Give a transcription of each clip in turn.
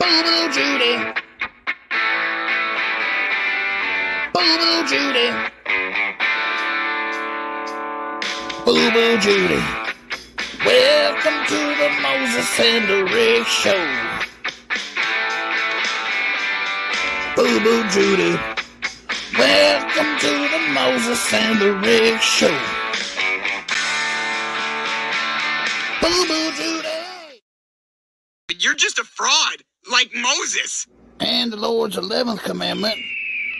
Boo-boo Judy. Boo-boo Judy. Boo-boo Judy. Welcome to the Moses and the Rick Show. Boo-boo Judy. Welcome to the Moses and the Rick Show. Boo-boo Judy. You're just a fraud, like Moses. And the Lord's 11th commandment,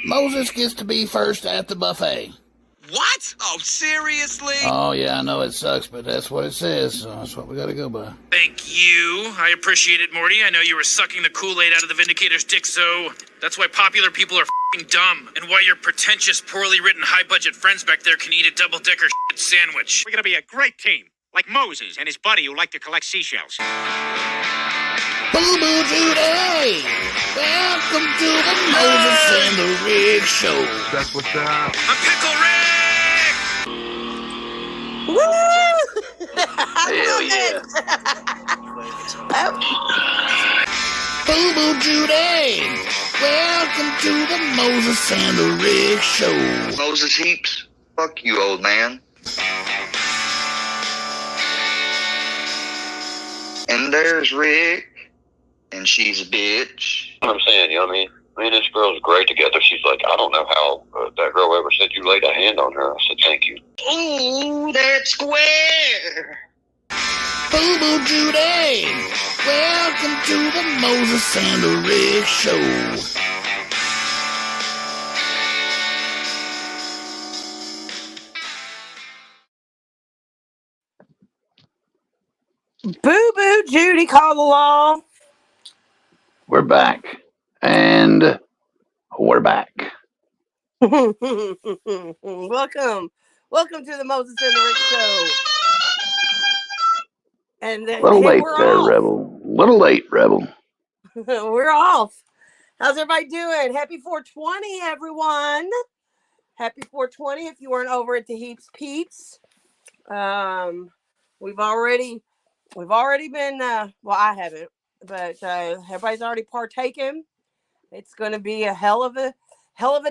Moses gets to be first at the buffet. What? Oh, seriously? Oh, yeah, I know it sucks, but that's what it says, so that's what we gotta go by. Thank you. I appreciate it, Morty. I know you were sucking the Kool-Aid out of the Vindicator's dick, so that's why popular people are f***ing dumb, and why your pretentious, poorly written, high-budget friends back there can eat a double-decker shit sandwich. We're gonna be a great team, like Moses and his buddy who like to collect seashells. Boo-boo Judy! Welcome to the Moses and the Rick Show. That's what's up. I'm Pickle Rick! Woo! Hell yeah. Boo-boo Judy! Welcome to the Moses and the Rick Show. Moses Heaps, fuck you, old man. And there's Rick, and she's a bitch. I'm saying, you know what I mean? Me and this girl's great together. She's like, I don't know how that girl ever said you laid a hand on her. I said, thank you. Ooh, that's square. Boo-boo Judy! Welcome to the Moses and the Rick Show. Boo-boo Judy called the law. We're back. And we're back. Welcome. Welcome to the Moses and the Rick Show. And Little late there, off. Rebel. Little late, Rebel. We're off. How's everybody doing? Happy 420, everyone. Happy 420 if you weren't over at the Heaps Peeps. We've already been, well, I haven't, but everybody's already partaken. It's going to be a hell of a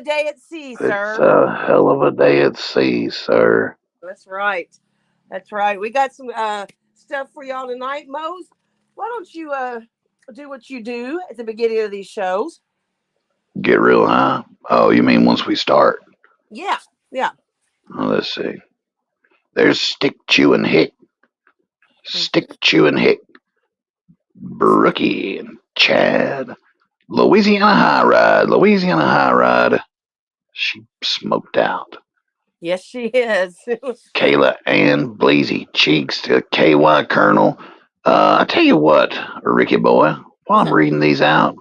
day at sea, sir. It's a hell of a day at sea, sir. That's right. That's right. We got some stuff for y'all tonight. Mose, why don't you do what you do at the beginning of these shows? Get real high. Oh, you mean once we start? Yeah. Oh, let's see. There's Stick Chewin' Hick. Stick Chewin' Hick. Brookie and Chad. Louisiana High Ride. She smoked out. Yes, she is. Kayla Ann Bleezy Cheeks to KY Colonel. I tell you what, Ricky boy, while I'm reading these out,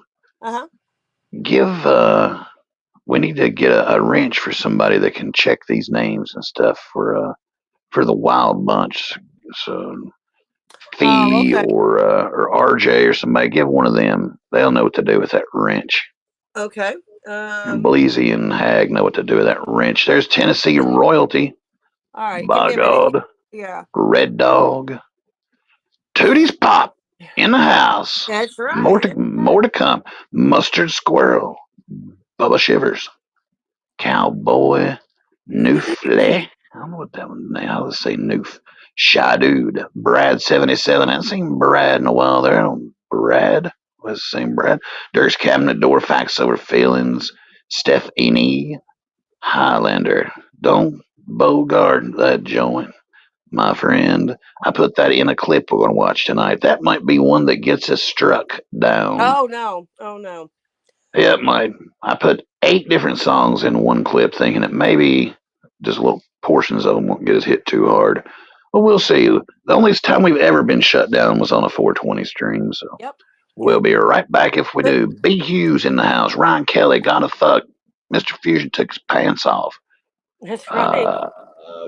we need to get a wrench for somebody that can check these names and stuff for the Wild Bunch. So Fee or RJ or somebody, give one of them. They'll know what to do with that wrench. Okay. And Bleezy and Hag know what to do with that wrench. There's Tennessee Royalty. All right. By God. Yeah. Red Dog. Tootie's Pop in the house. That's right. More to come. Mustard Squirrel. Bubba Shivers. Cowboy. Noofle. I don't know what that one is. How to say Noof. Shy Dude. Brad 77. I haven't seen Brad in a while there. I don't Brad. Was the same Brad. Dirk's Cabinet Door. Facts Over Feelings. Steph Eni. Highlander. Don't bogart that joint, my friend. I put that in a clip we're going to watch tonight. That might be one that gets us struck down. Oh, no. Yeah, it might. I put 8 different songs in one clip thinking that maybe just little portions of them won't get us hit too hard. But we'll see. The only time we've ever been shut down was on a 420 stream. So Yep. We'll be right back if we do. B. Hughes in the house. Ryan Kelly got a fuck. Mr. Fusion took his pants off. That's right.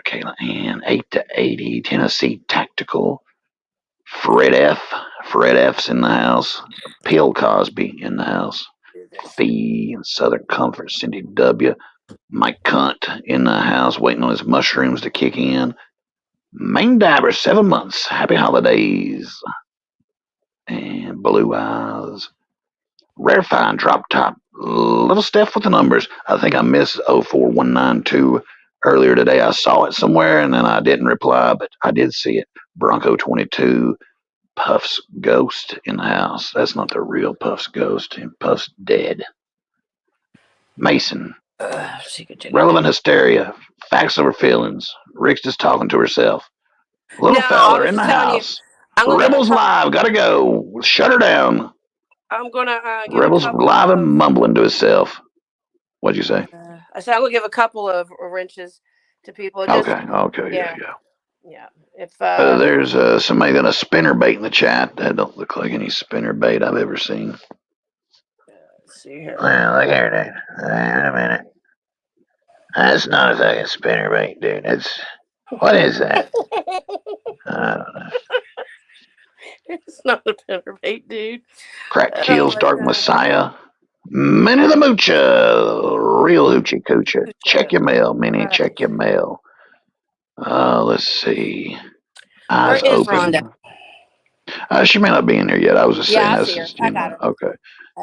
Kayla Ann, 8 to 80. Tennessee Tactical. Fred F. Fred F's in the house. Bill Cosby in the house. Fee and Southern Comfort. Cindy W. Mike Cunt in the house waiting on his mushrooms to kick in. Main Dabber, 7 months. Happy holidays. And Blue Eyes. Rare find, drop top. Little Steph with the numbers. I think I missed 04192 earlier today. I saw it somewhere and then I didn't reply, but I did see it. Bronco 22, Puff's ghost in the house. That's not the real Puff's ghost. Puff's dead. Mason. Relevant hysteria. Facts over feelings. Rick's just talking to herself. Little No, I feller was in the just telling you, house. I'm gonna give a Rebels couple. live. Gotta go. Shut her down. I'm gonna give a Rebels couple live and of. mumbling to himself. What'd you say? I said I'm gonna give a couple of wrenches to people. Just Okay, yeah. yeah. If There's somebody got a spinner bait in the chat. That don't look like any spinner bait I've ever seen. let's see here. Well, look here, dude. Wait a minute. That's not a fucking spinner bait, dude. What is that? I don't know. It's not a spinnerbait, dude. Crack Oh Kills, my Dark God. Messiah. Minnie the Moocha. Real Hoochie Coocha. Check your mail, Minnie. Right. Check your mail. Let's see. Eyes Where is open. Rhonda? She may not be in there yet. I was just saying Yeah, I that's see her. just, I got her. okay.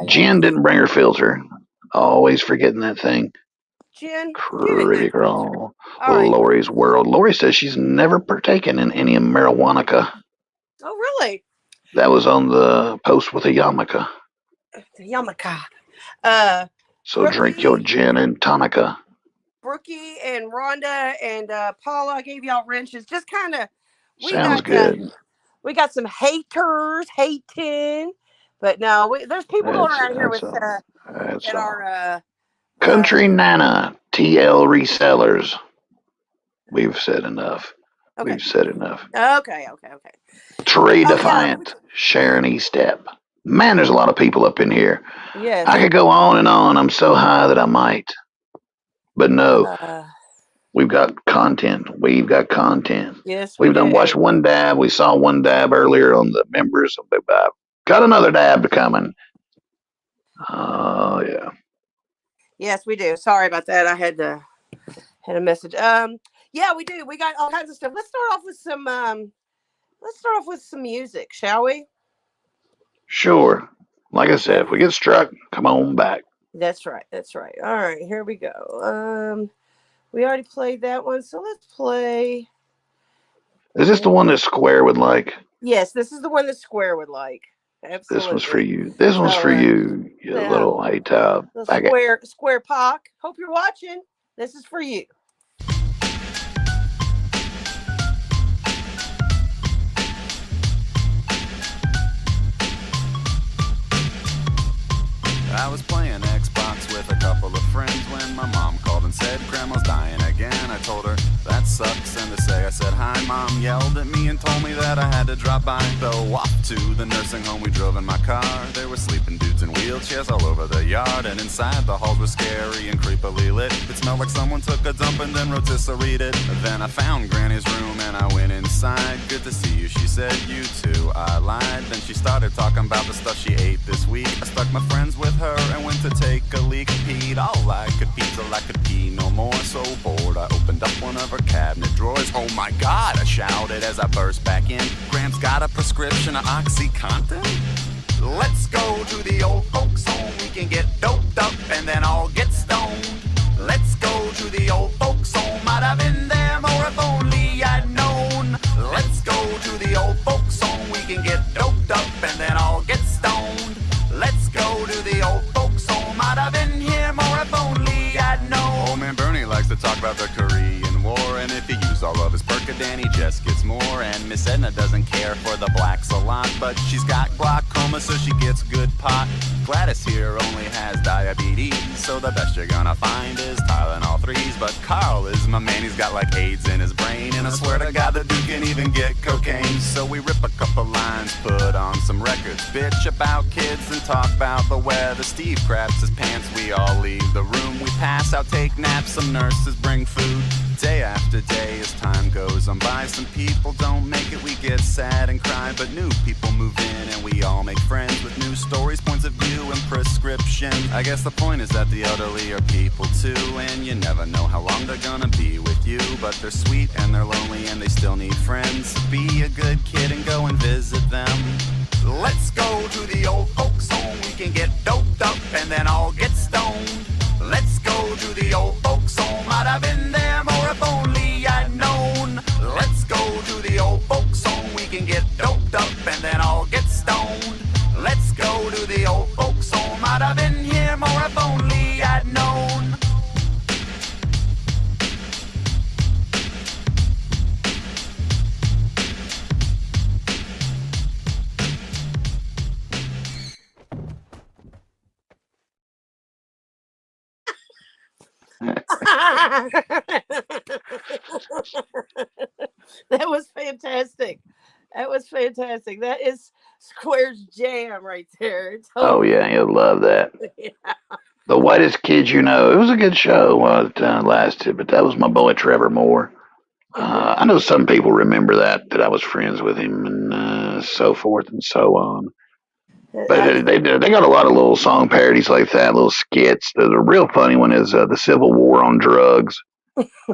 Jen didn't bring her filter. Always forgetting that thing. Jen, Critical. All right. Lori's World. Lori says she's never partaken in any marijuana. Oh, really? That was on the post with a yarmulke. The Yamaka. So Brookie, drink your gin and tonica. Brookie and Rhonda and Paula, I gave y'all wrenches. Just kind of. Sounds good. We got some haters hating, but no, there's people going around here with That's that all. are Country Nana TL resellers. We've said enough. Okay. We've said enough. Okay. Trey Defiant, Sharon Estep. Man, there's a lot of people up in here. Yes. I could go on and on. I'm so high that I might. But no, we've got content. Yes, We've done watched one dab. We saw one dab earlier on the members. Got another dab coming. Oh, yeah. Yes, we do. Sorry about that. I had a message. Yeah, we do. We got all kinds of stuff. Let's start off with some music, shall we? Sure. Like I said, if we get struck, come on back. That's right. All right, here we go. We already played that one, so let's play. Is this the one that Square would like? Yes, this is the one that Square would like. Absolutely. This one's for you. This one's for you, you little A-top. Square Pock. Hope you're watching. This is for you. I was playing Xbox with a couple of friends when my mom called and said Grandma's dying again. I told her that sucks, and to say I said hi, Mom yelled at me and told me that I had to drop by. So off to the nursing home we drove in my car. There were sleeping dudes in wheelchairs all over the yard, and inside the halls were scary and creepily lit. It smelled like someone took a dump and then rotisseried it. Then I found Granny's room and I went inside. Good to see you, she said. You too, I lied. Then she started talking about the stuff she ate this week. I stuck my friends with her and went to take a leak. Peed all I could pee till I could pee no more. So bored, I opened up one of her cabinet drawers. Oh my God, I shouted as I burst back in. Gramps got a prescription of OxyContin. Let's go to the old folks home. We can get doped up and then all get stoned. Let's go to the old folks home. I'd have been there more if only I'd known. Let's go to the old folks home. We can get doped up and then all get stoned. Let's go to the old folks home. I'd have been here more if only I'd known. Old man Bernie likes to talk about the Korean War, and if he used all of his Percodan, he just gets more. And Miss Edna doesn't care for the blacks a lot, but she's got glaucoma, so she gets good pot. Gladys here only has diabetes, so the best you're gonna find is Tylenol 3s. But Carl is my man, he's got like AIDS in his brain, and I swear to God the dude can even get cocaine. So we rip a couple lines, put on some records, bitch about kids and talk about the weather. Steve craps his pants, we all leave the room. We pass out, take naps, some nurses bring food. Day after day as time goes on by, some people don't make it, we get sad and cry. But new people move in and we all make friends with new stories, points of view and prescriptions. I guess the point is that the elderly are people too, and you never know how long they're gonna be with you. But they're sweet and they're lonely and they still need friends. So be a good kid and go and visit them. Let's go to the old folks home. We can get doped up and then all get stoned. Let's go to the old folks home. I'd have been there more if only I'd known. Let's go to the old folks home. We can get doped up and then all get stoned. Let's go to the old folks home. I'd have been here more if only I'd known. That was fantastic. That was fantastic. That is Square's jam right there. Oh Totally. yeah, you'll love that. Yeah. The Whitest Kids You Know. It was a good show while it lasted, but that was my boy Trevor Moore. I know some people remember that I was friends with him and so forth and so on. But they got a lot of little song parodies like that, little skits. The real funny one is the Civil War on Drugs.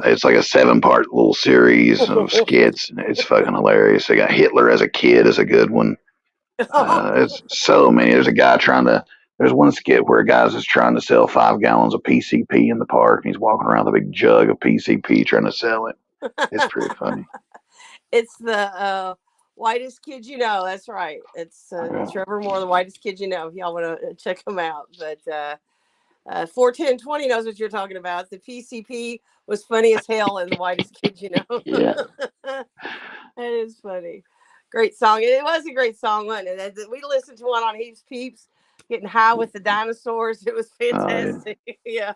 It's like a 7-part little series of skits. It's fucking hilarious. They got Hitler as a kid is a good one. There's so many. There's a guy there's one skit where a guy's just trying to sell 5 gallons of PCP in the park, and he's walking around with a big jug of PCP trying to sell it. It's pretty funny. It's the Whitest Kid You Know. That's right. It's Trevor Moore, the Whitest Kid You Know, if y'all want to check him out. But 41020 knows what you're talking about. The PCP was funny as hell in the Whitest Kid You Know. Yeah. That is funny. Great song. It was a great song, wasn't it? We listened to one on Heaps Peeps, getting high with the dinosaurs. It was fantastic. Yeah.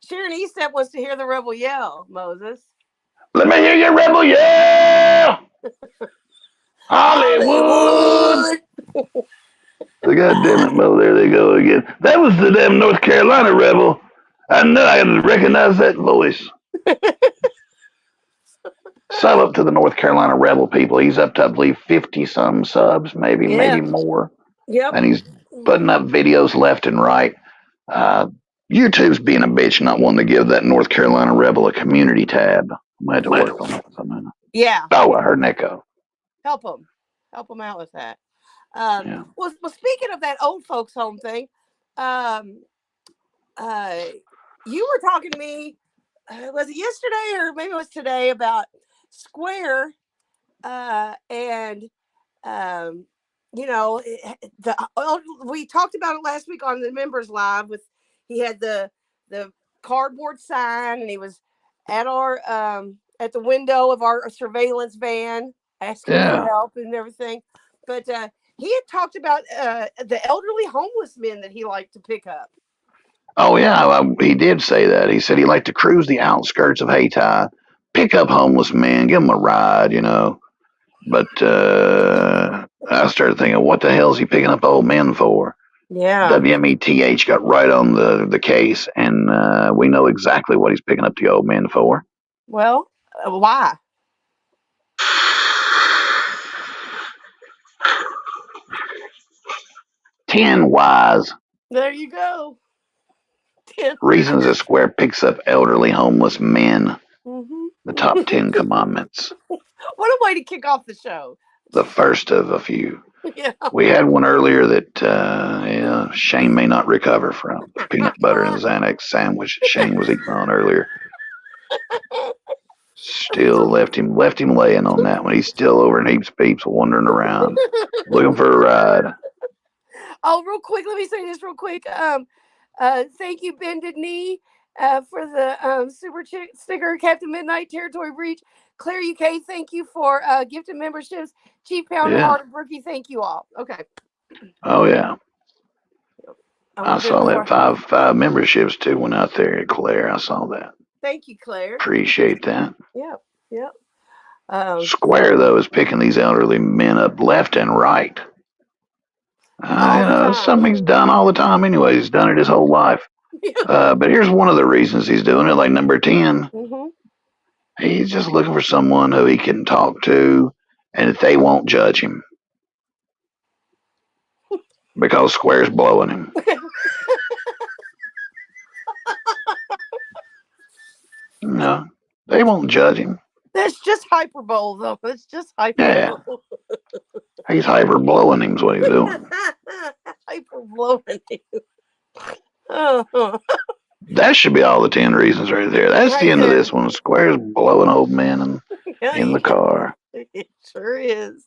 Sharon Estep wants to hear the rebel yell, Moses. Let me hear your rebel yell! Hollywood! The goddamn it, Mo, there they go again. That was the damn North Carolina rebel. I know I recognize that voice. Sub up to the North Carolina rebel people. He's up to, I believe, 50-some subs, maybe more. Yep. And he's putting up videos left and right. YouTube's being a bitch, not wanting to give that North Carolina rebel a community tab. I had to work on that somehow. Yeah. Oh, I heard an echo. Help him out with that. Well, speaking of that old folks home thing, you were talking to me, was it yesterday or maybe it was today, about Square and we talked about it last week on the members live. He had the cardboard sign, and he was at our at the window of our surveillance van asking for help and everything. But he had talked about the elderly homeless men that he liked to pick up. Oh yeah, he did say that. He said he liked to cruise the outskirts of Hayti, pick up homeless men, give them a ride, But I started thinking, what the hell is he picking up old men for? Yeah. WMETH got right on the case, and we know exactly what he's picking up the old men for. Well, why? Ten whys. There you go. 10 reasons a Square picks up elderly homeless men. Mm-hmm. The top 10 commandments. What a way to kick off the show. The first of a few. Yeah. We had one earlier that Shane may not recover from. Peanut butter and Xanax sandwich that Shane was eating on earlier. Still left him laying on that one. He's still over in Heaps Peeps wandering around looking for a ride. Oh, real quick, let me say this real quick. Thank you, Bended Knee, for the super sticker. Captain Midnight, Territory Breach. Claire UK, thank you for gifted memberships. Chief Pounder, Art of Brookie, thank you all. Okay. Oh yeah. I saw that five memberships too went out there at Claire. I saw that. Thank you, Claire. Appreciate that. Yep. Square though is picking these elderly men up left and right. Something he's done all the time anyway. He's done it his whole life. But here's one of the reasons he's doing it, like number 10. Mm-hmm. He's just looking for someone who he can talk to and that they won't judge him. Because Square's blowing him. No, they won't judge him. That's just hyperbole, though. It's just hyperbole. Yeah. He's hyper blowing him is what he's doing. Hyperbole. blowing him. Oh, That should be all the 10 reasons right there. That's the right end of there. this one. Square's blowing old men Yeah, in the car. it sure is.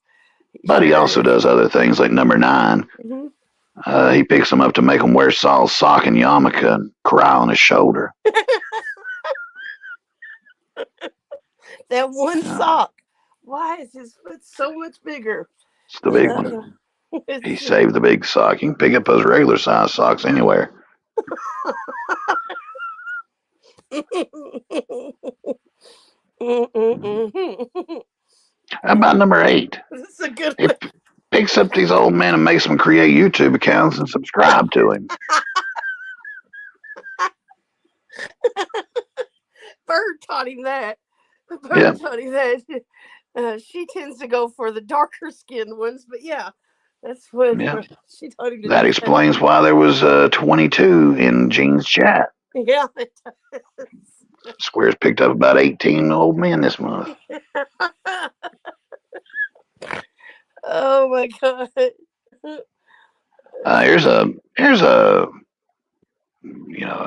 He But he sure also is. does other things like number 9. Mhm. He picks them up to make them wear Saul's sock and yarmulke and cry on his shoulder. That one Uh, sock. Why is his foot so much bigger? it's the big one. He It's- saved the big sock. You can pick up those regular size socks anywhere. How about number 8? This is a good He one. picks up these old men and makes them create YouTube accounts and subscribe to him. Bird taught him that. Bird Yeah. taught him that. She tends to go for the darker skinned ones, but yeah, that's what Yeah. she taught him to That do. explains why there was 22 in Gene's chat. Yeah, it Square's picked up about 18 old men this month. does. Oh my god. Here's a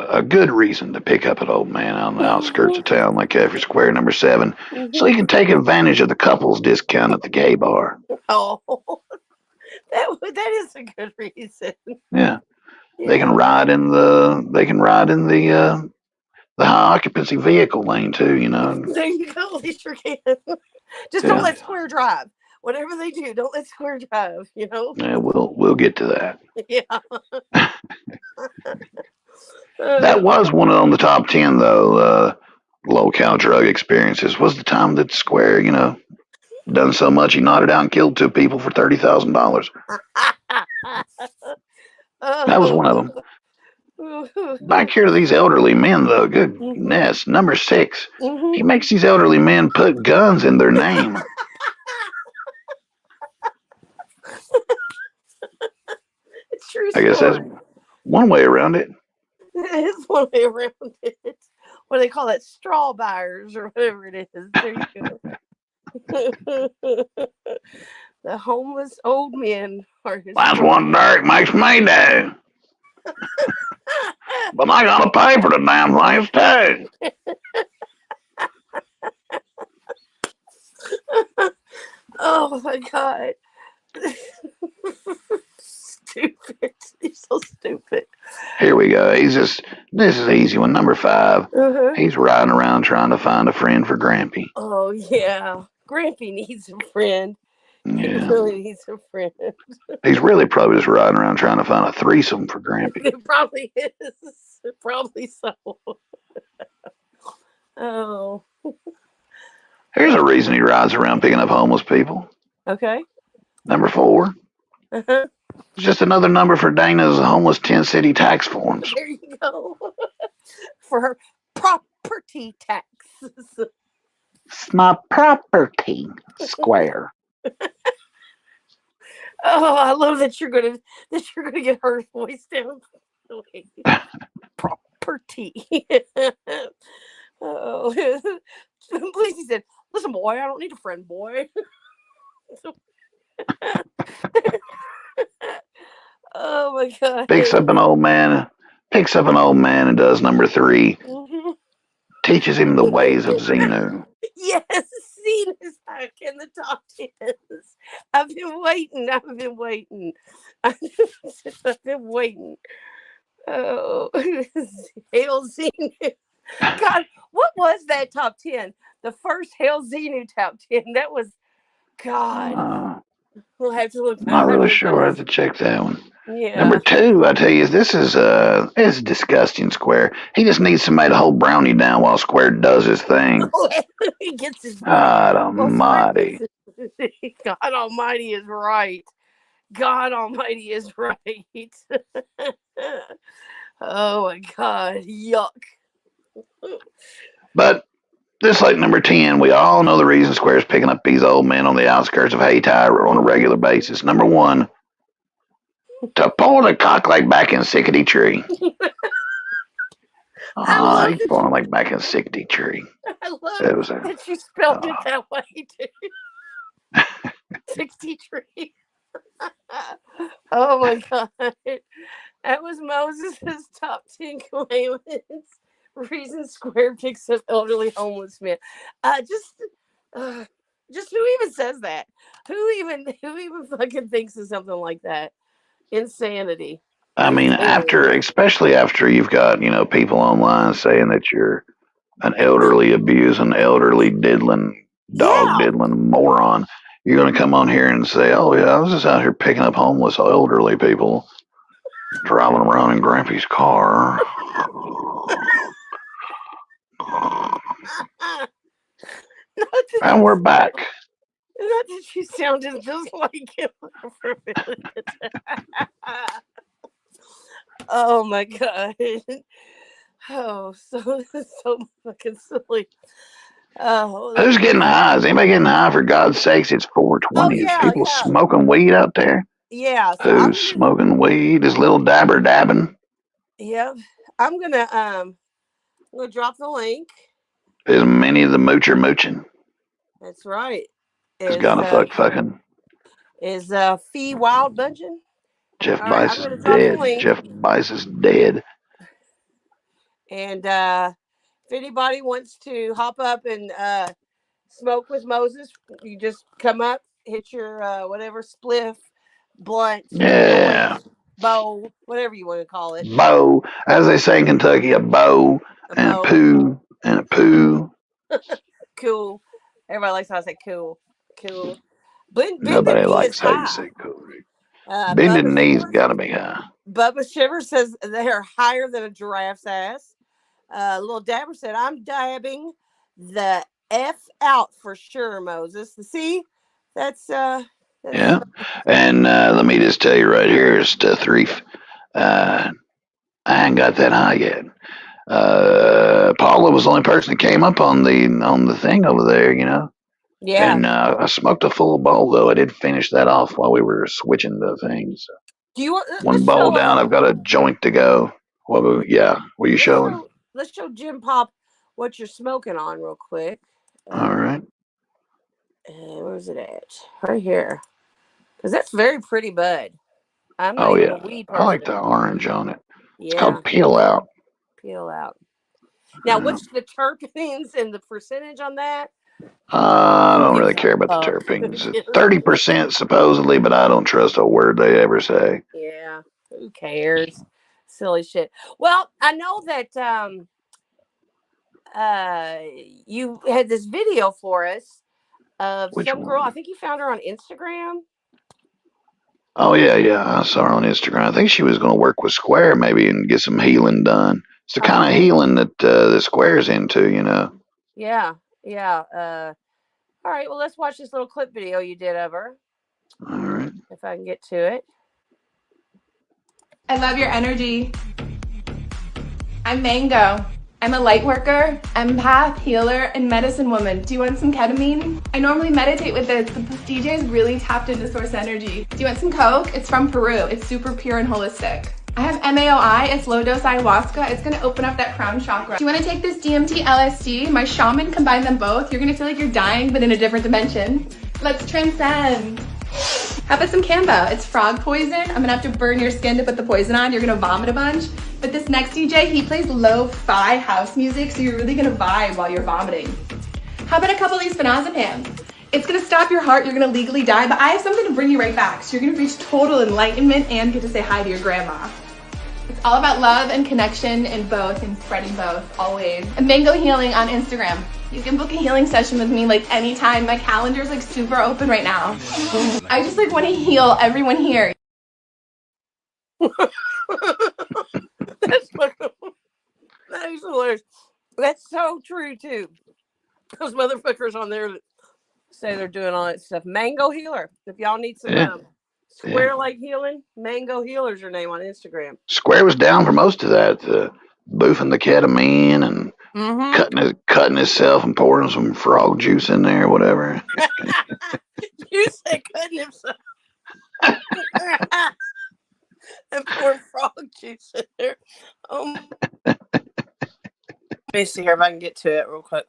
a good reason to pick up an old man on the outskirts of town like that for Square number 7, so he can take advantage of the couples discount at the gay bar. Oh, that is a good reason. Yeah, Yeah. they can ride in the high occupancy vehicle lane too. There you go. They sure can. Just Yeah. don't let Square drive. Whatever they do, don't let Square drive. Yeah, we'll get to that. Yeah. That was one on the top 10 though. Low cal drug experiences was the time that Square, done so much he nodded out and killed 2 people for $30,000. That was one of them. Back here to these elderly men though. Goodness, number 6. He makes these elderly men put guns in their name. It's true. I guess that's one way around it. It's one way around it. What do they call it? Straw buyers or whatever it is. There you go. The homeless old men are his. That's what Derek makes me do. But I gotta pay for the damn things too. Oh my god. Stupid. He's so stupid. Here we go. This is an easy one. Number 5. He's riding around trying to find a friend for Grampy. Oh yeah. Grampy needs a friend. He Yeah. really needs a friend. He's really probably just riding around trying to find a threesome for Grampy. It probably is. Probably so. Oh. Here's a reason he rides around picking up homeless people. Okay. Number 4. Uh-huh. It's just another number for Dana's homeless 10 city tax forms. There you go. For her property taxes. It's my property, Square. Oh, I love that you're gonna get her voice down. Property. Oh, please, he said, "Listen, boy, I don't need a friend, boy." Oh my god. Picks up an old man and does number 3. Teaches him the ways of Xenu. Yes, Zena's back in the top 10s. I've been waiting. I've been waiting. Oh, Hail Xenu. God, what was that top 10? The first Hail Xenu top 10. That was, God. We'll have to look back. Not really sure. I have to check that one. Yeah. Number 2, I tell you, this is it's disgusting, Square. He just needs somebody to hold Brownie down while Square does his thing. He gets his God Almighty. God Almighty is right. God Almighty is right. Oh my God. Yuck. But just like number 10, we all know the reason Square's picking up these old men on the outskirts of Hayti on a regular basis. Number 1, to pull the cock like back in Sickety Tree. He's pulling like back in Sickety Tree. I love that you spelled it that way, too. 60 Tree. Oh my God. That was Moses's top 10 claimants. Reason Square picks up elderly homeless men. Uh, just, uh, just who even says that? Who even fucking thinks of something like that? Insanity. I mean, Insanity. especially after you've got, people online saying that you're an elderly abusing, elderly diddling, dog Yeah. diddling moron, you're going to come on here and say, oh, yeah, I was just out here picking up homeless elderly people, driving around in Grampy's car. Not that And you, we're back. not that you sounded just like him for a minute. Oh my god. Oh, so fucking silly. Oh, Who's getting high? Is anybody getting high? For God's sakes, it's oh 420. Is yeah, people yeah, smoking weed out there? yeah. So I'm Who's gonna, smoking weed? Is little dabber dabbing? yeah, I'm gonna drop the link. Is many of the moocher mooching? That's right. Is Is gonna fucking? Fee Wild Bunching? Jeff All right, Bice I'm is gonna drop the dead. link, Jeff Bice is dead. and if anybody wants to hop up and smoke with Moses, you just come up, hit your whatever spliff, blunt, joint, Yeah. bow, whatever you want to call it, Bow. As they say in Kentucky, a bow a and a bow. poo and a poo. Cool. Everybody likes how I say cool. Cool. Bended Nobody knee is likes how you high. say cool. Bended Bubba knees Shivers. gotta be high. Bubba Shivers says they are higher than a giraffe's ass. Little Dabber said, "I'm dabbing the f out for sure, Moses." See, that's Yeah. And let me just tell you right here, Threef, uh, I ain't got that high yet. Paula was the only person that came up on the thing over there. yeah. And I smoked a full bowl though. I did finish that off while we were switching the things. Do you want? One bowl down. I've got a joint to go. Well, yeah. Were you showing? Let's show Jim Pop what you're smoking on real quick. All right. Where's it at? Right here, because that's very pretty bud. I'm not Oh even yeah. a weed I like person. the orange on it. It's Yeah, called Peel Out. peel out. Now, what's the terpenes and the percentage on that? I Who don't gives really a care about the fuck? Who terpenes. It's gives a fuck? 30% supposedly, but I don't trust a word they ever say. Yeah, who cares? Silly shit. Well, I know that uh you had this video for us of Which some girl. I one? think you found her on Instagram. Oh yeah, yeah. I saw her on Instagram. I think she was going to work with Square maybe and get some healing done. It's the kind of Oh, healing that the Square's into. yeah, yeah. All right. Well, let's watch this little clip video you did of her. All right. If I can get to it. I love your energy. I'm Mango. I'm a light worker, empath, healer, and medicine woman. Do you want some ketamine? I normally meditate with this, but this DJ is really tapped into source energy. Do you want some coke? It's from Peru. It's super pure and holistic. I have MAOI, it's low dose ayahuasca. It's gonna open up that crown chakra. Do you wanna take this DMT LSD? My shaman combined them both. You're gonna feel like you're dying, but in a different dimension. Let's transcend. How about some Cambo? It's frog poison. I'm gonna have to burn your skin to put the poison on. You're gonna vomit a bunch. But this next DJ, he plays lo-fi house music, so you're really gonna vibe while you're vomiting. How about a couple of these phenazepam? It's gonna stop your heart, you're gonna legally die, but I have something to bring you right back. So you're gonna reach total enlightenment and get to say hi to your grandma. It's all about love and connection and both and spreading both, always. And Mango Healing on Instagram. You can book a healing session with me like anytime. My calendar's like super open right now. I just like want to heal everyone here. That's fucking, that is hilarious. That's so true too. Those motherfuckers on there that say they're doing all that stuff. Mango Healer. If y'all need some Yeah. Yeah. square like healing, Mango Healer's your name on Instagram. Square was down for most of that. Boofing the ketamine and cutting himself and pouring some frog juice in there, whatever. You said cutting himself. And pour frog juice in there. Let me see here if I can get to it real quick.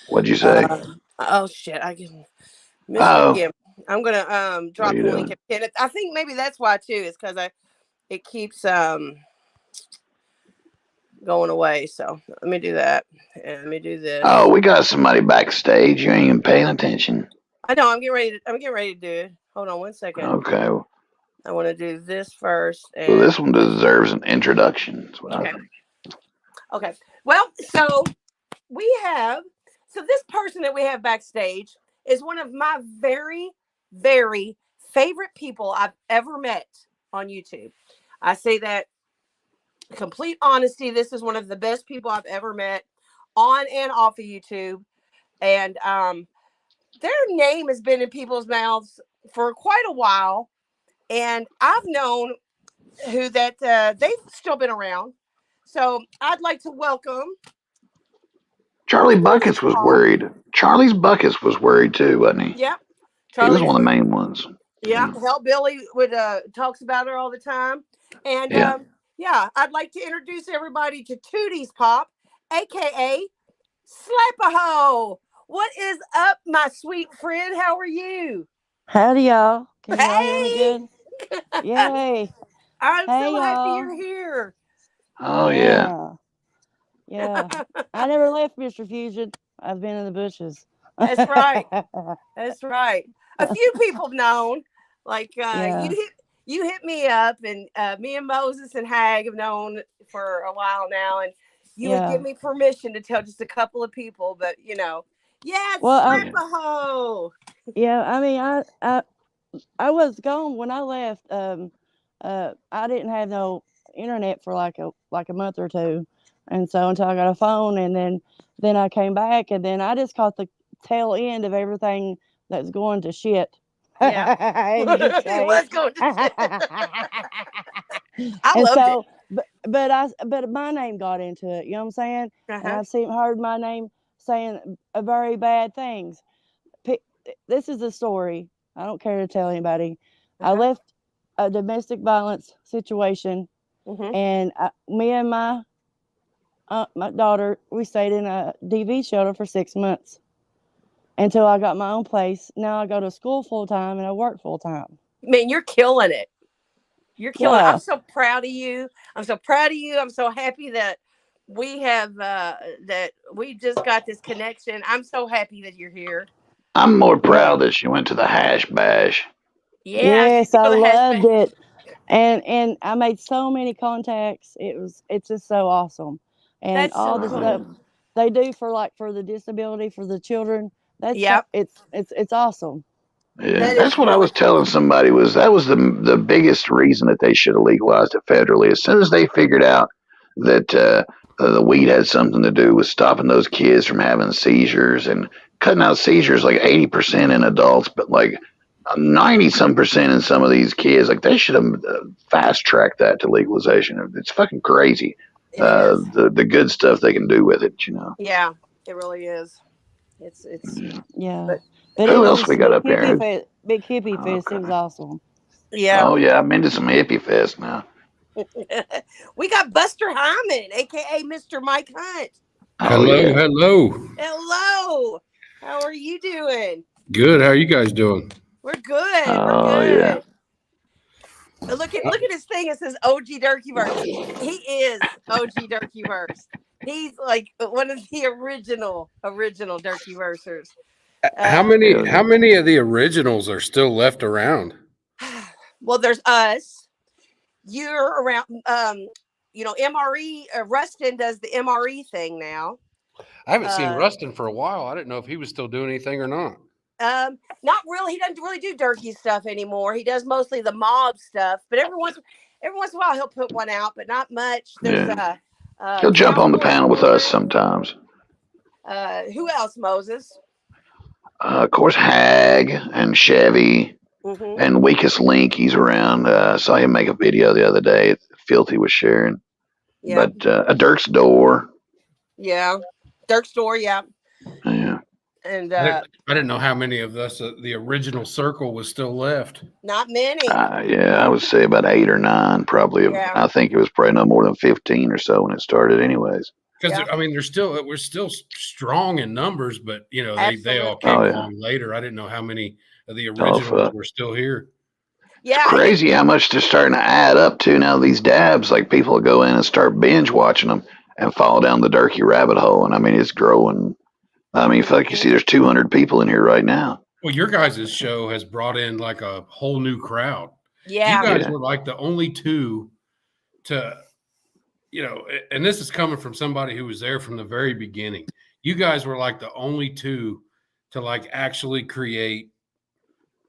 What'd you say? Oh shit, I can miss it Oh, again. I'm gonna drop you the link doing? at 10. I think maybe that's why too, is because it keeps going away. So let me do that. And let me do this. Oh, we got somebody backstage. You ain't even paying attention. I know. I'm getting ready to do it. Hold on 1 second. Okay. I want to do this first. And Well, this one deserves an introduction. That's what I think. Okay. Well, so this person that we have backstage is one of my very, very favorite people I've ever met on YouTube. I say that complete honesty. This is one of the best people I've ever met on and off of YouTube. And their name has been in people's mouths for quite a while. And I've known who that they've still been around. So I'd like to welcome Charlie Buckets was worried. Charlie's Buckets was worried too, wasn't he? Yep. He was one of the main ones. Yeah, Hell Billy would talks about her all the time. And I'd like to introduce everybody to Tootie's Pop, aka Slap-a-Ho. What is up, my sweet friend? How are you? Howdy, y'all. Can y'all hear me good? Yay. I'm so happy you're here. Oh, yeah. Yeah. I never left Mr. Fusion. I've been in the bushes. That's right. That's right. A few people have known. Like you hit me up, and me and Moses and Hag have known for a while now, and you would give me permission to tell just a couple of people, but Slap-a-Ho. Yeah, I mean, I was gone when I left. I didn't have no internet for like a month or two, and so until I got a phone, and then I came back, and then I just caught the tail end of everything that's going to shit. Yeah, it was going to shit. I loved it. But my name got into it. You know what I'm saying? And I've heard my name saying very bad things. This is a story. I don't care to tell anybody. I left a domestic violence situation, and me and my daughter, we stayed in a DV shelter for 6 months until I got my own place. Now I go to school full time and I work full time. Man, you're killing it. You're killing it. I'm so proud of you. I'm so happy that we have that we just got this connection. I'm so happy that you're here. I'm more proud that she went to the hash bash. Yeah, yes, I loved it. And I made so many contacts. It's just so awesome. And that's all so the cool. stuff they do for the disability for the children. That's it's awesome. Yeah, that's what I was telling somebody that was the biggest reason that they should have legalized it federally. As soon as they figured out that the weed had something to do with stopping those kids from having seizures and cutting out seizures like 80% in adults, but like 90-some% in some of these kids, like they should have fast tracked that to legalization. It's fucking crazy. The good stuff they can do with it, Yeah, it really is. It's But who else we got up here? Big hippie fest. It was awesome. Yeah. Oh yeah, I'm into some hippie fest now. We got Buster Hyman, aka Mr. Mike Hunt. Hello. How are you doing? Good. How are you guys doing? We're good. Yeah. Look at his thing. It says OG Durkeyverse. He is OG Durkeyverse. He's like one of the original Durkeyversers. How many of the originals are still left around? Well, there's us. You're around. MRE. Rustin does the MRE thing now. I haven't seen Rustin for a while. I didn't know if he was still doing anything or not. Not really. He doesn't really do Durkey stuff anymore. He does mostly the mob stuff. But every once in a while he'll put one out, but not much. There's he'll jump on the panel with us sometimes. Who else, Moses? Of course, Hag and Chevy and Weakest Link. He's around. I saw him make a video the other day. Filthy was sharing. Yeah. But a Dirk's Door. Yeah. Dirk's Door, yeah. Yeah. And I didn't know how many of us the original circle was still left. Not many. I would say about 8 or 9, probably. Yeah. I think it was probably no more than 15 or so when it started, anyways. Because we're still strong in numbers, but they all came along later. I didn't know how many of the originals were still here. Yeah. Crazy how much they're starting to add up to now. These dabs, like people go in and start binge watching them and fall down the Durkee rabbit hole. And I mean, it's growing. I mean, fuck, you see, there's 200 people in here right now. Well, your guys' show has brought in like a whole new crowd. Yeah. You guys were like the only two to, you know, and this is coming from somebody who was there from the very beginning. You guys were like the only two to like actually create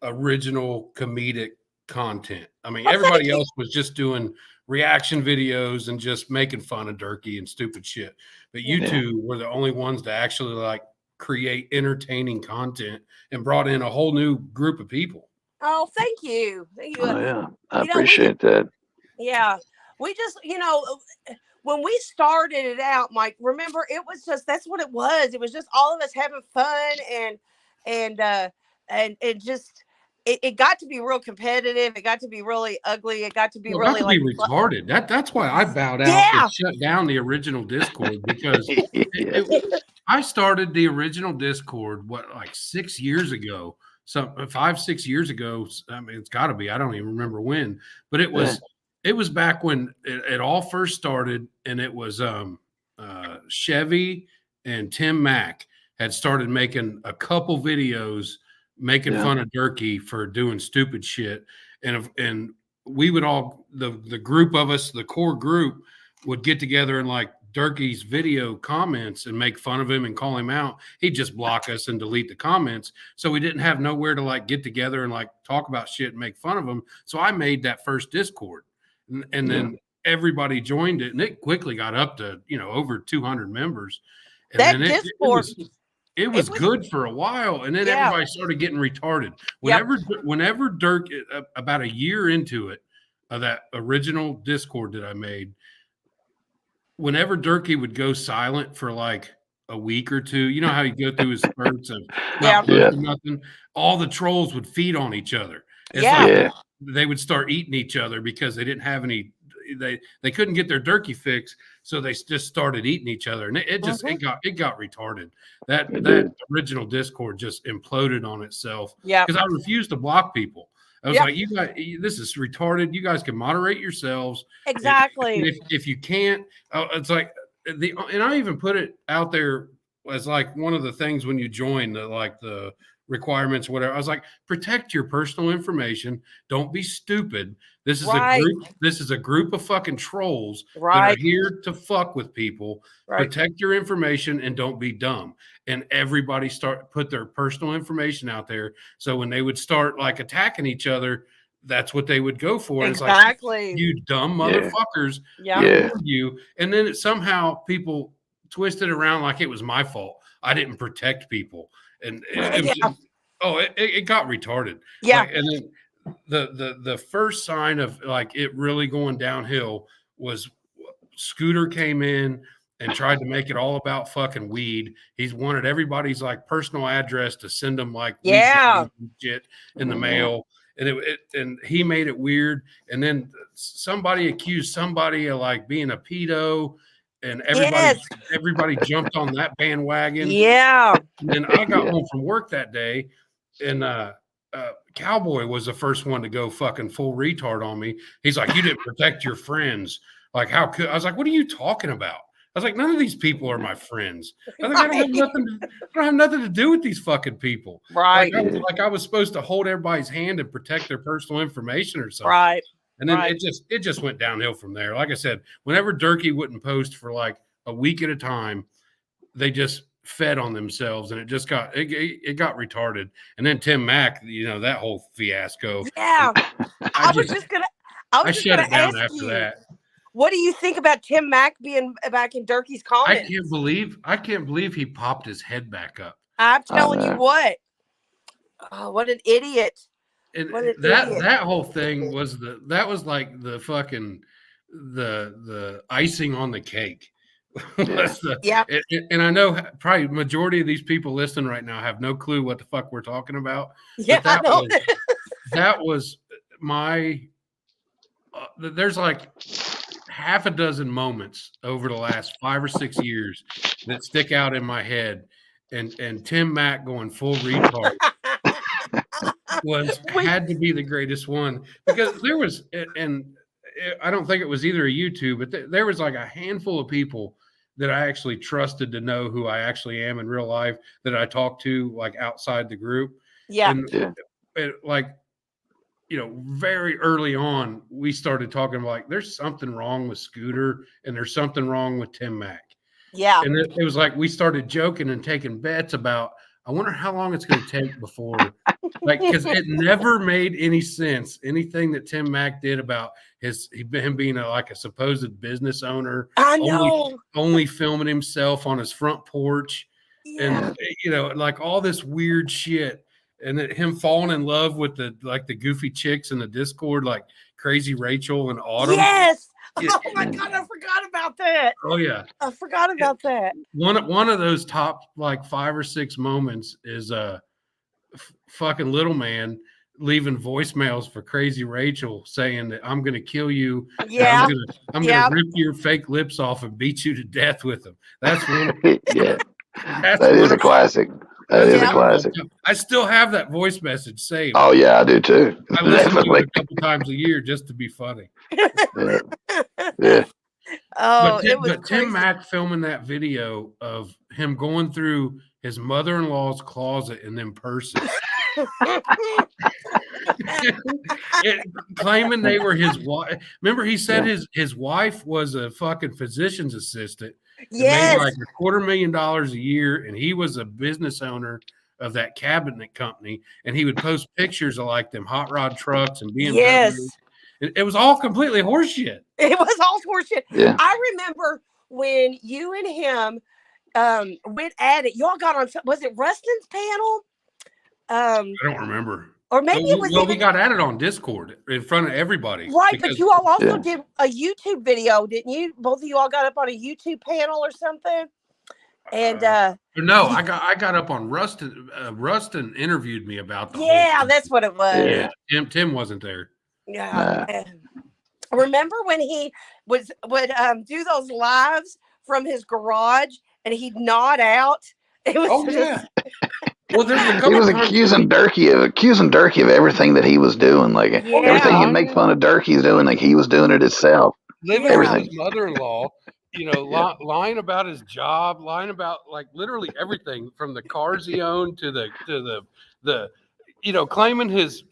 original comedic content. I mean, everybody else was just doing reaction videos and just making fun of Durkee and stupid shit. But you two were the only ones to actually like create entertaining content and brought in a whole new group of people. Oh, thank you. Thank you. Oh, yeah. I appreciate that. Yeah. We just, when we started it out, Mike, remember, it was just, that's what it was. It was just all of us having fun and it just, it got to be real competitive. It got to be really ugly. It got to be really like retarded. That's why I bowed out and shut down the original Discord because I started the original Discord, like 6 years ago. So 5-6 years ago. I mean, it's got to be. I don't even remember when, but it was back when it all first started, and it was Chevy and Tim Mack had started making a couple videos making fun of Durkee for doing stupid shit, and we would all the group of us, the core group, would get together and like Durkee's video comments and make fun of him and call him out. He'd just block us and delete the comments. So we didn't have nowhere to like get together and like talk about shit and make fun of him. So I made that first Discord, and then everybody joined it, and it quickly got up to, over 200 members. And that then Discord, it was good for a while, and then everybody started getting retarded. Whenever Dirk, about a year into it, that original Discord that I made, whenever Durkee would go silent for like a week or two, you know how you go through his spurts of not posting nothing, all the trolls would feed on each other. It's like they would start eating each other because they didn't have any. They couldn't get their Durkee fix, so they just started eating each other, and it got retarded. That original Discord just imploded on itself. Yeah, because I refused to block people. I was like, you guys, this is retarded. You guys can moderate yourselves. Exactly. And if you can't, it's like and I even put it out there as like one of the things when you join the requirements, whatever. I was like, protect your personal information. Don't be stupid. This is a group. This is a group of fucking trolls that are here to fuck with people. Protect your information and don't be dumb. And everybody put their personal information out there. So when they would start like attacking each other, that's what they would go for. Exactly. It's like, you dumb motherfuckers. I warned you. And then somehow people twisted around like it was my fault. I didn't protect people. And it got retarded. Yeah. And then the first sign of like it really going downhill was Scooter came in and tried to make it all about fucking weed. He's wanted everybody's like personal address to send them like weed shit in the mail. And he made it weird. And then somebody accused somebody of like being a pedo. And everybody jumped on that bandwagon. Yeah. And then I got home from work that day, and Cowboy was the first one to go fucking full retard on me. He's like, "You didn't protect your friends. Like, how could?" I was like, "What are you talking about?" I was like, "None of these people are my friends. I was like, I don't have nothing to do with these fucking people." Right. Like I was supposed to hold everybody's hand and protect their personal information or something. Right. And then it just went downhill from there. Like I said, whenever Durkee wouldn't post for like a week at a time, they just fed on themselves, and it just got retarded. And then Tim Mack, that whole fiasco. Yeah, I shut it down after that. What do you think about Tim Mack being back in Durkee's comments? I can't believe he popped his head back up. I'm telling you what. Oh, what an idiot. And that whole thing was like the fucking the icing on the cake. And I know probably majority of these people listening right now have no clue what the fuck we're talking about. Yeah, that was my. There's like half a dozen moments over the last 5 or 6 years that stick out in my head, and Tim Mack going full retard. had to be the greatest one, because there was, and I don't think it was either of you two, but there was like a handful of people that I actually trusted to know who I actually am in real life that I talked to like outside the group. Yeah. And like, you know, very early on, we started talking like there's something wrong with Scooter and there's something wrong with Tim Mack. Yeah. And it was like we started joking and taking bets about, I wonder how long it's going to take before, like, because it never made any sense. Anything that Tim Mack did about him being like a supposed business owner, I know, only filming himself on his front porch, and you know, like all this weird shit, and that him falling in love with the goofy chicks in the Discord, like Crazy Rachel and Autumn. Yes. Oh my God, I forgot about that. Oh yeah, I forgot about that. One of those top like 5 or 6 moments is fucking little man leaving voicemails for Crazy Rachel saying that I'm gonna kill you. Yeah, I'm gonna rip your fake lips off and beat you to death with them. That's one. That is a classic. That is a classic. I still have that voice message saved. Oh yeah, I do too. I listen to it a couple times a year just to be funny. Yeah. Oh, but Tim Mack filming that video of him going through his mother-in-law's closet and then purses, claiming they were his wife. Remember, he said his wife was a fucking physician's assistant. Yes, made like $250,000 a year, and he was a business owner of that cabinet company, and he would post pictures of like them hot rod trucks and BMWs. Yes. It was all completely horseshit. It was all horseshit. Yeah. I remember when you and him went at it. Y'all got on, was it Rustin's panel? I don't remember. Or maybe it was we got at it on Discord in front of everybody. Right, but you all also did a YouTube video, didn't you? Both of you all got up on a YouTube panel or something. And no, I got up on Rustin. Rustin interviewed me about the whole that's what it was. Yeah, Tim wasn't there. Yeah. Remember when he would do those lives from his garage and he'd nod out? It was Well, he was accusing Durkee of everything that he was doing, like everything he'd make fun of Durkee's doing, like he was doing it himself. Living with his mother-in-law, you know, lying about his job, lying about like literally everything from the cars he owned to the you know, claiming his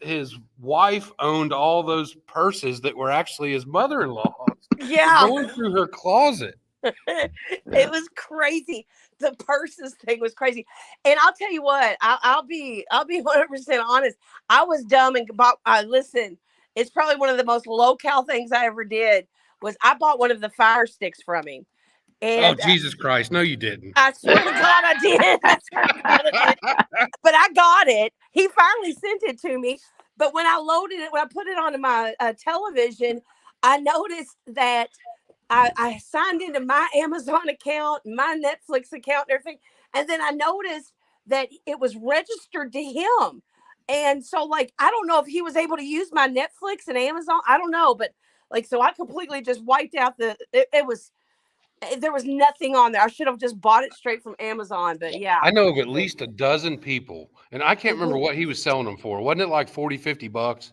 wife owned all those purses that were actually his mother-in-law. Yeah, going through her closet. It was crazy. The purses thing was crazy. And I'll tell you what, I'll be 100% honest. I was dumb and bought. Listen, it's probably one of the most low-cal things I ever did. Was I bought one of the fire sticks from him. And, Jesus Christ! No, you didn't. I swear to God, I did. I swear to God, I did. But I got it. He finally sent it to me. But when I loaded it, when I put it onto my television, I noticed that I signed into my Amazon account, my Netflix account, and everything. And then I noticed that it was registered to him. And so, like, I don't know if he was able to use my Netflix and Amazon. I don't know. But, like, so I completely just wiped out there was nothing on there. I should have just bought it straight from Amazon. But, yeah. I know of at least a dozen people. And I can't remember what he was selling them for. Wasn't it like $40-$50?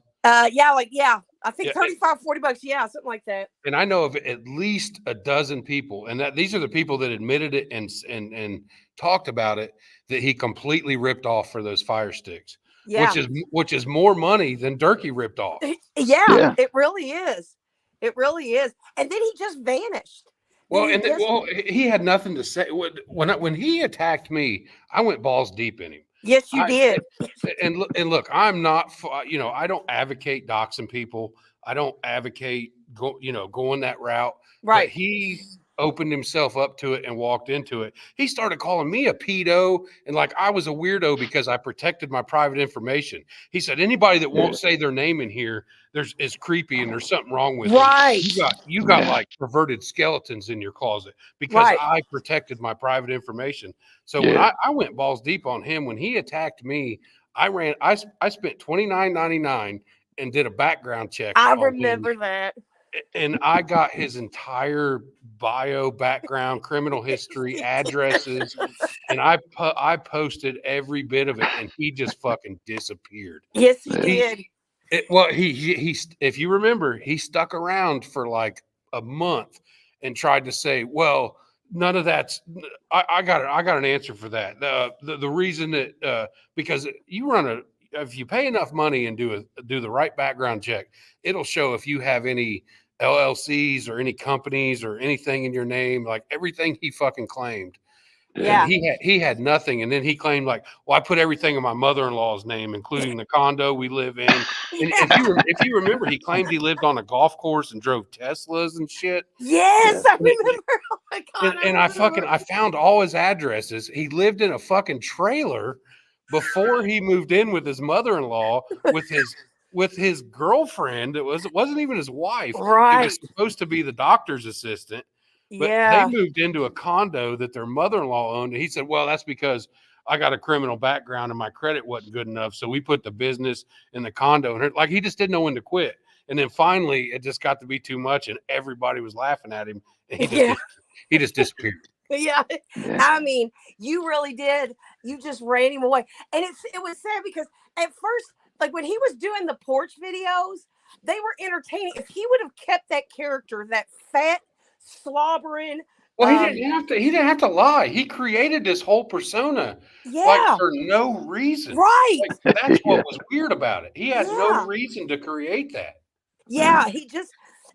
I think $35-$40. Yeah, something like that. And I know of at least a dozen people, and that these are the people that admitted it and talked about it, that he completely ripped off for those fire sticks. Yeah. Which is more money than Durkee ripped off. Yeah, it really is. It really is. And then he just vanished. Well, he had nothing to say. When he attacked me, I went balls deep in him. Yes, you did. And look, I'm not, I don't advocate doxing people. I don't advocate going that route. Right. But he opened himself up to it and walked into it. He started calling me a pedo and like I was a weirdo because I protected my private information. He said anybody that won't say their name in here is creepy and there's something wrong with right. them. You got like perverted skeletons in your closet because I protected my private information. So when I went balls deep on him, when he attacked me, I spent $29.99 and did a background check. I remember that. and I got his entire bio, background, criminal history, addresses, and I posted every bit of it, and he just fucking disappeared. Yes, he did. He if you remember, he stuck around for like a month and tried to say, well, none of that's I got an answer for that. The reason that because if you pay enough money and do the right background check, it'll show if you have any LLCs or any companies or anything in your name, like everything he fucking claimed. Yeah. And he had nothing. And then he claimed like, well, I put everything in my mother-in-law's name, including the condo we live in. And if you remember, he claimed he lived on a golf course and drove Teslas and shit. Yes, I remember. Oh my God. And I found all his addresses. He lived in a fucking trailer before he moved in with his mother-in-law with his girlfriend. It wasn't even his wife. Right. It was supposed to be the doctor's assistant. But they moved into a condo that their mother-in-law owned. And he said, well, that's because I got a criminal background and my credit wasn't good enough. So we put the business in the condo. And like, he just didn't know when to quit. And then finally, it just got to be too much. And everybody was laughing at him. And he just disappeared. Yeah. I mean, you really did. You just ran him away. And it was sad because at first, like when he was doing the porch videos, they were entertaining. If he would have kept that character, that fat, slobbering. Well, he didn't have to lie. He created this whole persona like for no reason. Right. Like, that's what was weird about it. He had no reason to create that. Yeah, I think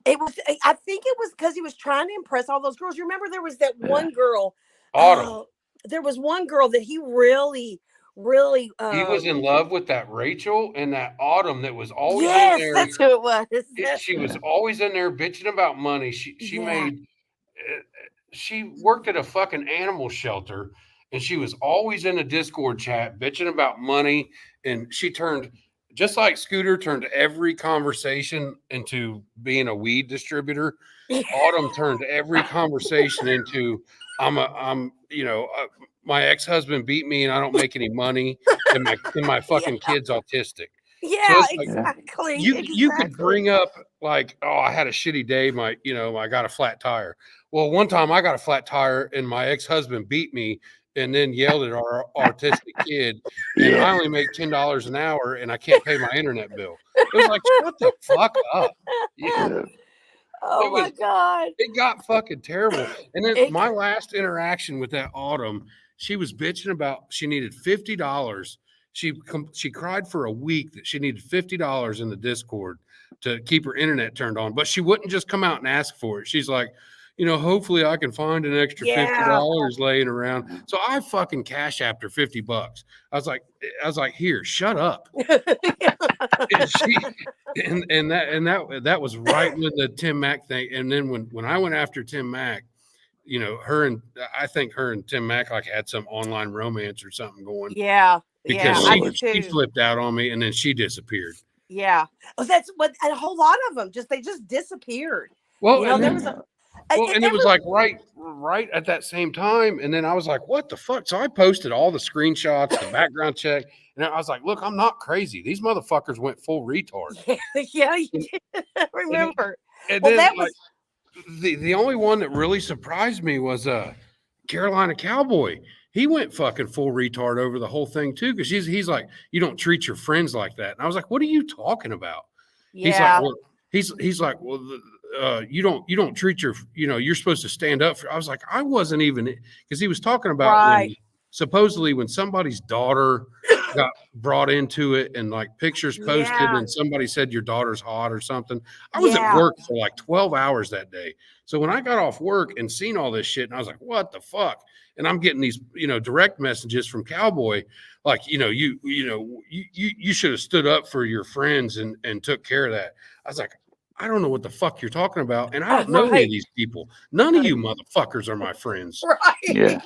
it was because he was trying to impress all those girls. You remember there was that one girl, Autumn. There was one girl that he really he was in love with that Rachel and that Autumn that was always in there. That's who it was. She was always in there bitching about money. She worked at a fucking animal shelter and she was always in a Discord chat bitching about money. And she turned, just like Scooter turned every conversation into being a weed distributor, Autumn turned every conversation into my ex-husband beat me and I don't make any money and my fucking kid's autistic. Yeah, so exactly. You could bring up like, oh, I had a shitty day. I got a flat tire. Well, one time I got a flat tire and my ex-husband beat me and then yelled at our autistic kid. And I only make $10 an hour and I can't pay my internet bill. It was like, shut the fuck up. Oh my God. It got fucking terrible. And then my last interaction with that Autumn, she was bitching about she needed $50. She cried for a week that she needed $50 in the Discord to keep her internet turned on, but she wouldn't just come out and ask for it. She's like, hopefully I can find an extra $50 laying around. So I fucking cash apped her $50. I was like, here, shut up. and that was right when the Tim Mack thing. And then when I went after Tim Mack, I think her and Tim Mack like had some online romance or something going. Yeah. Because she flipped out on me and then she disappeared. Yeah. Oh, that's what a whole lot of them they just disappeared. Well, it was like right at that same time. And then I was like, what the fuck? So I posted all the screenshots, the background check. And I was like, look, I'm not crazy. These motherfuckers went full retard. Yeah, you did. I remember. And then that was the only one that really surprised me was Carolina Cowboy. He went fucking full retard over the whole thing too, because he's like, you don't treat your friends like that. And I was like, what are you talking about? Yeah. He's like, well, you don't treat you're supposed to stand up for. I was like, I wasn't even, because he was talking about when somebody's daughter got brought into it and like pictures posted and somebody said your daughter's hot or something. I was at work for like 12 hours that day. So when I got off work and seen all this shit, and I was like, what the fuck? And I'm getting these, direct messages from Cowboy, like, you should have stood up for your friends and took care of that. I was like, I don't know what the fuck you're talking about. And I don't know any of these people. None of you motherfuckers are my friends. Right. Yeah.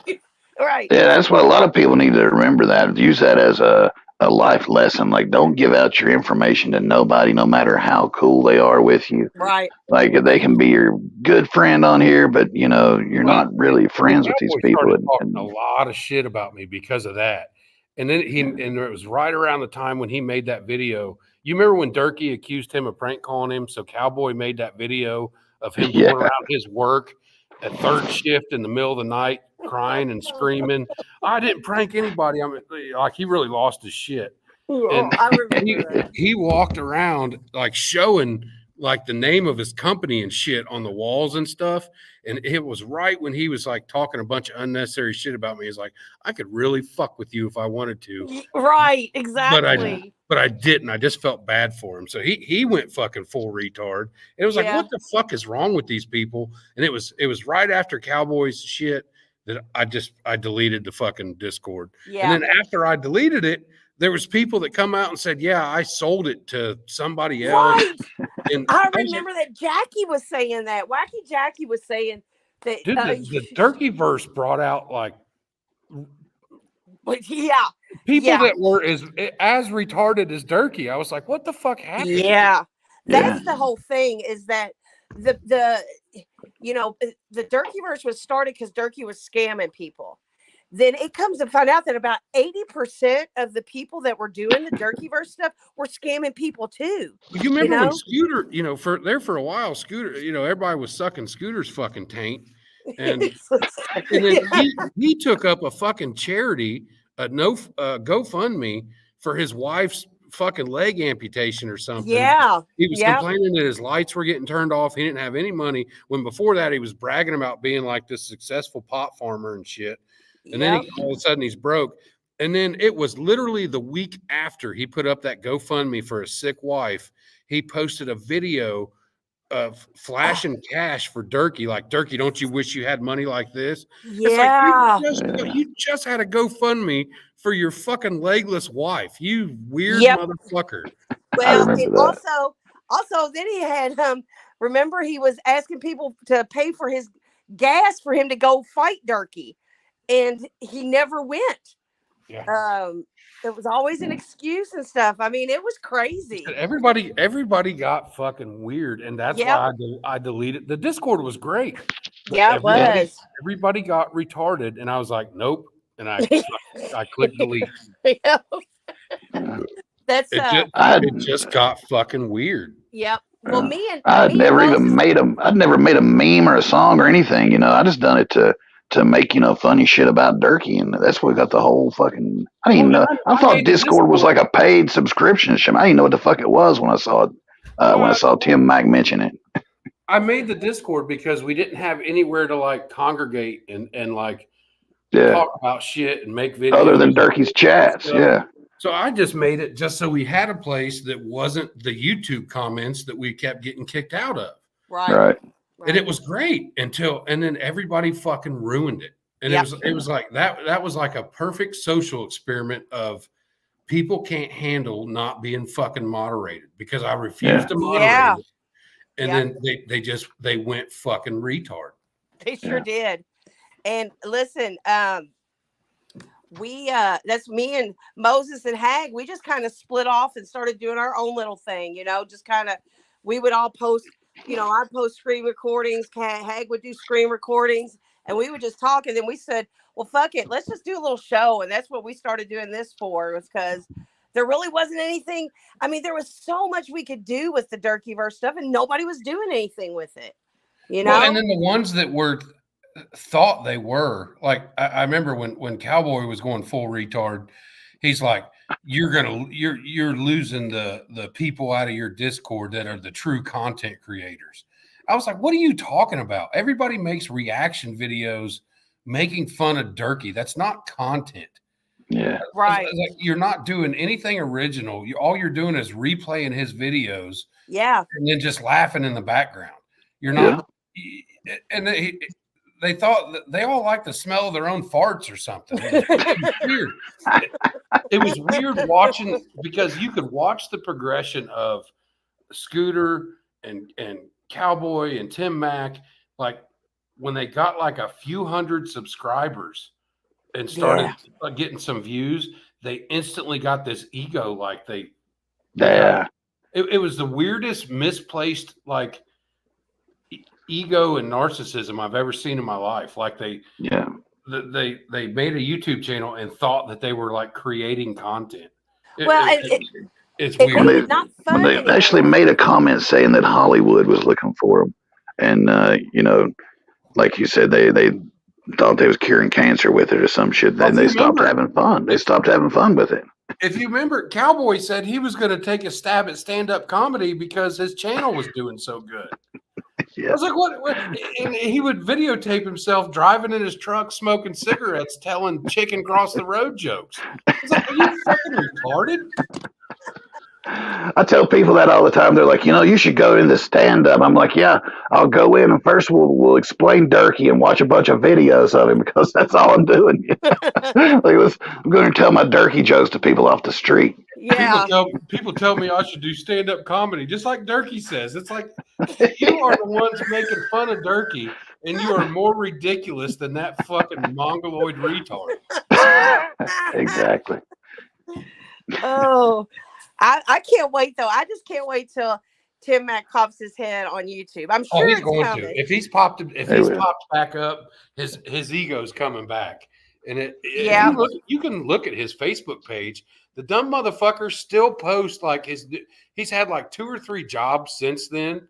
Right. Yeah, that's what a lot of people need to remember, that use that as a life lesson. Like, don't give out your information to nobody, no matter how cool they are with you. Right. Like, they can be your good friend on here, but you're not really friends with these people. Talking a lot of shit about me because of that. And then and it was right around the time when he made that video. You remember when Durkee accused him of prank calling him? So Cowboy made that video of him going around his work at third shift in the middle of the night, crying and screaming. I didn't prank anybody. I mean, like, he really lost his shit. And I remember that. He walked around like showing like the name of his company and shit on the walls and stuff. And it was right when he was like talking a bunch of unnecessary shit about me. He's like, I could really fuck with you if I wanted to. Right, exactly. But I didn't. I just felt bad for him. So he went fucking full retard. And it was like, what the fuck is wrong with these people? And it was right after Cowboys shit that I deleted the fucking Discord. Yeah. And then after I deleted it, there was people that come out and said, yeah, I sold it to somebody else. Right. And I remember that Jackie was saying that. Wacky Jackie was saying that. Dude, the Durkee verse brought out like people that were as retarded as Durkee. I was like, what the fuck happened? Yeah. That's the whole thing, is that the Durkee verse was started because Durkee was scamming people. Then it comes to find out that about 80% of the people that were doing the Durkee-verse stuff were scamming people too. You remember when Scooter, for a while, Scooter, everybody was sucking Scooter's fucking taint. And then he took up a fucking charity, GoFundMe for his wife's fucking leg amputation or something. Yeah. He was complaining that his lights were getting turned off. He didn't have any money. When before that, he was bragging about being like this successful pot farmer and shit. And then all of a sudden he's broke. And then it was literally the week after he put up that GoFundMe for his sick wife, he posted a video of flashing cash for Durkee. Like, Durkee, don't you wish you had money like this? Yeah. It's like, you just had a GoFundMe for your fucking legless wife. You weird motherfucker. Well, and also then he had remember he was asking people to pay for his gas for him to go fight Durkee. And he never went. Yeah. It was always an excuse and stuff. I mean, it was crazy. Everybody got fucking weird, and that's why I deleted. The Discord was great. Yeah, it was. Everybody got retarded, and I was like, nope. And I clicked delete. Yeah. That's it just got fucking weird. Yep. Well, I'd never made a meme or a song or anything. I just done it to make funny shit about Durkee, and that's what got the whole fucking. I didn't even know. I thought Discord was like a paid subscription. I didn't know what the fuck it was when I saw it. When I saw Tim Mack mention it. I made the Discord because we didn't have anywhere to like congregate and like talk about shit and make videos other than Durkee's chats. Yeah. So I just made it just so we had a place that wasn't the YouTube comments that we kept getting kicked out of. Right. And it was great and then everybody fucking ruined it. And it was like that was like a perfect social experiment of people can't handle not being fucking moderated because I refused to moderate it. And then they went fucking retard. They sure did. And listen, that's me and Moses and Hag. We just kind of split off and started doing our own little thing, just kind of, we would all post, I'd post screen recordings, Hag would do screen recordings, and we would just talk. And then we said, well, fuck it, let's just do a little show. And that's what we started doing this for, was because there really wasn't anything. I mean, there was so much we could do with the Durkee-verse stuff, and nobody was doing anything with it, Well, and then the ones that thought they were, like, I remember when Cowboy was going full retard, he's like, you're losing the people out of your Discord that are the true content creators. I was like, what are you talking about? Everybody makes reaction videos making fun of Durkee. That's not content. Yeah. Right. Like, you're not doing anything original. All you're doing is replaying his videos. Yeah. And then just laughing in the background. You're not. Yeah. And they thought that they all like the smell of their own farts or something. It was weird. It was weird watching, because you could watch the progression of Scooter and Cowboy and Tim Mack, like when they got like a few hundred subscribers and started getting some views, they instantly got this ego, like it was the weirdest misplaced like ego and narcissism I've ever seen in my life. Like they made a YouTube channel and thought that they were like creating content. It's weird. Not fun they actually made a comment saying that Hollywood was looking for them, and you know, like you said, they thought they was curing cancer with it or some shit. Then they stopped having fun. They stopped having fun with it. If you remember, Cowboy said he was going to take a stab at stand-up comedy because his channel was doing so good. Yeah. I was like, what? And he would videotape himself driving in his truck, smoking cigarettes, telling chicken cross the road jokes. I was like, are you fucking retarded? I tell people that all the time. They're like, you should go into stand-up. I'm like, yeah, I'll go in and first we'll explain Durkee and watch a bunch of videos of him because that's all I'm doing. I'm going to tell my Durkee jokes to people off the street. Yeah. People tell me I should do stand-up comedy, just like Durkee says. It's like you are the ones making fun of Durkee, and you are more ridiculous than that fucking mongoloid retard. Exactly. Oh, I can't wait though. I just can't wait till Tim Mack pops his head on YouTube. I'm sure he's it's going coming. to. If he's popped back up, his ego's coming back. And you can look at his Facebook page. The dumb motherfucker still posts like he's had like 2 or 3 jobs since then,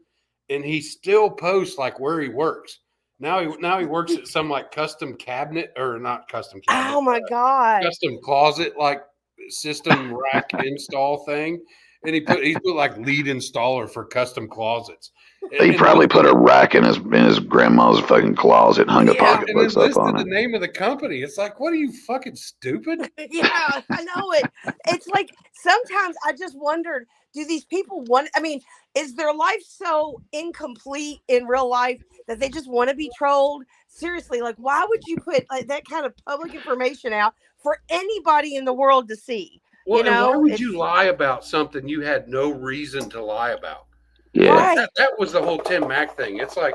and he still posts like where he works. Now he works at some like custom cabinet or not custom cabinet. Oh my god. Custom closet like system rack install thing. And he put like lead installer for custom closets. He probably put a rack in his grandma's fucking closet and hung a pocketbooks up on it. The name of the company. It's like, what are you fucking stupid? Yeah, I know it. It's like sometimes I just wondered, do these people want? I mean, is their life so incomplete in real life that they just want to be trolled? Seriously, like why would you put like that kind of public information out for anybody in the world to see? Well, and why would you lie about something you had no reason to lie about? Yeah, right. That was the whole Tim Mack thing. It's like,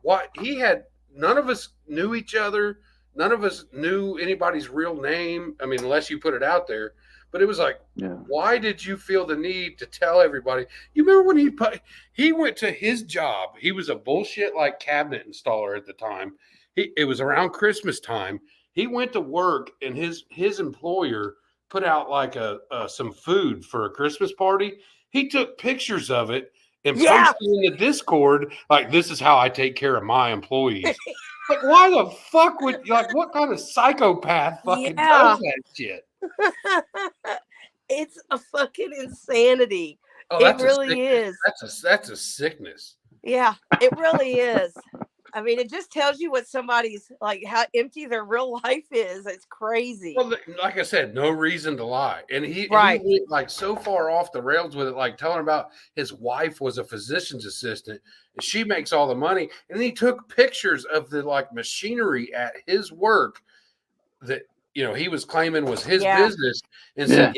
what none of us knew each other. None of us knew anybody's real name. I mean, unless you put it out there. But it was like, why did you feel the need to tell everybody? You remember when he went to his job? He was a bullshit like cabinet installer at the time. It was around Christmas time. He went to work, and his employer put out like some food for a Christmas party. He took pictures of it and posted in the Discord, like, this is how I take care of my employees. Like, why the fuck what kind of psychopath fucking does that shit? It's a fucking insanity. Oh, it really is. That's a sickness. Yeah, it really is. I mean, it just tells you what somebody's like, how empty their real life is. It's crazy. Well, like I said, no reason to lie. And he went like so far off the rails with it, like telling about his wife was a physician's assistant and she makes all the money. And he took pictures of the like machinery at his work that, he was claiming was his business and said,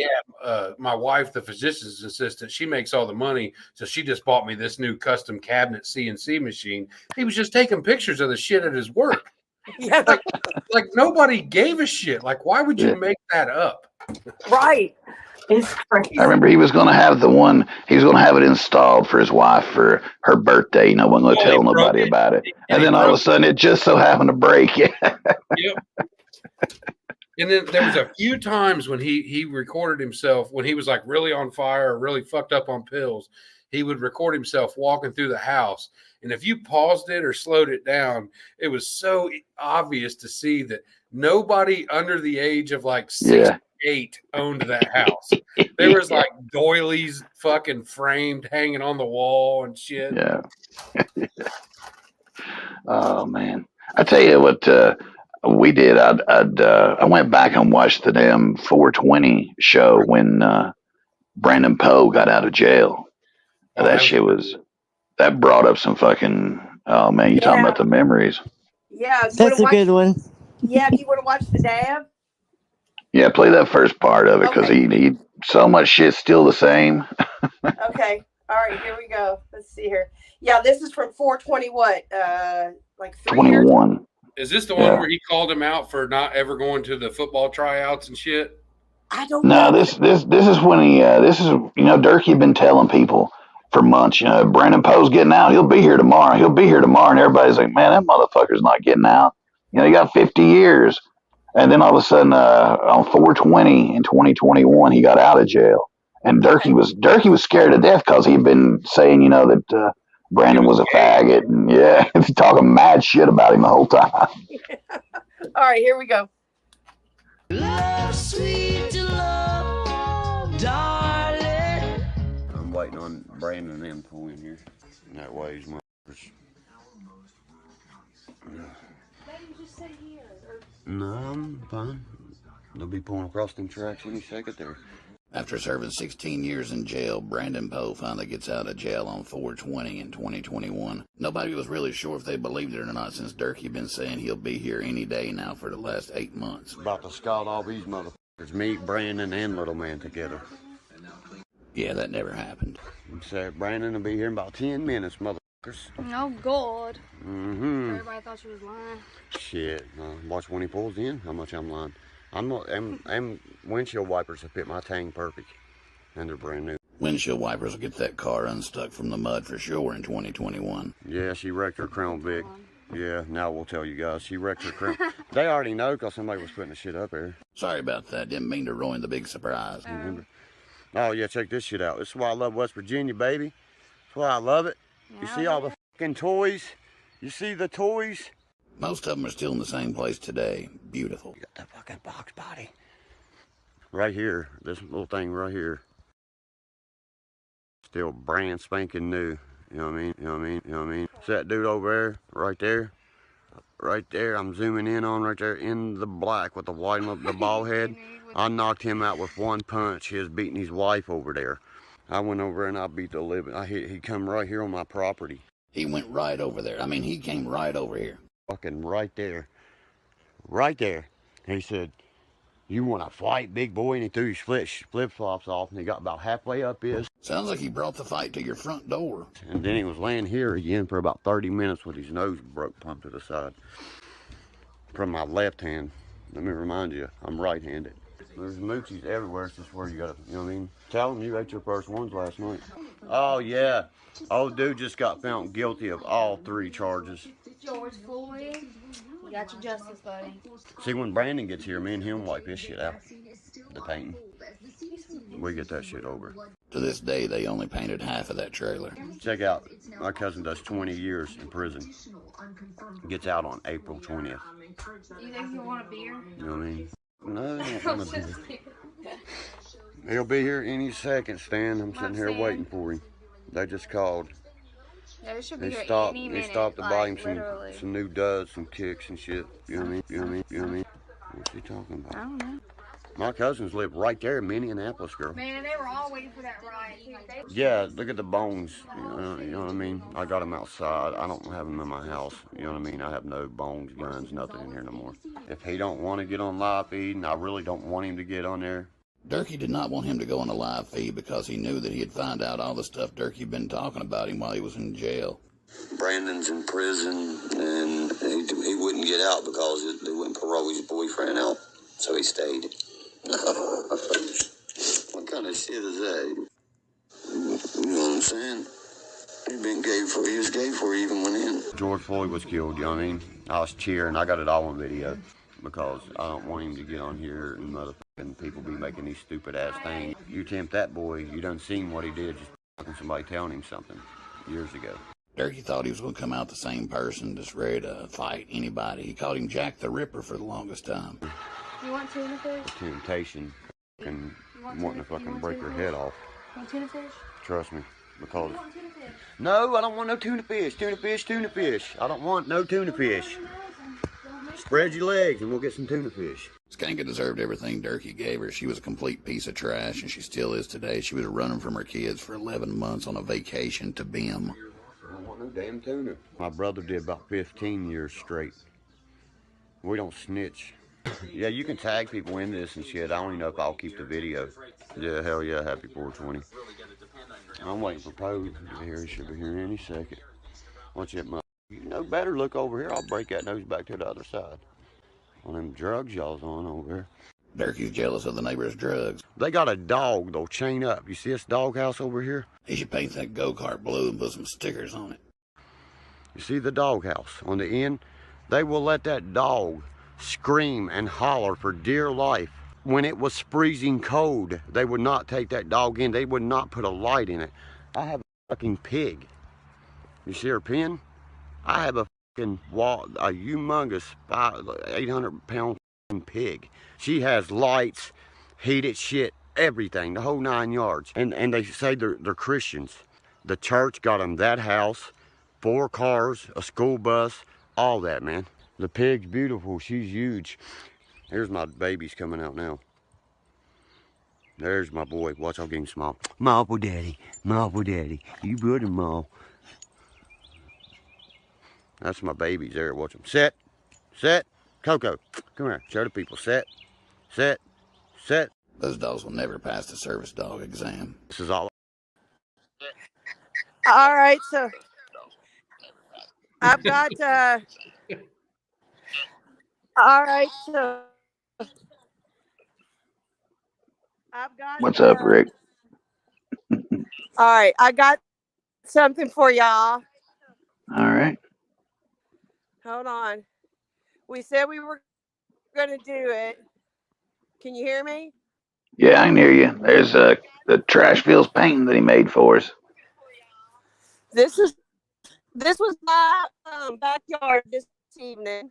my wife, the physician's assistant, she makes all the money. So she just bought me this new custom cabinet CNC machine. He was just taking pictures of the shit at his work. Yeah. Like nobody gave a shit. Like, why would you make that up? Right. It's crazy. I remember he was going to have it installed for his wife for her birthday. Wasn't going to tell nobody about it. And then all of a sudden it just so happened to break. Yep. And then there was a few times when he recorded himself when he was like really on fire or really fucked up on pills. He would record himself walking through the house. And if you paused it or slowed it down, it was so obvious to see that nobody under the age of like 68 owned that house. There was like doilies fucking framed hanging on the wall and shit. Yeah. Oh, man. I tell you what, we did. I went back and watched the damn 420 show when Brandon Poe got out of jail. That brought up some fucking. Oh man, you talking about the memories? Yeah, that's a good one. Yeah, if you want to watch the dab. Yeah, play that first part of it because he so much shit's still the same. Okay, all right, here we go. Let's see here. Yeah, this is from 420. What? Like 21. Years? Is this the one where he called him out for not ever going to the football tryouts and shit? I don't know. No, this is when he Durkee had been telling people for months, Brandon Poe's getting out. He'll be here tomorrow. And everybody's like, man, that motherfucker's not getting out. He got 50 years. And then all of a sudden, on 4/20 in 2021, he got out of jail. And Durkee was scared to death because he'd been saying, you know, that Brandon was a faggot, and yeah, talking mad shit about him the whole time. All right, here we go. Love, sweet love, darling. I'm waiting on Brandon and them to pull in here. And that way, he's my. No, I'm fine. They'll be pulling across them tracks any second there. After serving 16 years in jail, Brandon Poe finally gets out of jail on 4/20 in 2021. Nobody was really sure if they believed it or not, since Durkee been saying he'll be here any day now for the last 8 months. About to scout all these motherfuckers, me, Brandon, and Little Man together. Yeah, that never happened. So Brandon will be here in about 10 minutes, motherfuckers. Oh, God. Mm-hmm. Everybody thought you was lying. Shit. Watch when he pulls in, how much I'm lying. I'm windshield wipers have fit my tank perfect, and they're brand new. Windshield wipers will get that car unstuck from the mud for sure in 2021. Yeah, she wrecked her Crown Vic. Yeah, now we'll tell you guys. She wrecked her Crown. They already know because somebody was putting the shit up there. Sorry about that. Didn't mean to ruin the big surprise. Oh, yeah, check this shit out. This is why I love West Virginia, baby. That's why I love it. You see all the fucking toys? You see the toys? Most of them are still in the same place today. Beautiful. You got that fucking box body. Right here, this little thing right here. Still brand spanking new. You know what I mean? You know what I mean? You know what I mean? See that dude over there? Right there? Right there, I'm zooming in on right there in the black with the white the bald head. I knocked him out with one punch. He was beating his wife over there. I went over and I beat the living. He come right here on my property. He went right over there. I mean, he came right over here. Fucking right there. Right there. And he said, "You want to fight, big boy?" And he threw his flip-flops off, and he got about halfway up his. Sounds like he brought the fight to your front door. And then he was laying here again for about 30 minutes with his nose broke, pumped to the side. From my left hand. Let me remind you, I'm right-handed. There's moochies everywhere. It's just where you gotta, you know what I mean? Tell them you ate your first ones last night. Oh, yeah. Old dude just got found guilty of all 3 charges. George Floyd, you got your justice, buddy. See, when Brandon gets here, me and him wipe his shit out. The painting. We get that shit over. To this day, they only painted half of that trailer. Check out, my cousin does 20 years in prison. Gets out on April 20th. You think you want a beer? You know what I mean? No, I don't want a beer. He'll be here any second, Stan. I'm sitting here waiting for him. They just called. Yeah, they should be here stopped, any they minute, stopped to buy him literally. some new duds, some kicks and shit. You know what I mean? You know what I mean? You know what I mean? What's he talking about? I don't know. My cousins live right there in Minneapolis, girl. Man, they were all waiting for that riot. Yeah, look at the bones. You know what I mean? I got them outside. I don't have them in my house. You know what I mean? I have no bones, guns, nothing in here no more. If he don't want to get on live feed, and I really don't want him to get on there. Durkee did not want him to go on a live feed because he knew that he'd find out all the stuff Durkee had been talking about him while he was in jail. Brandon's in prison, and he wouldn't get out because they wouldn't parole his boyfriend out, so he stayed. What kind of shit is that? You know what I'm saying? He was gay before he even went in. George Floyd was killed, you know what I mean? I was cheering. I got it all on video because I don't want him to get on here and motherfucking people be making these stupid ass things. You tempt that boy, you done seen what he did just fucking somebody telling him something years ago. Durkee thought he was going to come out the same person, just ready to fight anybody. He called him Jack the Ripper for the longest time. You want tuna fish? Temptation and wanting to fucking break your head off. You want tuna fish? Trust me, because... No, I don't want no tuna fish. Tuna fish, tuna fish. I don't want no tuna fish. Spread your legs and we'll get some tuna fish. Skanka deserved everything Durkee gave her. She was a complete piece of trash, and she still is today. She was running from her kids for 11 months on a vacation to Bim. I don't want no damn tuna. My brother did about 15 years straight. We don't snitch. Yeah, you can tag people in this and shit. I don't even know if I'll keep the video. Yeah, hell yeah, happy 420. I'm waiting for Poe to be here. He should be here any second. Watch that mother. You know better, look over here. I'll break that nose back to the other side. On them drugs y'all's on over there. Durkee's jealous of the neighbor's drugs. They got a dog, though, chain up. You see this doghouse over here? He should paint that go-kart blue and put some stickers on it. You see the doghouse on the end? They will let that dog scream and holler for dear life. When it was freezing cold, they would not take that dog in. They would not put a light in it. I have a fucking pig. You see her pen? I have a fucking a humongous 800-pound pig. She has lights, heated shit, everything, the whole 9 yards. And they say they're Christians. The church got them that house, 4 cars, a school bus, all that, man. The pig's beautiful. She's huge. Here's my babies coming out now. There's my boy. Watch, I'll get him small. Marble daddy. Marble daddy. You brother, Ma. That's my babies there. Watch them. Sit. Sit. Coco, come here. Show the people. Sit. Sit. Sit. Those dogs will never pass the service dog exam. This is all. All right, so I've got all right, so I've got What's up, Rick? all right, I got something for y'all. All right. Hold on. We said we were going to do it. Can you hear me? Yeah, I can hear you. There's the Trashville's painting that he made for us. This was my backyard this evening,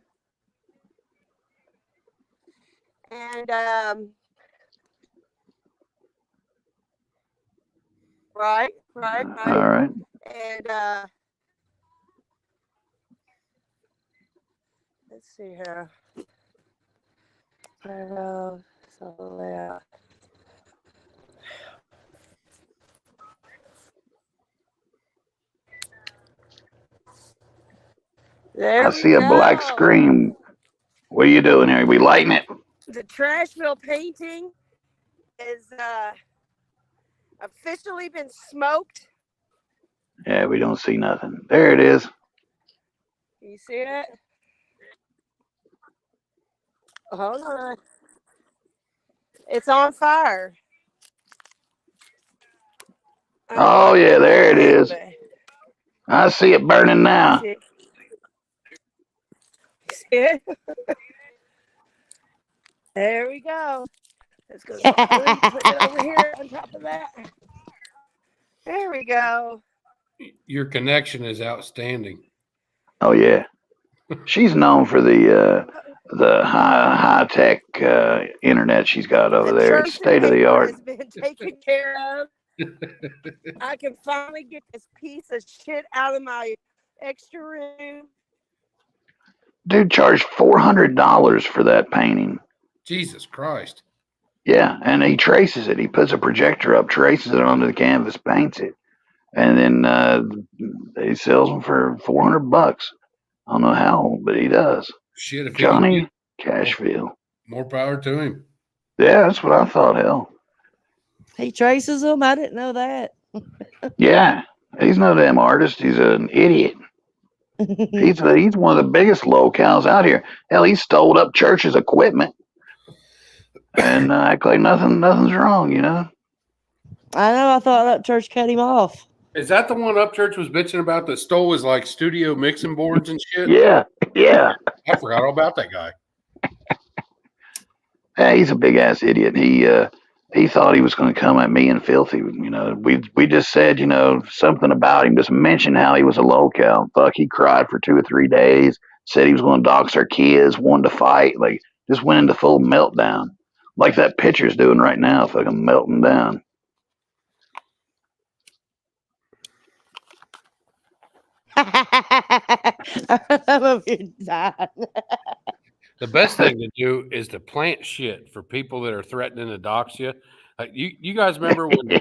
and right. All right. And let's see here. I see a black screen. What are you doing here? Are we lighting it? The Trashville painting is officially been smoked. Yeah, we don't see nothing. There it is. You see it? Hold on. It's on fire. Oh, yeah, there it is. I see it burning now. See it? There we go. Let's go. Put it over here on top of that. There we go. Your connection is outstanding. Oh, yeah. She's known for the high tech internet she's got over there. It's state of the art. Has been taken care of. I can finally get this piece of shit out of my extra room. Dude charged $400 for that painting. Jesus Christ. Yeah, and he traces it. He puts a projector up, traces it onto the canvas, paints it, and then he sells them for $400. I don't know how, but he does. Shit, if Johnny Cashville. More power to him. Yeah, that's what I thought. Hell, he traces them. I didn't know that. Yeah, he's no damn artist. He's an idiot. He's one of the biggest locals out here. Hell, he stole up church's equipment and act like nothing's wrong. You know. I know. I thought Up Church cut him off. Is that the one Upchurch was bitching about that stole his like studio mixing boards and shit? Yeah. I forgot all about that guy. Yeah, he's a big ass idiot. He thought he was going to come at me and filthy. You know, we just said, you know, something about him. Just mentioned how he was a local. Fuck, he cried for 2 or 3 days. Said he was going to dox our kids. Wanted to fight. Like, just went into full meltdown, like that picture's doing right now. Fucking melting down. I'm over here dying. The best thing to do is to plant shit for people that are threatening to dox you. Like you guys remember when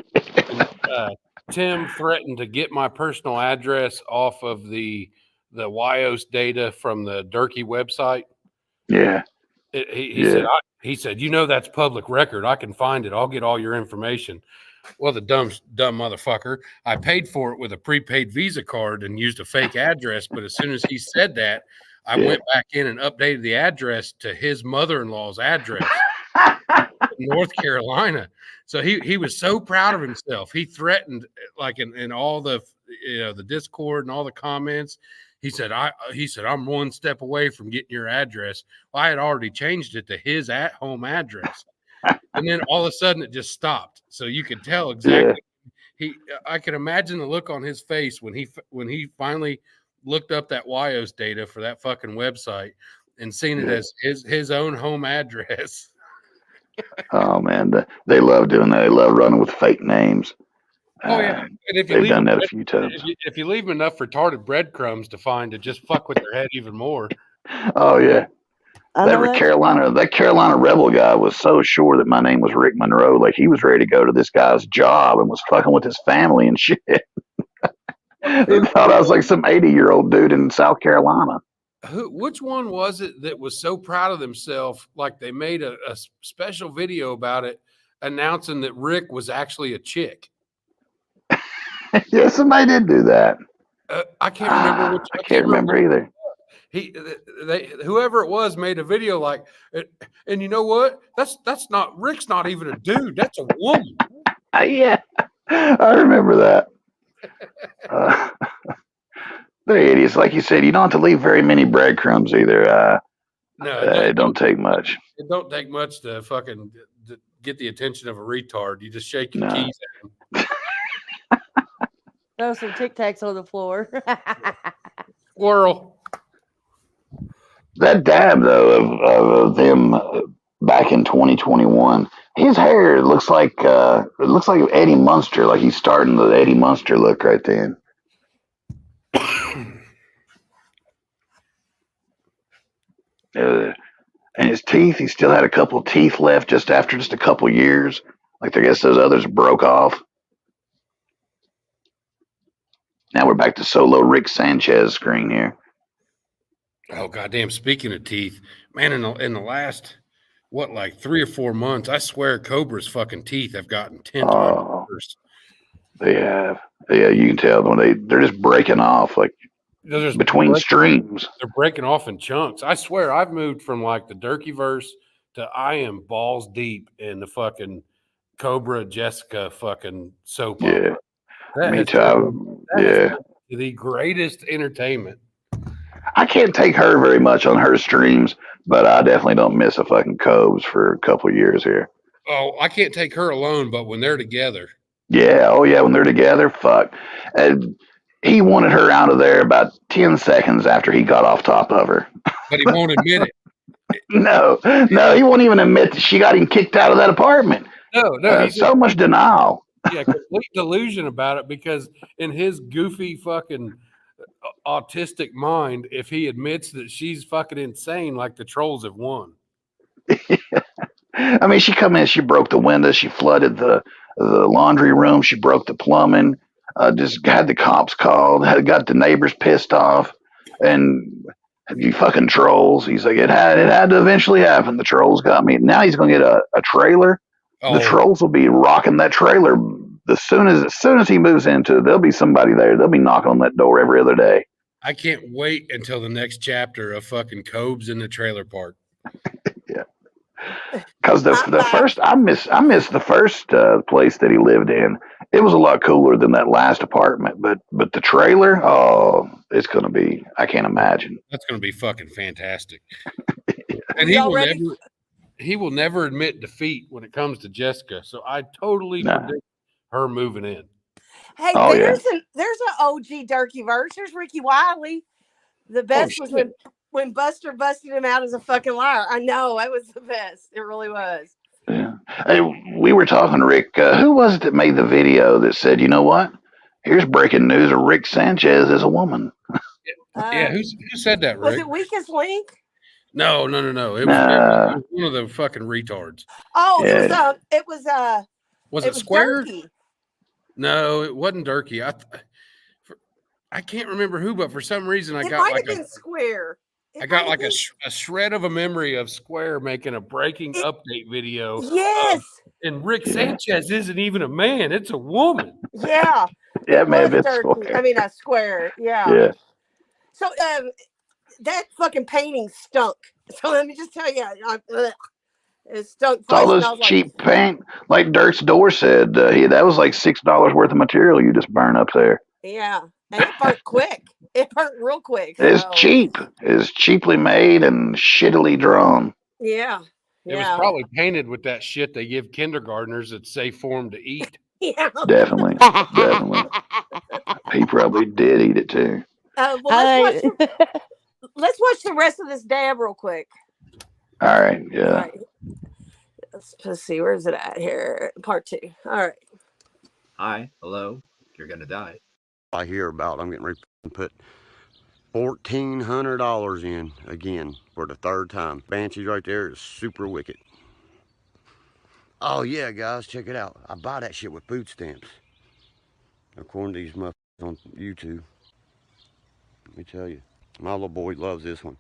Tim threatened to get my personal address off of the WIOS data from the Durkee website? Yeah. He said, you know, that's public record. I can find it. I'll get all your information. Well, the dumb motherfucker, I paid for it with a prepaid Visa card and used a fake address. But as soon as he said that, I went back in and updated the address to his mother-in-law's address. North Carolina. So he was so proud of himself. He threatened, like in all the the Discord and all the comments. He said, I'm one step away from getting your address. Well, I had already changed it to his at-home address. And then all of a sudden it just stopped. So you could tell exactly. I can imagine the look on his face when he finally looked up that WIOS data for that fucking website and seen it as his own home address. Oh man, they love doing that. They love running with fake names. Oh yeah, and if you they've leave done that a few times. If you leave them enough retarded breadcrumbs to find, to just fuck with their head even more. Oh yeah, that Carolina Rebel guy was so sure that my name was Rick Monroe, like he was ready to go to this guy's job and was fucking with his family and shit. He thought I was like some 80-year-old dude in South Carolina. Which one was it that was so proud of themselves, like they made a special video about it, announcing that Rick was actually a chick? Yeah, somebody did do that. I can't remember. I can't remember either. Whoever it was made a video like, and you know what? That's not Rick's not even a dude. That's a woman. Yeah, I remember that. They're idiots. Like you said, you don't have to leave very many breadcrumbs either. No, it don't take much. It don't take much to fucking get the attention of a retard. You just shake your keys at him. Throw some Tic Tacs on the floor. Squirrel. That dab though of them back in 2021, his hair looks like Eddie Munster. Like he's starting the Eddie Munster look right then. And his teeth, he still had a couple teeth left just after just a couple years. Like I guess those others broke off. Now we're back to solo Rick Sanchez screen here. Oh goddamn! Speaking of teeth, man, in the last like 3 or 4 months, I swear Cobra's fucking teeth have gotten 10 times worse. They have. Yeah, you can tell when they're just breaking off like between streams. They're breaking off in chunks. I swear I've moved from like the Durkee-verse to I am balls deep in the fucking Cobra Jessica fucking soap opera. Me too. Yeah. The greatest entertainment. I can't take her very much on her streams, but I definitely don't miss a fucking Cobes for a couple years here. Oh, I can't take her alone, but when they're together. Yeah. Oh yeah. When they're together, fuck. And he wanted her out of there about 10 seconds after he got off top of her. But he won't admit it. No, he won't even admit that she got him kicked out of that apartment. No. So much denial. Yeah, complete delusion about it, because in his goofy fucking autistic mind, if he admits that she's fucking insane, like the trolls have won. I mean, she come in, she broke the window, she flooded the laundry room, she broke the plumbing, just had the cops called, got the neighbors pissed off, and you fucking trolls. He's like, it had to eventually happen. The trolls got me. Now he's gonna get a trailer. The trolls will be rocking that trailer as soon as he moves into it. There'll be somebody there. They'll be knocking on that door every other day. I can't wait until the next chapter of fucking Cobes in the trailer park. Yeah, because the first I miss the first place that he lived in. It was a lot cooler than that last apartment. But the trailer, it's gonna be. I can't imagine. That's gonna be fucking fantastic. And he will never admit defeat when it comes to Jessica. So I totally predict her moving in. Hey, there's an OG Durkee-verse. There's Ricky Wiley. The best was when Buster busted him out as a fucking liar. I know, it was the best. It really was. Yeah. Hey, we were talking, Rick. Who was it that made the video that said, you know what? Here's breaking news of Rick Sanchez as a woman. Yeah, who said that, Rick? Was it Weakest Link? No. It was one of the fucking retards. Oh, yeah. Was it Square? Durkee. No, it wasn't Durkee. I can't remember who, but for some reason It might have been Square. I got like a shred of a memory of Square making a breaking update video. Yes. And Rick Sanchez isn't even a man; it's a woman. Yeah. Yeah, maybe it's Durkee. I mean, a Square. Yeah. Yeah. So that fucking painting stunk. So let me just tell you, It's all probably this smells like. cheap paint. Like Dirk's door said, that was like $6 worth of material you just burn up there. Yeah, and it burnt quick. It burnt real quick. It's So cheap. It's cheaply made and shittily drawn. yeah, It was yeah, probably painted with that shit they give kindergartners that's safe for them to eat. yeah. Definitely, definitely. He probably did eat it too. Well, let's watch the rest of this dab real quick. All right, yeah. All right. Let's see, where's it at here? Part 2. All right. Hi, hello. You're gonna die. I hear about. I'm getting ready to put $1,400 in again for the 3rd time. Banshee's right there is super wicked. Oh yeah, guys, check it out. I buy that shit with food stamps. According to these motherfuckers on YouTube. Let me tell you, my little boy loves this one.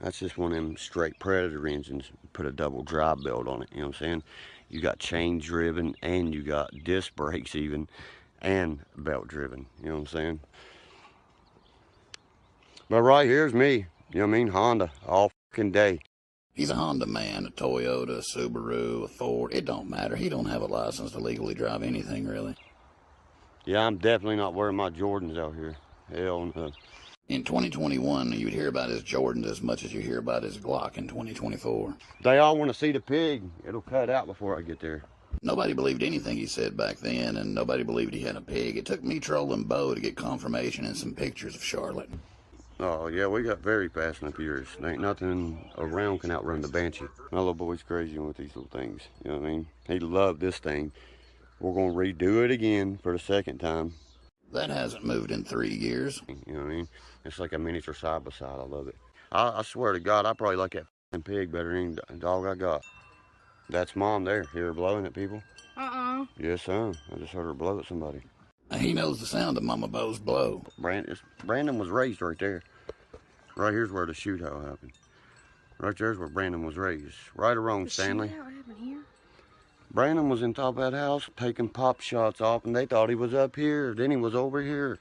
That's just one of them straight Predator engines. Put a double dry belt on it, you know what I'm saying? You got chain driven and you got disc brakes even and belt driven, you know what I'm saying? But right here's me, you know what I mean? Honda all fucking day. He's a Honda man, a Toyota, a Subaru, a Ford. It don't matter. He don't have a license to legally drive anything, really. Yeah, I'm definitely not wearing my Jordans out here. Hell no. In 2021, you'd hear about his Jordans as much as you hear about his Glock in 2024. They all want to see the pig. It'll cut out before I get there. Nobody believed anything he said back then, and nobody believed he had a pig. It took me trolling Bo to get confirmation and some pictures of Charlotte. Oh, yeah, we got very fast and furious. There ain't nothing around can outrun the Banshee. My little boy's crazy with these little things, you know what I mean? He loved this thing. We're going to redo it again for the 2nd time. That hasn't moved in 3 years. You know what I mean? It's like a miniature side-by-side. I love it. I swear to God, I probably like that f***ing pig better than any dog I got. That's Mom there. Hear her blowing at people? Yes, son. I just heard her blow at somebody. He knows the sound of Mama Bo's blow. Brandon was raised right there. Right here's where the shootout happened. Right there's where Brandon was raised. Right or wrong, Stanley? Brandon was in top of that house taking pop shots off, and they thought he was up here. Then he was over here.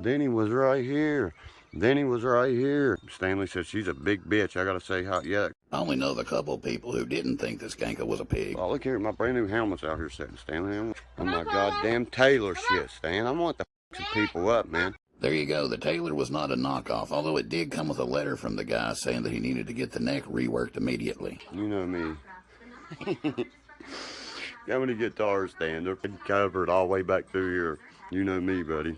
Then he was right here. Then he was right here. Stanley said, she's a big bitch. I gotta say, yeah. I only know the couple of people who didn't think this skanker was a pig. Oh, look here, my brand new helmet's out here sitting, Stanley. Oh my goddamn Taylor shit, Stan. I want to f some people up, man. There you go. The Taylor was not a knockoff, although it did come with a letter from the guy saying that he needed to get the neck reworked immediately. You know me. How many guitars, Stan? They're covered all the way back through here. You know me, buddy.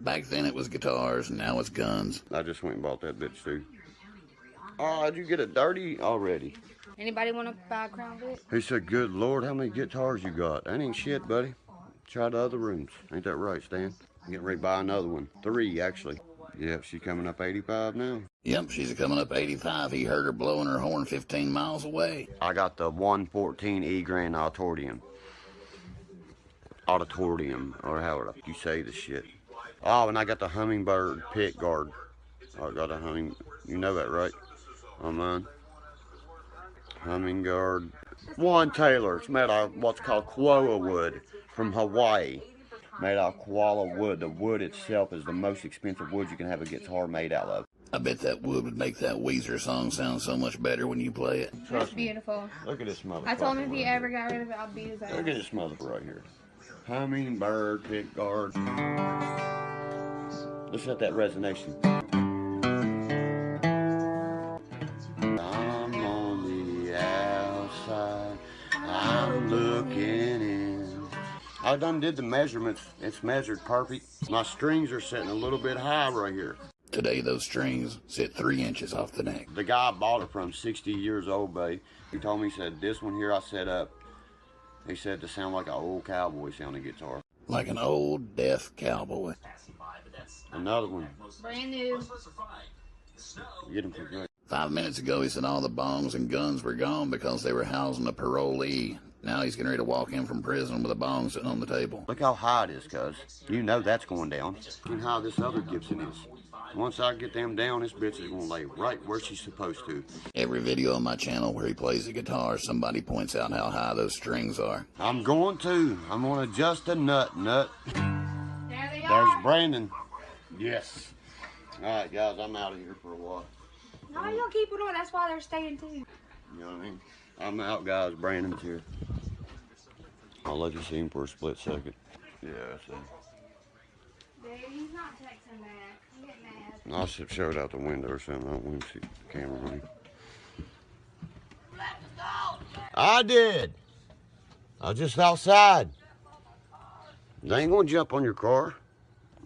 Back then it was guitars, and now it's guns. I just went and bought that bitch too. Oh, did you get it dirty already? Anybody want to buy a Crown Vic? He said, good Lord, how many guitars you got? That ain't shit, buddy. Try the other rooms. Ain't that right, Stan? I'm getting ready to buy another one. 3, actually. Yep, she's coming up 85 now. Yep, she's coming up 85. He heard her blowing her horn 15 miles away. I got the 114 E Grand Auditorium. Or however you say the shit. Oh, and I got the Hummingbird Pit Guard. I got a you know that, right? On mine. Hummingbird. One Taylor. It's made out of what's called koala wood from Hawaii. Made out of koala wood. The wood itself is the most expensive wood you can have a guitar made out of. I bet that wood would make that Weezer song sound so much better when you play it. That's beautiful. Look at this motherfucker. I told him if he ever got rid of it, I'll beat his ass. Look at this motherfucker right here. Hummingbird Pit Guard. Let's let that resonation. I'm on the outside. I'm looking in. I done did the measurements. It's measured perfect. My strings are sitting a little bit high right here. Today, those strings sit 3 inches off the neck. The guy I bought it from, 60 years old, babe. He told me, he said, this one here I set up. He said to sound like an old cowboy sounding guitar. Like an old, deaf cowboy. Another one. Brand new. Get him for good. 5 minutes ago, he said all the bongs and guns were gone because they were housing a parolee. Now he's getting ready to walk in from prison with a bong sitting on the table. Look how high it is, cuz. You know that's going down. And how this other Gibson is. Once I get them down, this bitch is going to lay right where she's supposed to. Every video on my channel where he plays the guitar, somebody points out how high those strings are. I'm going to adjust a nut. There they There's Brandon. Yes. All right, guys, I'm out of here for a while. No, you'll keep it on. That's why they're staying too. You know what I mean? I'm out, guys. Brandon's here. I'll let you see him for a split second. Yeah, that's it. Babe, he's not texting back. I'm getting mad. I should show it out the window or something. I don't want to see the camera running. I did. I was just outside. They ain't gonna jump on your car.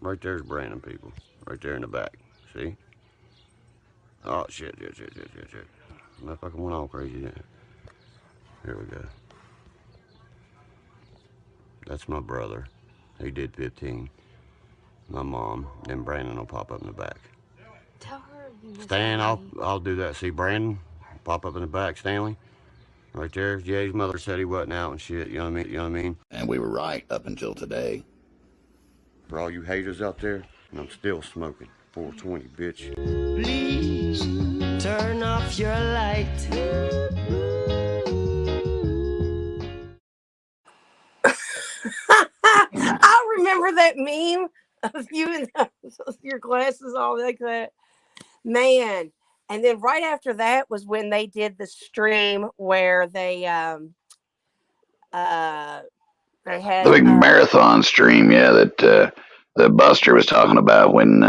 Right there's Brandon, people. Right there in the back. See? Oh, shit. Motherfucker went all crazy there. Here we go. That's my brother. He did 15. My mom. Then Brandon will pop up in the back. Tell her. Stan, I'll do that. See Brandon? Pop up in the back, Stanley. Right there. Yeah, his mother said he wasn't out and shit. You know what I mean? And we were right up until today. For all you haters out there, and I'm still smoking. 420, bitch. Please turn off your light. I remember that meme of you and your glasses all like that. Man. And then right after that was when they did the stream where they had the big marathon stream, that Buster was talking about when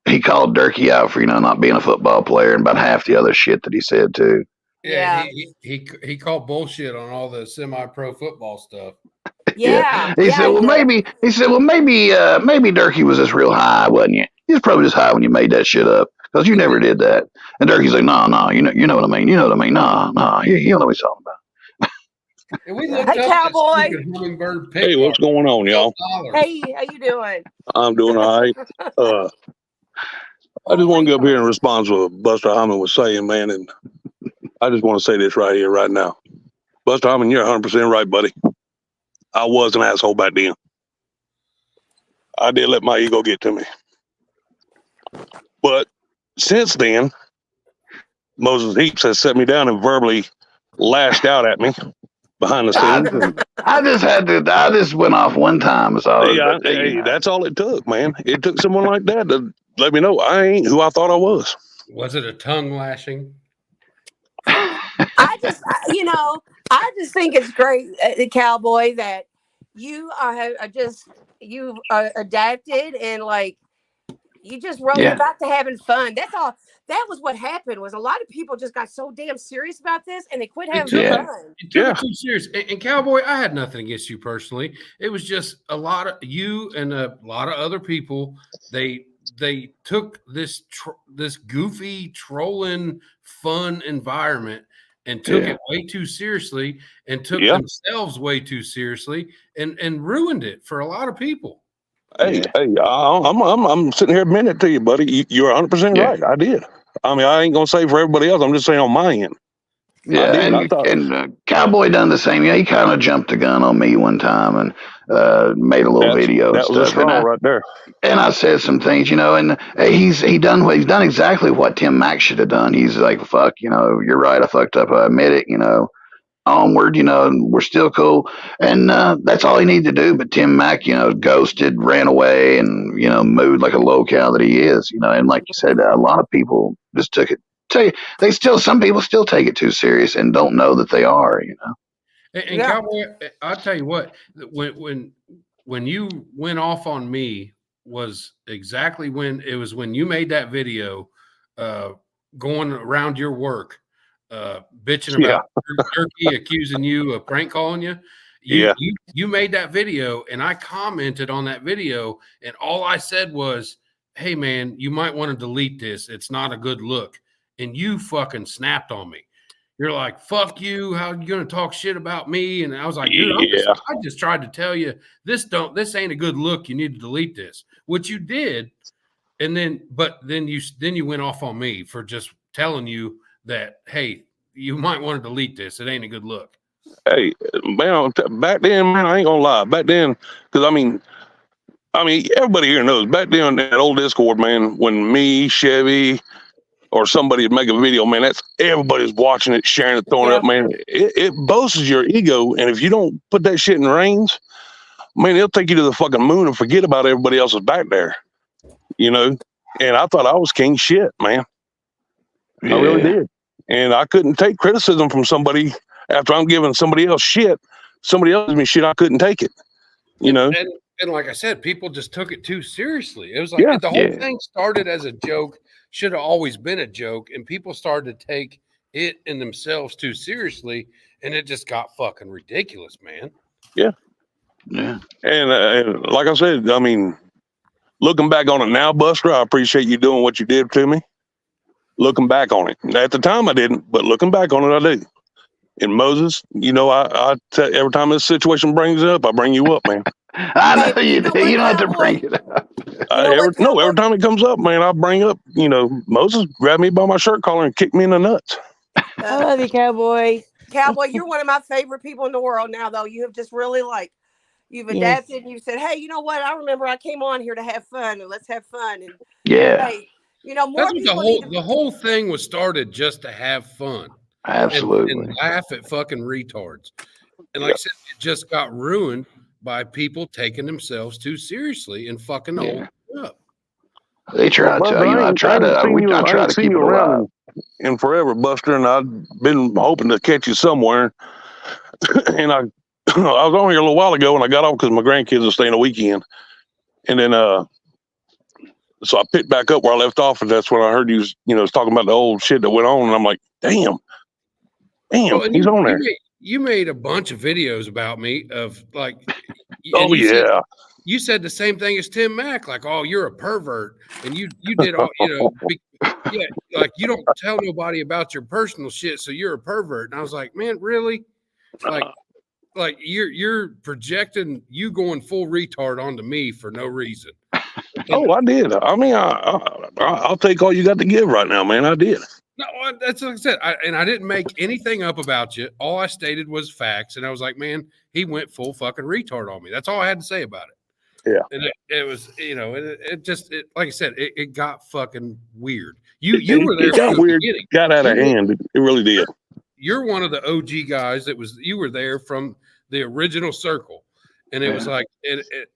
he called Durkee out for not being a football player and about half the other shit that he said too. Yeah. He called bullshit on all the semi-pro football stuff. Yeah. He said, well, maybe Durkee was just real high, wasn't you? He was probably just high when you made that shit up because you never did that. And Durkee's like, no, you know what I mean. You know what I mean. No, he don't know what he's talking about. And we looked hey, up Cowboy. Hummingbird Hey, what's going on, y'all? Hey, how you doing? I'm doing all right. I just want to go up here in response to what Buster Hyman was saying, man, and I just want to say this right here, right now. Buster Hyman, you're 100% right, buddy. I was an asshole back then. I did let my ego get to me. But since then, Moses Heaps has set me down and verbally lashed out at me behind the scenes. I just went off one time. That's all it took, man. It took someone like that to let me know I ain't who I thought I was. Was it a tongue lashing? I just think it's great, Cowboy, that you you've adapted and like you just wrote back to having fun. That's all. That was what happened. Was a lot of people just got so damn serious about this and they quit having fun. It took it too serious. And Cowboy, I had nothing against you personally. It was just a lot of you and a lot of other people. They took this goofy, trolling, fun environment and took it way too seriously and took themselves way too seriously and ruined it for a lot of people. Hey, I'm sitting here admitting it to you, buddy. You're 100% right. I did. I mean, I ain't gonna say for everybody else. I'm just saying on my end. Yeah, and Cowboy done the same. Yeah, he kind of jumped the gun on me one time and made a little video and stuff. That was a straw right there. And I said some things, and he's done exactly what Tim Mack should have done. He's like, fuck, you're right, I fucked up, I admit it, onward, we're still cool. And that's all he needed to do. But Tim Mack, ghosted, ran away, and, moved like a low-cal that he is, and like you said, a lot of people just took it. Some people still take it too serious and don't know that they are, And Cowboy, I'll tell you what, when you went off on me was exactly when you made that video going around your work, bitching about Turkey accusing you of prank calling you. You made that video and I commented on that video and all I said was, hey man, you might want to delete this. It's not a good look. And you fucking snapped on me. You're like, fuck you. How are you going to talk shit about me? And I was like, dude, I just tried to tell you this ain't a good look. You need to delete this, which you did. And then you went off on me for just telling you that, hey, you might want to delete this. It ain't a good look. Hey, man, back then, man, I ain't gonna lie. Back then, because I mean, everybody here knows back then in that old Discord, man, when me, Chevy, or somebody would make a video, man, that's everybody's watching it, sharing it, throwing it up, man. It boasts your ego, and if you don't put that shit in reins, man, it'll take you to the fucking moon and forget about everybody else is back there, And I thought I was king shit, man. I really did. And I couldn't take criticism from somebody after I'm giving somebody else shit. Somebody else gives me shit, I couldn't take it. You know? And like I said, people just took it too seriously. It was like the whole thing started as a joke, should have always been a joke, and people started to take it and themselves too seriously, and it just got fucking ridiculous, man. Yeah. And like I said, I mean, looking back on it now, Buster, I appreciate you doing what you did to me. Looking back on it. At the time I didn't, but looking back on it, I do. And Moses, you know, every time this situation brings it up, I bring you up, man. I know you do. You don't have to bring it up. Every time it comes up, man, I bring up, you know, Moses grabbed me by my shirt collar and kicked me in the nuts. I love you, Cowboy. Cowboy, you're one of my favorite people in the world now, though. You have just really you've adapted and you said, hey, you know what? I remember I came on here to have fun and let's have fun. And hey, you know, more people the whole thing was started just to have fun. Absolutely. And laugh at fucking retards. And like I said, it just got ruined by people taking themselves too seriously and fucking old up. They try to, you know, I try to keep it alive. In forever, Buster, and I've been hoping to catch you somewhere. And I was on here a little while ago, and I got off because my grandkids are staying a weekend. And then, so I picked back up where I left off, and that's when I heard you was talking about the old shit that went on, and I'm like, damn, he's on there. You made a bunch of videos about me of like, you said the same thing as Tim Mack, like, oh, you're a pervert, and you did all, you know, like you don't tell nobody about your personal shit, so you're a pervert. And I was like, man, really? Like you're projecting you going full retard onto me for no reason. Oh, I did. I mean, I'll take all you got to give right now, man. I did. No, that's like I said. I didn't make anything up about you. All I stated was facts, and I was like, man, he went full fucking retard on me. That's all I had to say about it. Yeah. And it was, you know, it just like I said, it got fucking weird. You were there. It got weird. Got out of hand. It really did. You're one of the OG guys you were there from the original circle. And it was like,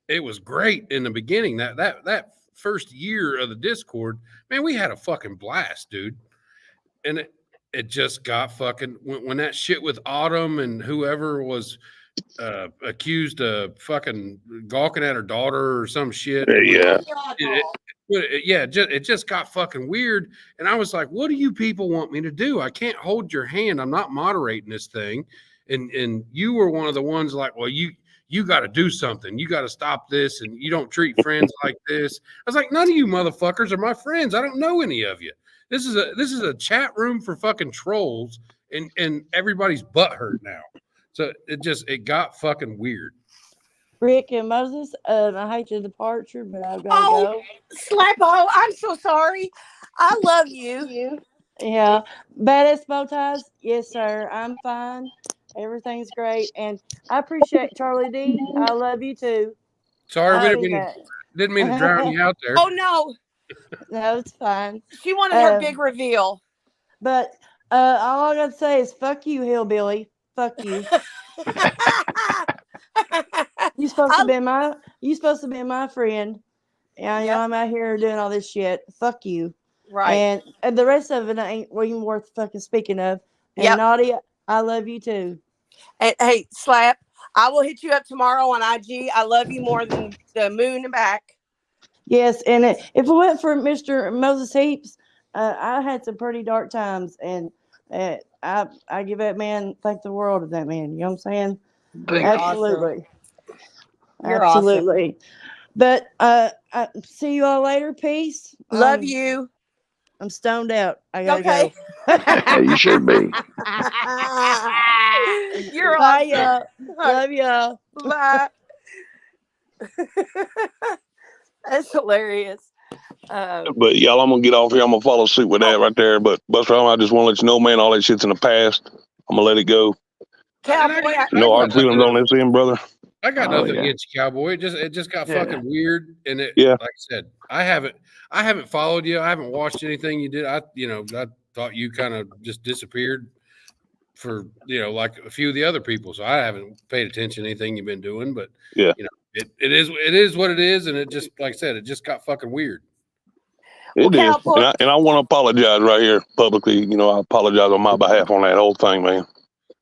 it was great in the beginning. That first year of the Discord, man, we had a fucking blast, dude. And it just got fucking, when that shit with Autumn and whoever was accused of fucking gawking at her daughter or some shit. It just got fucking weird. And I was like, what do you people want me to do? I can't hold your hand. I'm not moderating this thing. And you were one of the ones like, well, you got to do something. You got to stop this. And you don't treat friends like this. I was like, none of you motherfuckers are my friends. I don't know any of you. This is a chat room for fucking trolls, and everybody's butthurt now. So it got fucking weird. Rick and Moses, I hate your departure, but I've got to go. Slappo, I'm so sorry. I love you. Yeah. Badass bow ties? Yes, sir. I'm fine. Everything's great. And I appreciate Charlie D. I love you too. Sorry, didn't mean to drown you out there. Oh, no. No, it's fine. She wanted her big reveal. But all I got to say is fuck you, hillbilly. Fuck you. You're supposed to be my friend. And you know, I'm out here doing all this shit. Fuck you. Right. And the rest of it ain't even worth fucking speaking of. And Naughty, I love you too. And hey, Slap, I will hit you up tomorrow on IG. I love you more than the moon and back. Yes, and if it went for Mr. Moses Heaps, I had some pretty dark times, and I give that man, thank the world of that man. You know what I'm saying? Absolutely. Awesome. You're absolutely. Awesome. But I see you all later. Peace. Love you. I'm stoned out. I gotta go. Yeah, you should be. You're Bye, awesome. y'all. Love y'all. Bye. That's hilarious. But y'all, I'm gonna get off here. I'm gonna follow suit with that right there. But Buster, I just want to let you know, man, all that shit's in the past. I'm gonna let it go. Cowboy, no hard feelings on this end, brother. I got nothing against you, Cowboy. It just got fucking weird, and like I said, I haven't followed you. I haven't watched anything you did. I thought you kind of just disappeared for like a few of the other people. So I haven't paid attention to anything you've been doing. But it is what it is, and it just, like I said, it just got fucking weird. It is, and I want to apologize right here publicly. You know, I apologize on my behalf on that whole thing, man.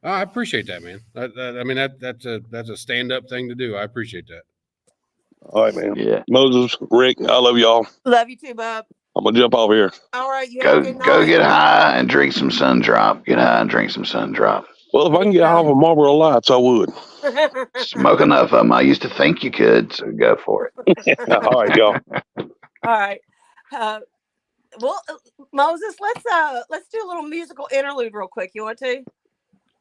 I appreciate that, man. I mean, that's a stand-up thing to do. I appreciate that. All right, man. Yeah. Moses, Rick, I love y'all. Love you too, Bub. I'm gonna jump off here. All right, you have a good night. Go get high and drink some sun drop. Get high and drink some sun drop. Well, if I can get off of Marlboro Lights, I would. Smoke enough of them. I used to think you could, so go for it. All right, y'all. All right. Well, Moses, let's do a little musical interlude real quick. You want to?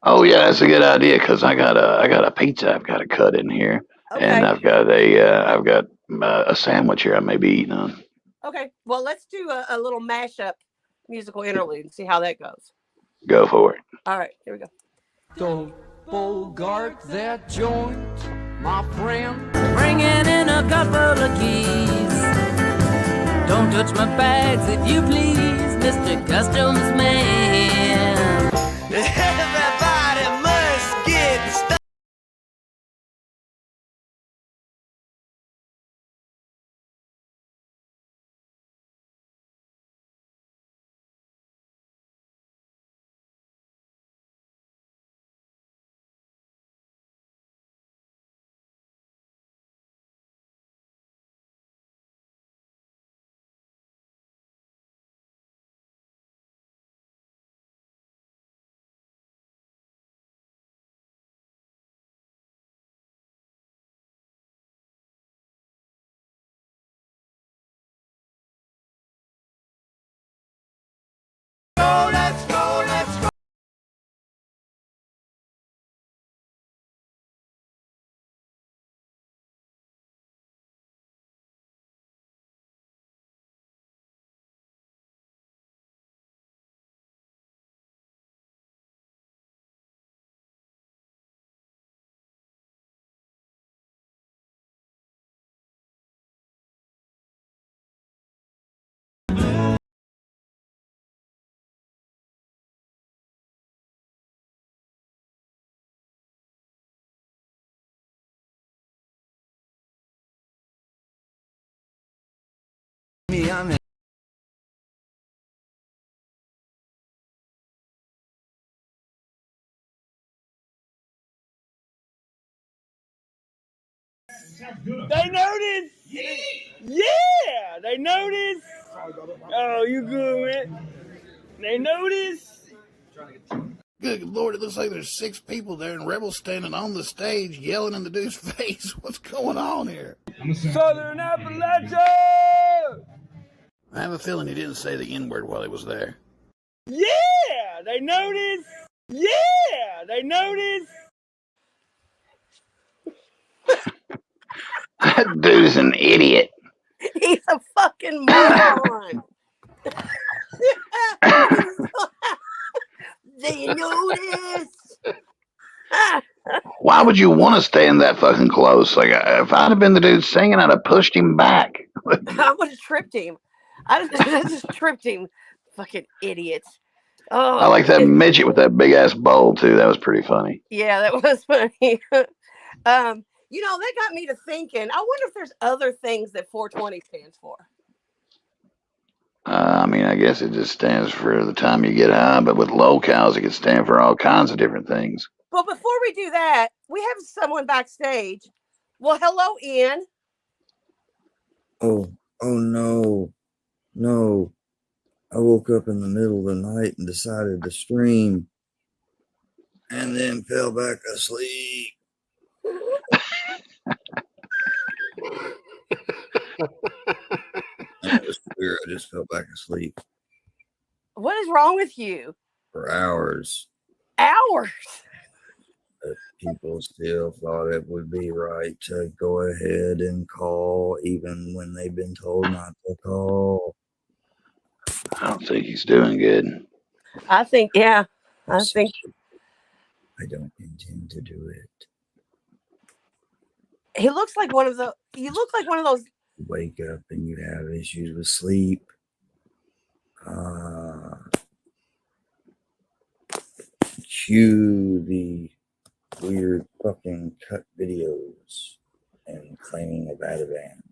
Oh yeah, that's a good idea because I got a pizza I've got to cut in here, and I've got a sandwich here I may be eating on. Okay. Well, let's do a little mashup musical interlude and see how that goes. Go for it. All right. Here we go. Don't bogart that joint, my friend. Bringing in a couple of keys. Don't touch my bags if you please, Mr. Customs Man. Everybody must get stuck. They noticed. Yeah, they noticed. Oh, you good, man? They noticed. Good Lord, it looks like there's 6 people there and Rebels standing on the stage yelling in the dude's face. What's going on here? Southern Appalachia. I have a feeling he didn't say the N-word while he was there. Yeah, they noticed. Yeah, they noticed. That dude's an idiot. He's a fucking moron. They notice. Why would you want to stand that fucking close? Like, if I'd have been the dude singing, I'd have pushed him back. I would have tripped him. I just tripped him. Fucking idiots. Oh, I like that midget with that big ass bowl too. That was pretty funny. Yeah, that was funny. You know, that got me to thinking. I wonder if there's other things that 420 stands for. I mean, I guess it just stands for the time you get high, but with locals, it could stand for all kinds of different things. But before we do that, we have someone backstage. Well, hello, Ian. Oh no. No. I woke up in the middle of the night and decided to stream and then fell back asleep. It was weird. I just fell back asleep What is wrong with you? for hours. Hours? But people still thought it would be right to go ahead and call even when they've been told not to call. I don't think he's doing good. I think, yeah. I think. I don't intend to do it. He looks like one of the. You look like one of those. You wake up and you have issues with sleep. Cue the weird fucking cut videos and claiming a Ativan.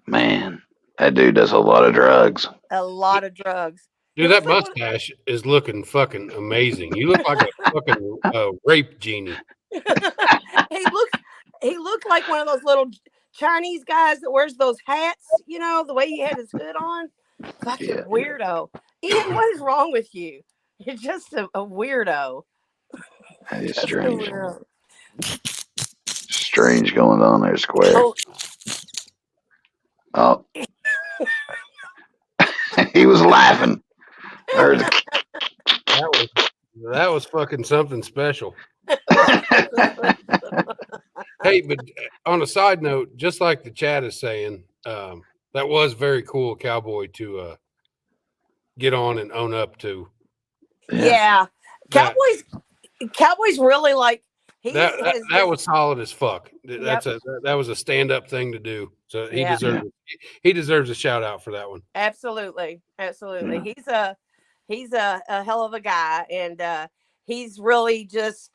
Man, That dude does a lot of drugs. A lot of drugs. Dude, that mustache is looking fucking amazing. You look like a fucking rape genie. He looked like one of those little Chinese guys that wears those hats, you know, the way he had his hood on. Fucking weirdo. Ian, what is wrong with you? You're just a weirdo. That is strange. Strange going on there, Square. Oh. He was laughing. That was fucking something special. Hey, but on a side note, just like the chat is saying, that was very cool, Cowboy, to get on and own up to. Yeah. Cowboy's really like that was solid as fuck. That was a stand-up thing to do. So he deserves a shout out for that one. Absolutely. Yeah. He's a hell of a guy, and he's really just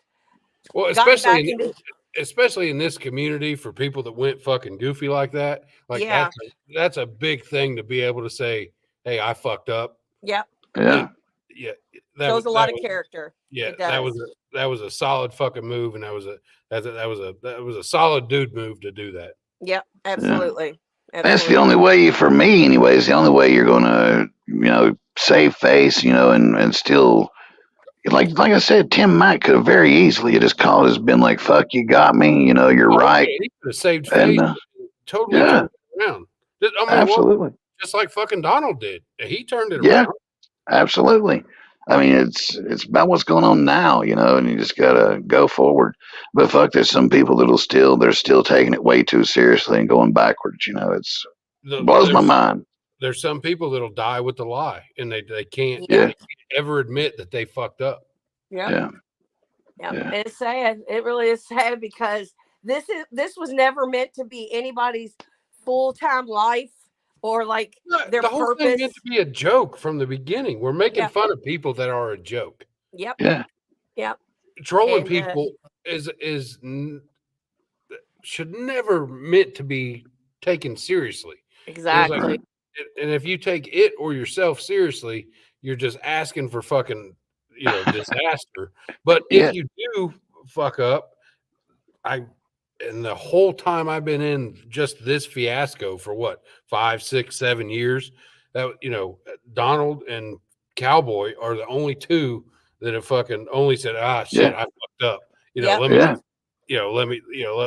especially in this community for people that went fucking goofy like that. Like that's a big thing to be able to say, hey, I fucked up. Yep. Yeah. Shows a lot of character. Yeah, that was a solid fucking move, and that was a solid dude move to do that. Yep, absolutely. That's the only way for me, anyways. The only way you're gonna, save face, and still, like I said, Tim Mack could have very easily just called us, been like, "Fuck, you got me," you're right. He could have saved face, totally turned it around. Absolutely, just like fucking Donald did. He turned it around. Absolutely. I mean, it's about what's going on now, and you just gotta go forward. But fuck, there's some people they're still taking it way too seriously and going backwards. It blows my mind. There's some people that'll die with the lie, and they can't ever admit that they fucked up. Yeah. It's sad. It really is sad because this was never meant to be anybody's full-time life. Or like their the whole purpose. Thing meant to be a joke from the beginning. We're making fun of people that are a joke. Yep. Yeah. Yep. Trolling people should never meant to be taken seriously. Exactly. And if you take it or yourself seriously, you're just asking for fucking disaster. But if you do fuck up, and the whole time I've been in just this fiasco for what, 5, 6, 7 years, that Donald and Cowboy are the only two that have fucking only said, shit, I fucked up.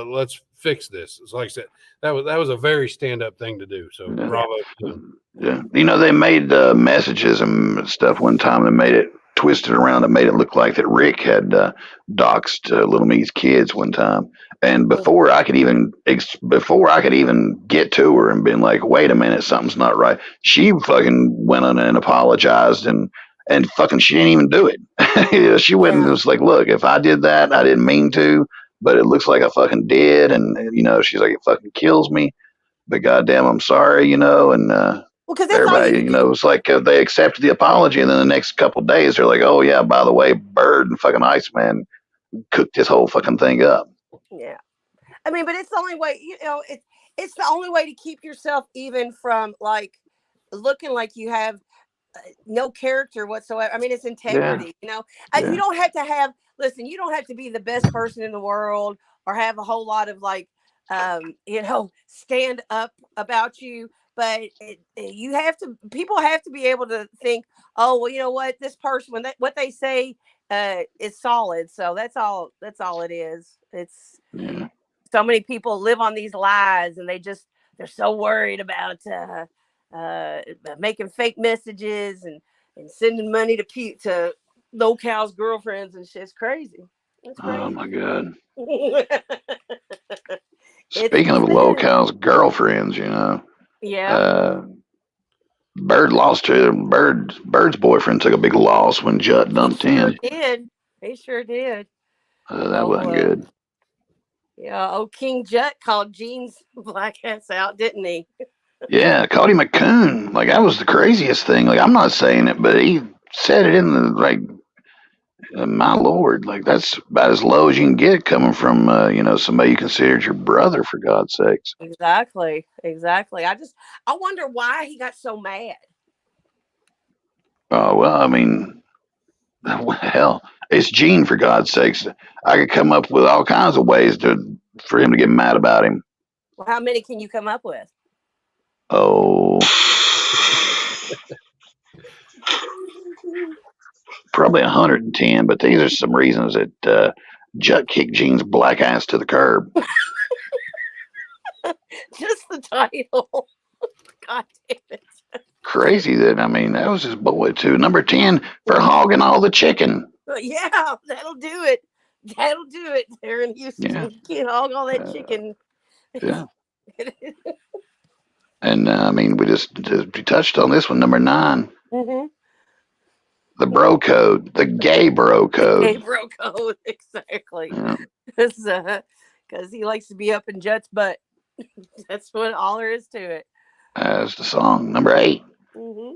Let's fix this. It's like I said, that was a very stand-up thing to do. So bravo to them. Yeah. They made messages and stuff one time and made it twisted around and made it look like that Rick had doxed Little Me's kids one time. And before I could even get to her and been like, wait a minute, something's not right, she fucking went on and apologized and fucking she didn't even do it. She went and was like, look, if I did that, I didn't mean to, but it looks like I fucking did. And she's like, it fucking kills me, but goddamn, I'm sorry, and everybody, it was like they accepted the apology, and then the next couple of days they're like, oh yeah, by the way, Bird and fucking Iceman cooked this whole fucking thing up. Yeah, I mean, but it's the only way. It's the only way to keep yourself even from like looking like you have no character whatsoever. I mean, it's integrity. You don't have to have. Listen, you don't have to be the best person in the world or have a whole lot of like, stand up about you. But you have to. People have to be able to think, oh, well, you know what, this person, what they say is solid. So that's all it is. It's so many people live on these lies, and they're so worried about making fake messages and sending money to low cow's girlfriends and shit. It's crazy. It's crazy. Oh my god. Speaking of low cow's girlfriends, yeah. Bird lost to Bird's boyfriend took a big loss when Judd dumped him. He sure did. That wasn't good. Yeah, King Jut called Gene's black ass out, didn't he? Yeah, called him a coon. Like, that was the craziest thing. Like, I'm not saying it, but he said it in the My lord, like that's about as low as you can get coming from somebody you considered your brother, for God's sakes. Exactly. I wonder why he got so mad. Oh well, I mean, hell, it's Gene, for God's sakes. I could come up with all kinds of ways for him to get mad about him. Well, how many can you come up with? Oh, probably 110, but these are some reasons that Jut kicked Gene's black ass to the curb. Just the title. God damn it. Crazy that was his boy too. Number 10 for hogging all the chicken. Yeah, that'll do it. There in Houston. Yeah. You can't hog all that chicken. Yeah. And we just touched on this one, number 9. Mm-hmm. The bro code, the gay bro code. Gay bro code, exactly. Because he likes to be up in Jut's butt. That's what all there is to it. That's the song. Number 8. Mm-hmm.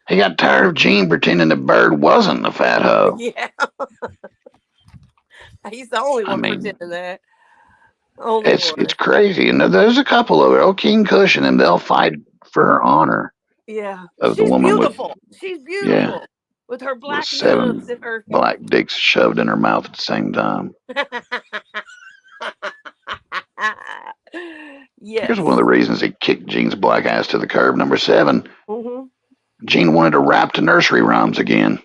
He got tired of Gene pretending the bird wasn't a fat hoe. Yeah. He's the only one pretending that. Only it's crazy. And there's a couple of her, King Cushion, and they'll fight for her honor. Yeah. Of She's the woman beautiful. She's beautiful. Yeah. With her black 7 nose and her black dicks shoved in her mouth at the same time. Yes. Here's one of the reasons he kicked Gene's black ass to the curb. Number 7. Mm-hmm. Gene wanted to rap to nursery rhymes again.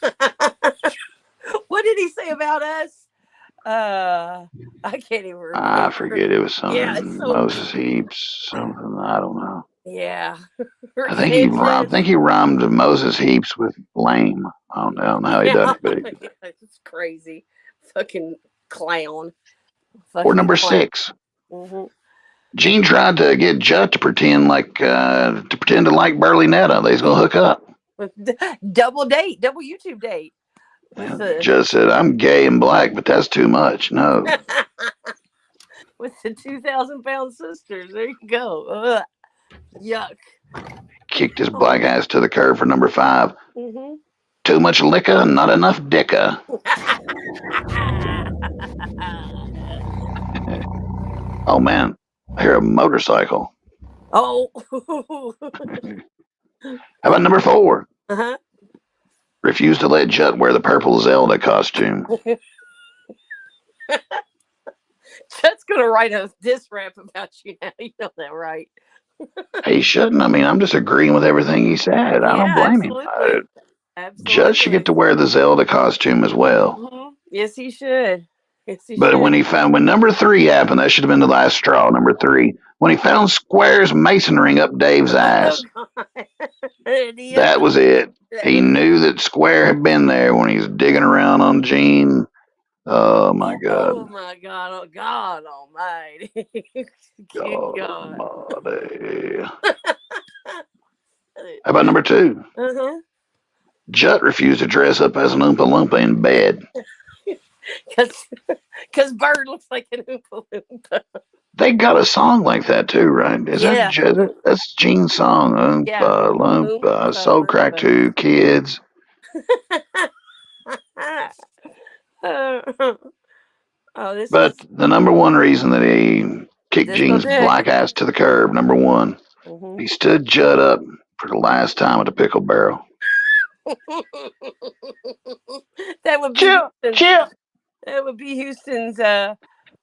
What did he say about us? I can't even remember. I forget. It was something. Yeah, Moses Heaps, something. I don't know. Yeah. I think he rhymed Moses Heaps with lame. I don't know how he done it, but it's crazy. Fucking clown. Or number 6. Mm-hmm. Gene tried to get Jut to pretend to like Burley Netta. They's gonna hook up. Double YouTube date. Jut said, "I'm gay and black, but that's too much." No. With the 2,000-pound sisters. There you go. Ugh. Yuck. Kicked his black ass to the curb for number 5. Mm-hmm. Too much liquor, not enough dicka. Oh man, I hear a motorcycle. Oh. How about number 4? Uh-huh. Refused to let Jut wear the purple Zelda costume. Jut's gonna write a diss rap about you now. You know that, right? He shouldn't. I'm just agreeing with everything he said. I don't blame him. Jut should get to wear the Zelda costume as well. Mm-hmm. Yes, he should. But when number 3 happened, that should have been the last straw. Number 3, when he found Square's mason ring up Dave's ass. That was it. He knew that Square had been there when he was digging around on Gene. Oh my God. Oh my God. Oh God Almighty. God Almighty. How about number 2? Uh-huh. Jut refused to dress up as an Oompa Loompa in bed. Because Bird looks like an Oompa Loompa. They got a song like that too, right? That's Gene's song. Oompa Loompa. I sold crack to kids. But the number 1 reason that he kicked Gene's black ass to the curb, number 1, he stood Jut up for the last time at the pickle barrel. That would be That would be Houston's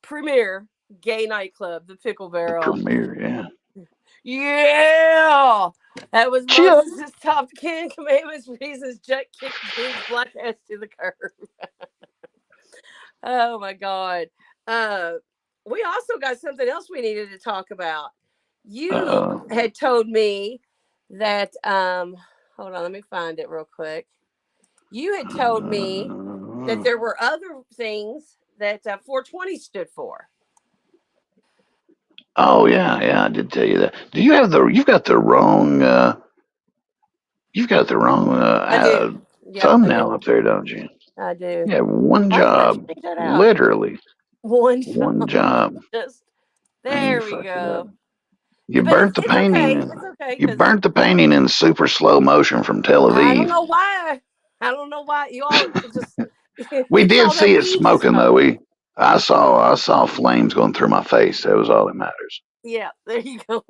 premier gay nightclub, the Pickle Barrel. Premier, yeah. Yeah, that was Moses' top 10 commandments reasons Jut kicked Gene's black ass to the curb. Oh my God. We also got something else we needed to talk about. You had told me that hold on, let me find it real quick. You had told me that there were other things that 420 stood for. Oh yeah, I did tell you that. Do you have you've got the wrong thumbnail up there, don't you? I do. Yeah, one job. Literally. One job. Just there we go. You burnt the painting. It's okay. You burnt the painting in super slow motion from Tel Aviv. I don't know why. You all just We It's did all that see it weed smoking smoke. though. I saw flames going through my face. That was all that matters. Yeah, there you go.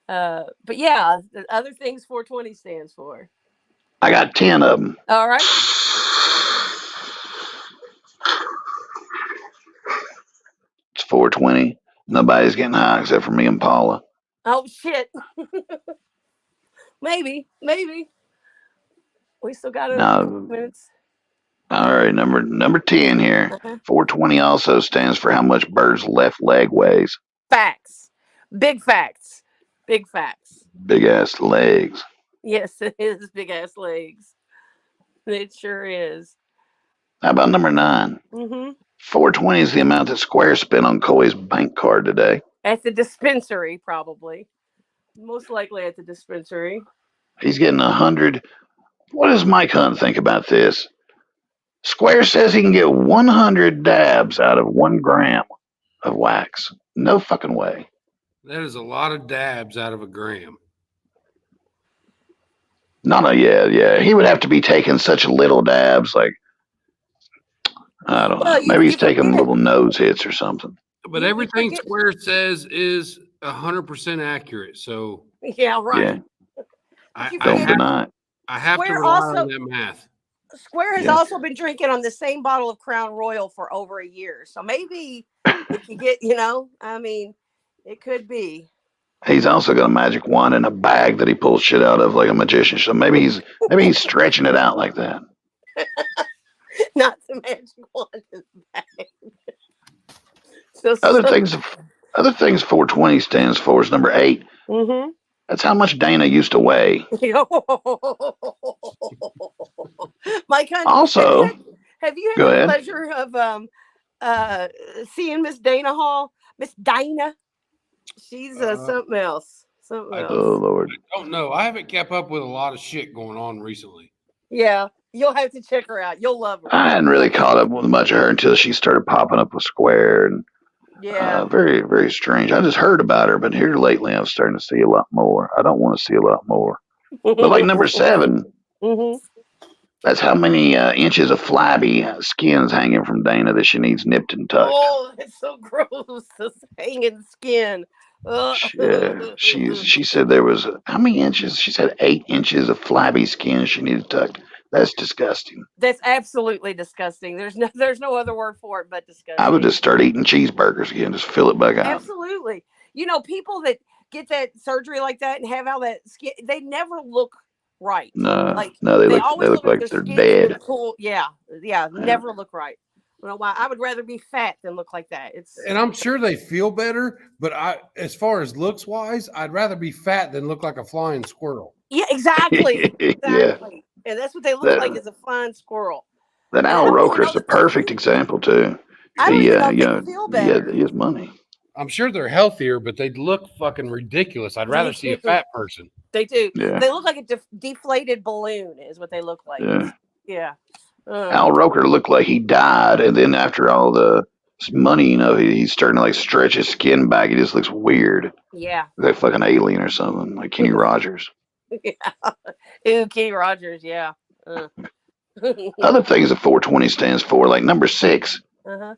But yeah, the other things 420 stands for. I got 10 of them. All right. It's 420. Nobody's getting high except for me and Paula. Oh shit. maybe. We still got another couple No. minutes. All right, number 10 here. 420 also stands for how much Bird's left leg weighs. Facts. Big facts. Big facts. Big ass legs. Yes, it is big ass legs. It sure is. How about number 9? 420 is the amount that Square spent on Coy's bank card today. At the dispensary, probably. Most likely at the dispensary. He's getting 100. What does Mike Hunt think about this? Square says he can get 100 dabs out of 1 gram of wax. No fucking way. That is a lot of dabs out of a gram. Yeah. He would have to be taking such little dabs, like, I don't know. Maybe he's taking little nose hits or something. But everything Square says is 100% accurate. So yeah, right. Yeah. Don't deny it. I have Square to rely also- on that math. Square has also been drinking on the same bottle of Crown Royal for over a year. So maybe it could get, it could be. He's also got a magic wand in a bag that he pulls shit out of like a magician. So maybe he's stretching it out like that. Not the magic wand in the bag. Other things 420 stands for is number 8. Mm-hmm. That's how much Dana used to weigh. Mike Hunt, Also, have you go had the ahead. pleasure of seeing Miss Dana Hall? Miss Dana, she's something else. Oh Lord. I don't know. I haven't kept up with a lot of shit going on recently. Yeah, you'll have to check her out. You'll love her. I hadn't really caught up with much of her until she started popping up with Square, and very, very strange. I just heard about her, but here lately I'm starting to see a lot more. I don't want to see a lot more. But like number 7, that's how many inches of flabby skin's hanging from Dana that she needs nipped and tucked. Oh, it's so gross. This hanging skin. Yeah, she said there was how many inches? She said 8 inches of flabby skin she needed tucked. That's disgusting. That's absolutely disgusting. There's no other word for it but disgusting. I would just start eeting cheeseburgers again, just fill it back out. Absolutely. People that get that surgery like that and have all that skin, they never look right. No, they look like they're dead. Cool. Yeah, never look right. I don't know why. I would rather be fat than look like that. And I'm sure they feel better, but as far as looks wise, I'd rather be fat than look like a flying squirrel. Yeah, exactly. Yeah. And that's what they look like, is a flying squirrel. That Al Roker is a perfect example too. I don't even know if they feel better. He has money. I'm sure they're healthier, but they look fucking ridiculous. I'd rather see a fat person. They do. Yeah. They look like a deflated balloon is what they look like. Yeah. Yeah. Al Roker looked like he died, and then after all the money, he's starting to like stretch his skin back. He just looks weird. Yeah. Like a fucking alien or something, like Kenny Rogers. Yeah. Ew, Kenny Rogers, yeah. Other things that 420 stands for, like number 6, Uh-huh.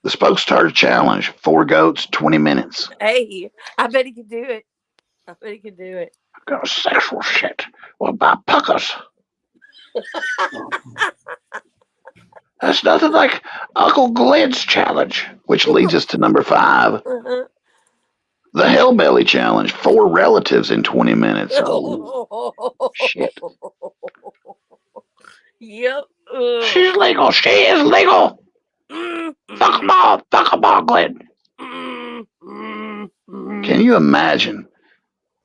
the Spoke Starter Challenge, 4 goats, 20 minutes. Hey, I bet he could do it. Got a sexual shit. What about puckers? That's nothing like Uncle Glen's challenge, which leads us to number 5. Uh-huh. The Hellbelly Challenge, 4 relatives in 20 minutes. Oh, shit. Yep. She's legal. She is legal. Fuck them all. Fuck them all, Glenn. Can you imagine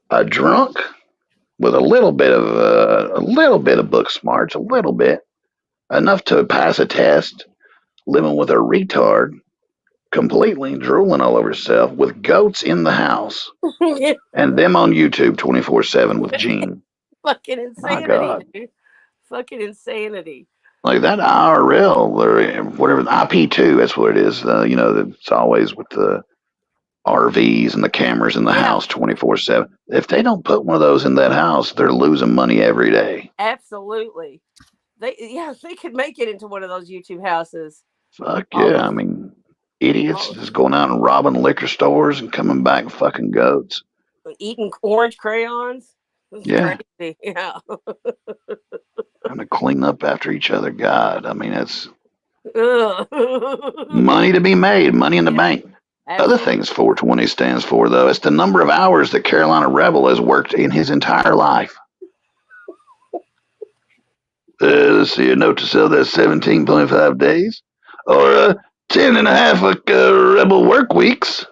a drunk with a little bit of book smarts, a little bit, enough to pass a test, living with a retard, completely drooling all over herself, with goats in the house, and them on YouTube 24/7 with Gene? Fucking My insanity, God. dude. Fucking insanity. Like that IRL or whatever, IP2, that's what it is. It's always with the RVs and the cameras in the house 24/7. If they don't put one of those in that house, they're losing money every day. Absolutely. they could make it into one of those YouTube houses. Fuck yeah. I mean, idiots just going out and robbing liquor stores and coming back fucking goats. Eating orange crayons. It's crazy. Yeah. Trying to clean up after each other. God, I mean, it's money to be made, money in the bank. Other things 420 stands for, though, it's the number of hours that Carolina Rebel has worked in his entire life. Let's see, a note to sell that 17.5 days or 10 and a half Rebel work weeks.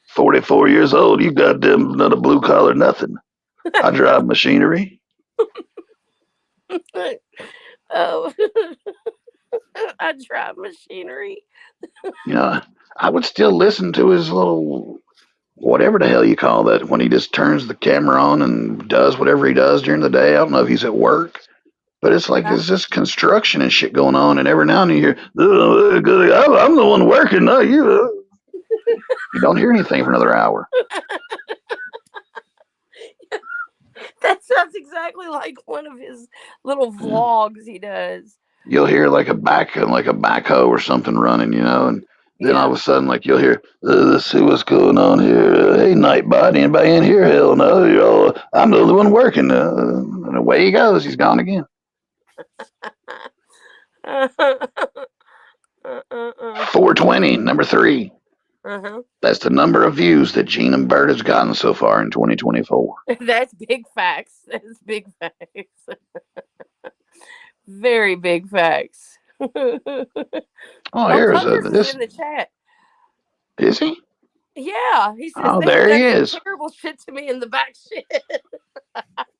44 years old, you goddamn not a blue collar nothing. I drive machinery. Oh, I drive machinery. You know, I would still listen to his little whatever the hell you call that when he just turns the camera on and does whatever he does during the day. I don't know if he's at work, but it's like it's just construction and shit going on, and every now and then you hear, I'm the one working, not you. You don't hear anything for another hour. That sounds exactly like one of his little vlogs he does. You'll hear like a backhoe or something running, you know, and then all of a sudden, like you'll hear, let's see what's going on here. Hey, Nightbot, anybody in here? Hell no, I'm the only one working. And away he goes. He's gone again. 420, number 3. That's the number of views that Gene and Bert has gotten so far in 2024. That's big facts. That's big facts. Very big facts. Here's this in the chat. Is he? Yeah, he says. Oh, there he is. Terrible shit to me in the back shit.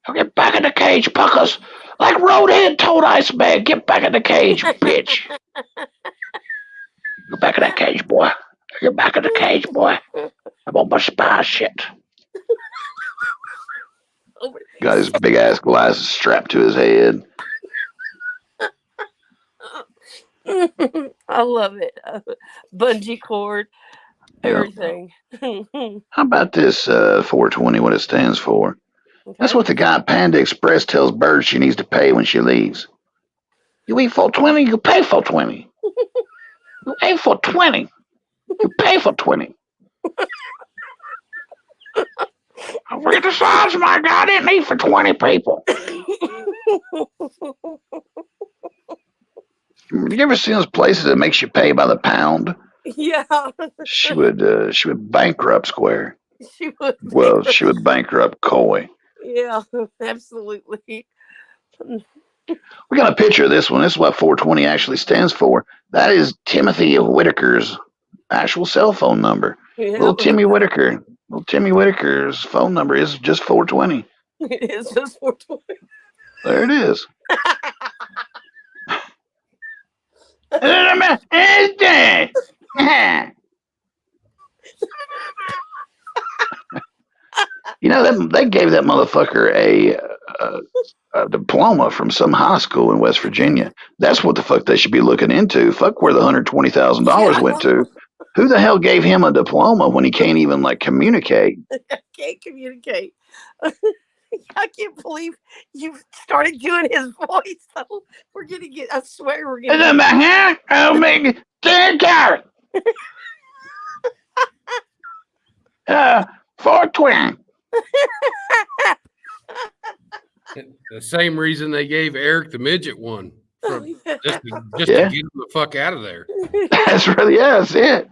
I'll get back in the cage, Puckers. Like Roadhead told Iceman, get back in the cage, bitch. Get back in that cage, boy. Get back in the cage, boy. I'm on my spy shit. Got his big ass glasses strapped to his head. I love it. Bungee cord, everything. How about this 420, what it stands for? Okay. That's what the guy at Panda Express tells Bird she needs to pay when she leaves. You eat 420, you pay 420. You ate for 20. You pay for 20. I forget the size of my God, I didn't eat for 20 people. You ever seen those places that makes you pay by the pound? Yeah. She would bankrupt Square. She would. Well, she would bankrupt Coy. Yeah, absolutely. We got a picture of this one. This is what 420 actually stands for. That is Timothy Whitaker's actual cell phone number. Yeah. Little Timmy Whitaker's phone number is just 420. It's just 420. There it is. You know, they gave that motherfucker a diploma from some high school in West Virginia. That's what the fuck they should be looking into. Fuck where the $120,000 went to. Who the hell gave him a diploma when he can't even like communicate? I can't communicate. I can't believe you started doing his voice. We're gonna get. I swear we're gonna. I'll make it 10 carrot. 420. The same reason they gave Eric the midget one, just to get him the fuck out of there. That's it.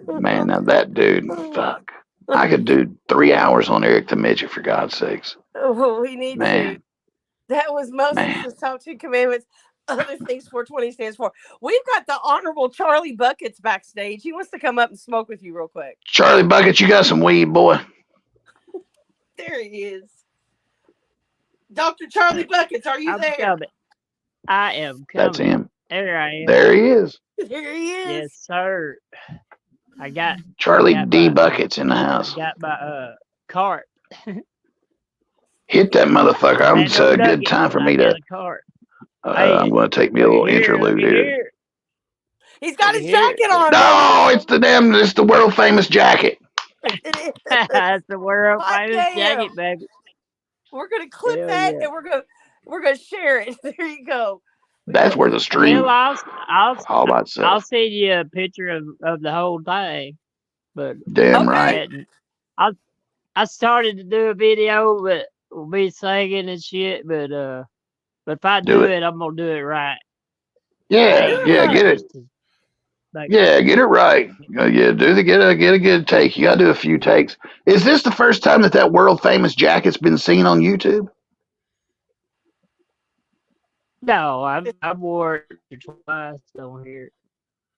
Man, now that dude, fuck. I could do 3 hours on Eric the midget for God's sakes. Oh, we need to. That was Moses' top 2 commandments. Other things 420 stands for. We've got the Honorable Charlie Buckets backstage. He wants to come up and smoke with you real quick. Charlie Buckets, you got some weed, boy. There he is. Dr. Charlie Buckets, are you there? Coming. I am coming. That's him. There I am. There he is. There he is. Yes, sir. I got Charlie D. Buckets in the house. I got my cart. Hit that motherfucker. It's a good time for me to. I'm going to take me a little interlude here. He's got his jacket on. No, it's the world famous jacket. That's the world famous jacket, baby. We're gonna clip Hell that yeah. and we're gonna share it. There you go. That's where the stream Hell, all by itself. I'll send you a picture of the whole thing. But Damn Okay. right. hadn't. I started to do a video, but with me singing and shit. But if I Do do it. it, I'm gonna do it right. Yeah, Do it yeah, right. get it. Like, Yeah, get it right. Yeah, get a good take. You gotta do a few takes. Is this the first time that world famous jacket's been seen on YouTube? no, I've wore it twice on here,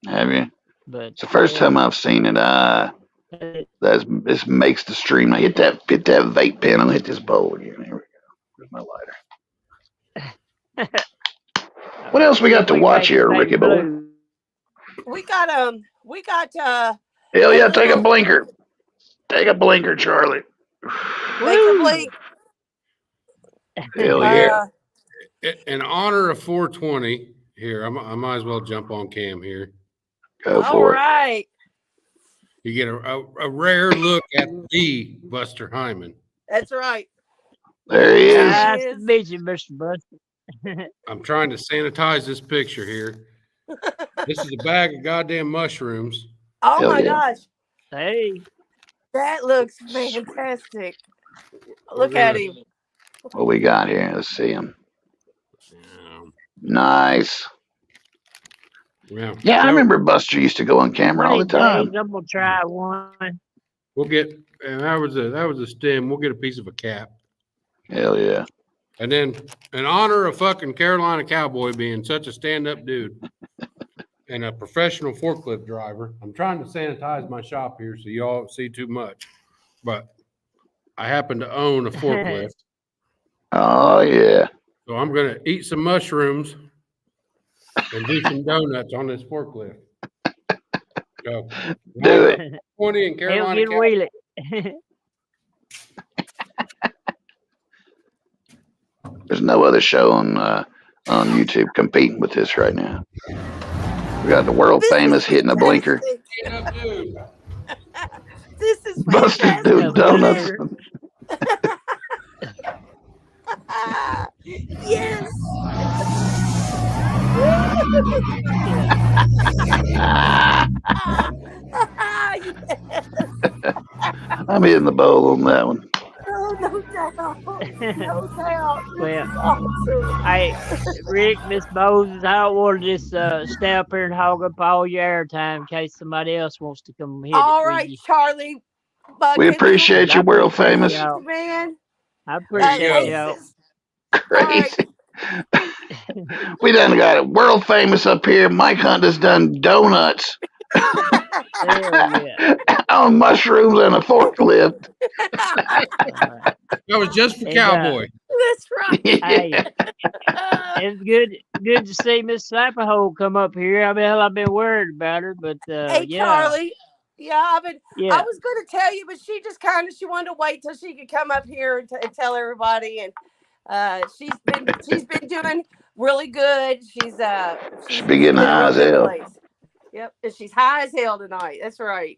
Have you? but It's the first time I've seen it. This makes the stream. Hit that vape pen. I'm gonna hit this bowl again. Here we go. Where's my lighter? What else we see got if to we can watch make here, it Ricky baby boy? blue. We got Hell a yeah, take a little blinker. Take a blinker, Charlie. blinker blink. Hell yeah. In honor of 420, here, I might as well jump on cam here. Go All for it. right. You get a rare look at the Buster Hyman. That's right. There he is. Nice to meet you, Mr. Buster. I'm trying to sanitize this picture here. This is a bag of goddamn mushrooms. Oh Hell my yeah. gosh. Hey, That looks fantastic. Look at him. What we got here? Let's see him. Nice. Yeah, I remember Buster used to go on camera all the time. Days, I'm gonna try one. We'll get, and that was a stem. We'll get a piece of a cap. Hell yeah. And then, in honor of fucking Carolina Cowboy being such a stand-up dude and a professional forklift driver, I'm trying to sanitize my shop here so you all see too much. But I happen to own a forklift. Oh yeah. So I'm gonna eat some mushrooms and do some donuts on this forklift. So, do it. 20 in Carolina. He'll get wheelie. There's no other show on YouTube competing with this right now. We got the world famous hitting a blinker. This is Buster doing donuts. Yes. I'm hitting the bowl on that one. Oh, no doubt. No doubt. Well, Awesome. hey, Rick, Miss Moses, I don't want to just stay up here and hog up all your airtime in case somebody else wants to come hit All it with right, you. Charlie. We appreciate you, world famous. Man. I appreciate you. y'all. Crazy. We done got it. World famous up here. Mike Hunt has done donuts Hell yeah. on mushrooms and a forklift. That was just for And, Cowboy. That's right. Hey, it's good to see Miss Slapahoe come up here. I mean, hell, I've been worried about her, but Hey, yeah. Charlie. Yeah, I Yeah. was going to tell you, but she just she wanted to wait till she could come up here and tell everybody. And she's been doing really good. She's be getting in a high real as good hell. place. Yep, and she's high as hell tonight. That's right.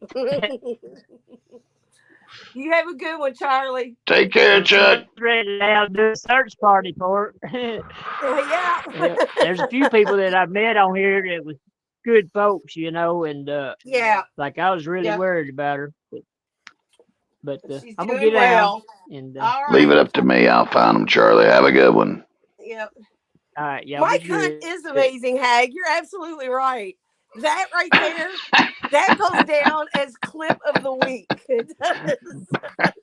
You have a good one, Charlie. Take care, Chuck. Ready to do a search party for her. Yeah. Yeah, there's a few people that I've met on here that was good folks, you know, and Yeah. like I was really worried about her, but She's I'm gonna doing get well. out and All right. Leave it up to me. I'll find them, Charlie. Have a good one. Yep. all right, yeah. Mike Hunt is amazing, Hag. You're absolutely right. That right there, that goes down as clip of the week. It does.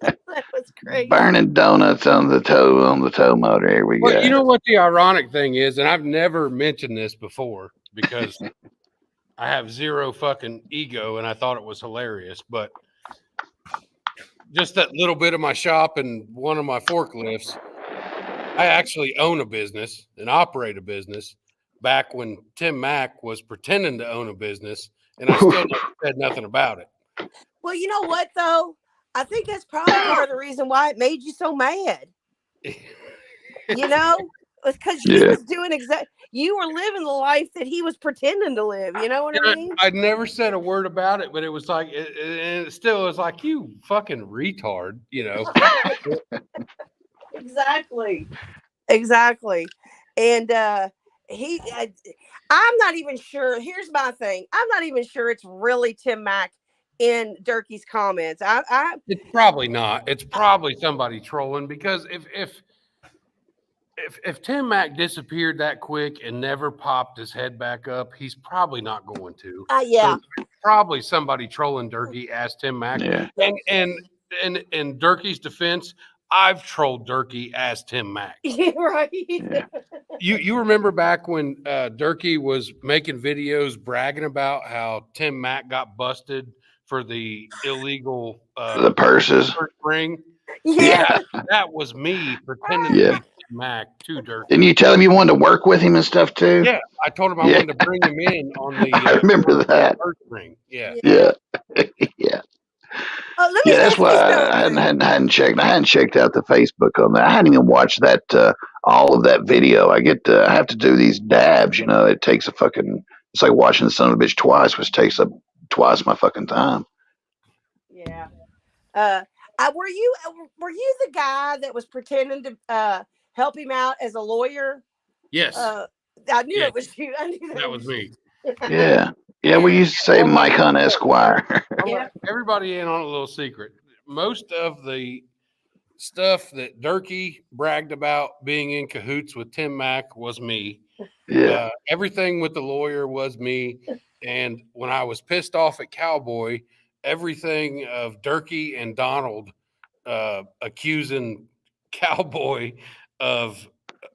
That was crazy. Burning donuts on the tow motor. Here we Well, go. you know what the ironic thing is, and I've never mentioned this before because I have zero fucking ego and I thought it was hilarious, but just that little bit of my shop and one of my forklifts, I actually own a business and operate a business back when Tim Mack was pretending to own a business, and I still never said nothing about it. Well, you know what, though? I think that's probably part of the reason why it made you so mad. You know? Because he was doing you were living the life that he was pretending to live. You know what I mean? I never said a word about it, but it was like, it still was like, you fucking retard, you know? Exactly. And I'm not even sure. Here's my thing. I'm not even sure it's really Tim Mack in Durkee's comments. It's probably not. It's probably somebody trolling, because if Tim Mack disappeared that quick and never popped his head back up, he's probably not going to. Yeah. So it's probably somebody trolling Durkee as Tim Mack. Yeah. And in Durkee's defense, I've trolled Durkee as Tim Mack. Right. Yeah. You remember back when Durkee was making videos bragging about how Tim Mack got busted for the illegal the purses. purse ring? Yeah. That was me pretending Yeah. to be Tim Mack to Durkee. Didn't you tell him you wanted to work with him and stuff too? Yeah, I told him I wanted to bring him in on the I remember that. purse ring. Yeah. Yeah. Yeah. Let me Yeah, that's ask you why I something. hadn't checked. I hadn't checked out the Facebook on that. I hadn't even watched that all of that video. I have to do these dabs. You know, it takes it's like watching the son of a bitch twice, which takes up twice my fucking time. Yeah. Were you the guy that was pretending to help him out as a lawyer? Yes. I knew it was you. I knew that was me. Yeah. Yeah, we used to say Mike Hunt Esquire. I'll let everybody in on a little secret. Most of the stuff that Durkee bragged about being in cahoots with Tim Mack was me. Yeah. Everything with the lawyer was me. And when I was pissed off at Cowboy, everything of Durkee and Donald accusing Cowboy of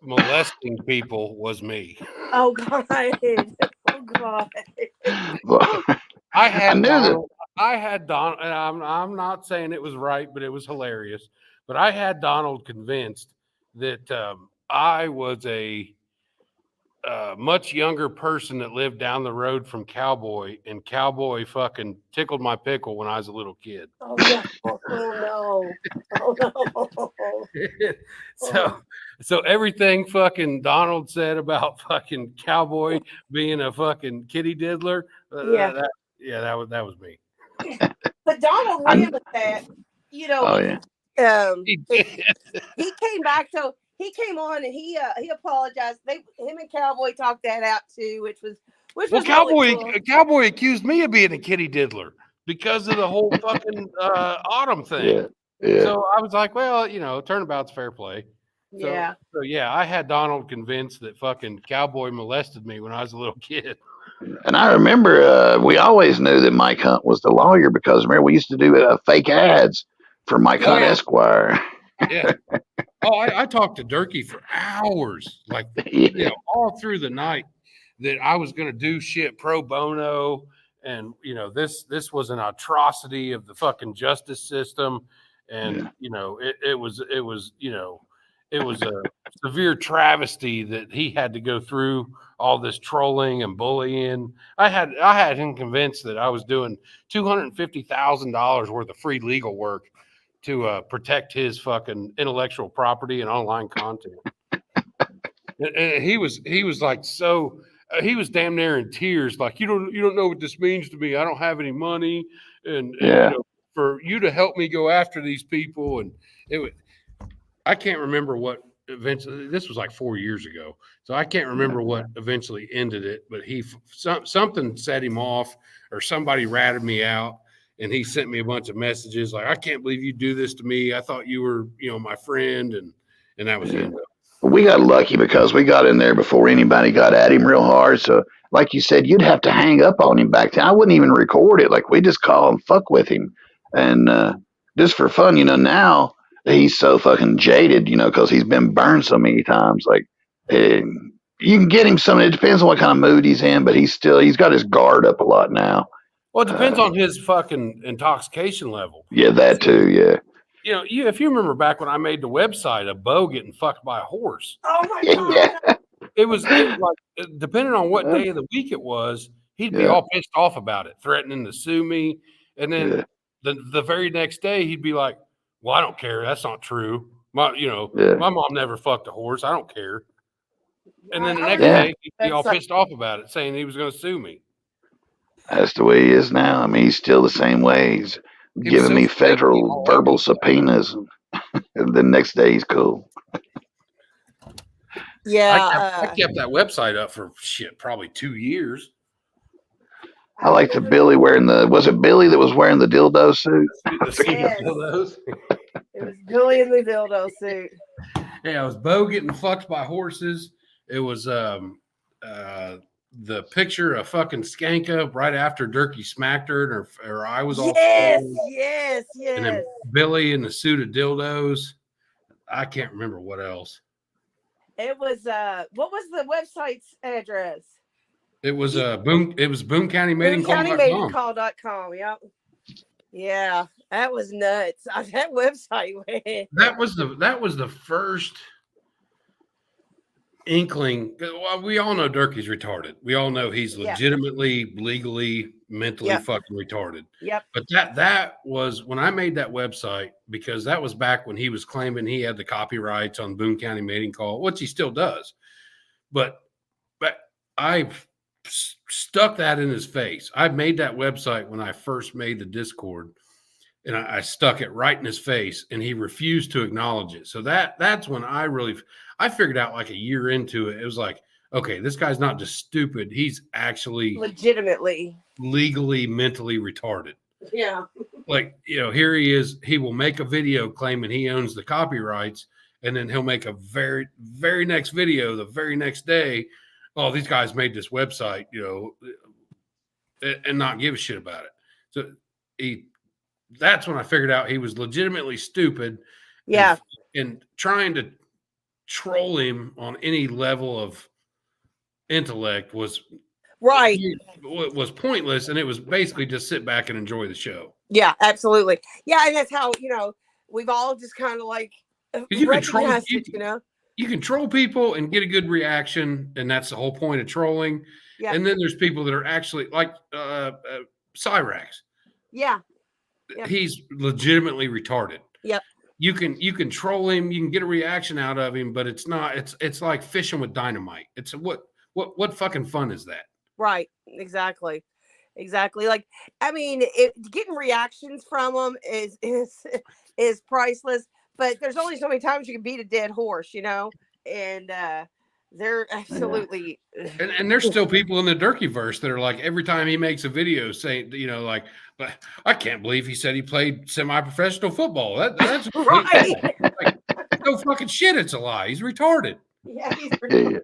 molesting people was me. Oh God! Oh God! I had Donald. And I'm not saying it was right, but it was hilarious. But I had Donald convinced that I was a much younger person that lived down the road from Cowboy, and Cowboy fucking tickled my pickle when I was a little kid. Oh no! Oh no! Oh no! So everything fucking Donald said about fucking Cowboy being a fucking kitty diddler, that was me. But Donald ran with that, you know. Oh yeah. He came back, so he came on and he apologized. Him and Cowboy talked that out too, which was Cowboy really cool. Cowboy accused me of being a kitty diddler because of the whole fucking Autumn thing. Yeah. Yeah. So I was like, well, turnabout's fair play. So, Yeah. So yeah, I had Donald convinced that fucking Cowboy molested me when I was a little kid. And I remember we always knew that Mike Hunt was the lawyer because remember we used to do fake ads for Mike Hunt Esquire. Yeah. Oh, I talked to Durkee for hours, like all through the night, that I was going to do shit pro bono, and this was an atrocity of the fucking justice system, and it was a severe travesty that he had to go through all this trolling and bullying. I had him convinced that I was doing $250,000 worth of free legal work to protect his fucking intellectual property and online content. And he was like, he was damn near in tears. Like, you don't know what this means to me. I don't have any money. And for you to help me go after these people. And I can't remember what eventually, this was like 4 years ago. So I can't remember what eventually ended it, but something set him off, or somebody ratted me out. And he sent me a bunch of messages like, I can't believe you do this to me. I thought you were, my friend. And that was the end of it. We got lucky because we got in there before anybody got at him real hard. So like you said, you'd have to hang up on him back then. I wouldn't even record it. Like we just call him, fuck with him. And just for fun, now he's so fucking jaded, because he's been burned so many times. Like you can get him some, it depends on what kind of mood he's in, but he's got his guard up a lot now. Well, it depends on his fucking intoxication level. Yeah, that too. Yeah. If you remember back when I made the website of Bo getting fucked by a horse. Oh my God. It was like, depending on what day of the week it was, he'd be all pissed off about it, threatening to sue me. And then the very next day he'd be like, well, I don't care. That's not true. My mom never fucked a horse. I don't care. And then the next day he'd be all pissed off about it, saying he was going to sue me. That's the way he is now. I mean, he's still the same way. He's giving me federal verbal subpoenas, and the next day he's cool. Yeah. I kept that website up for probably 2 years. I like the Billy wearing was it Billy that was wearing the dildo suit? Yes. Dildos. It was Billy in the dildo suit. Yeah, it was Bo getting fucked by horses. It was the picture of fucking Skanka right after Durkee smacked her and her eye was all swollen. Yes. And then Billy in the suit of dildos. I can't remember what else. It was what was the website's address? It was Boone County BooneCountyMatingCall.com. Yep. Yeah, that was nuts. That website went. That was the first inkling. Well, we all know Durkee's retarded. We all know he's legitimately, legally, mentally fucking retarded. Yep. But that was when I made that website, because that was back when he was claiming he had the copyrights on Boone County Mating Call, which he still does. But I stuck that in his face. I made that website when I first made the Discord, and I stuck it right in his face, and he refused to acknowledge it. So that's when I figured out, like a year into it, it was like, okay, this guy's not just stupid. He's actually legitimately, legally, mentally retarded. Yeah. Like, here he is. He will make a video claiming he owns the copyrights, and then he'll make a very, very next video the very next day. Oh, these guys made this website, and not give a shit about it. So that's when I figured out he was legitimately stupid. Yeah. And trying to troll him on any level of intellect was pointless. And it was basically just sit back and enjoy the show. Yeah, absolutely. Yeah. And that's how, we've all just kind of like recognized it, You can troll people and get a good reaction, and that's the whole point of trolling. Yeah. And then there's people that are actually like Cyrax. Yeah. He's legitimately retarded. Yep. You can troll him, you can get a reaction out of him, but it's like fishing with dynamite. It's what fucking fun is that? Right. Exactly. Like, I mean, getting reactions from them is priceless. But there's only so many times you can beat a dead horse, and they're absolutely. And there's still people in the Durkeeverse that are like, every time he makes a video saying, like, but I can't believe he said he played semi-professional football. That's right. Like, no fucking shit. It's a lie. He's retarded. Yeah, he's retarded. Yeah.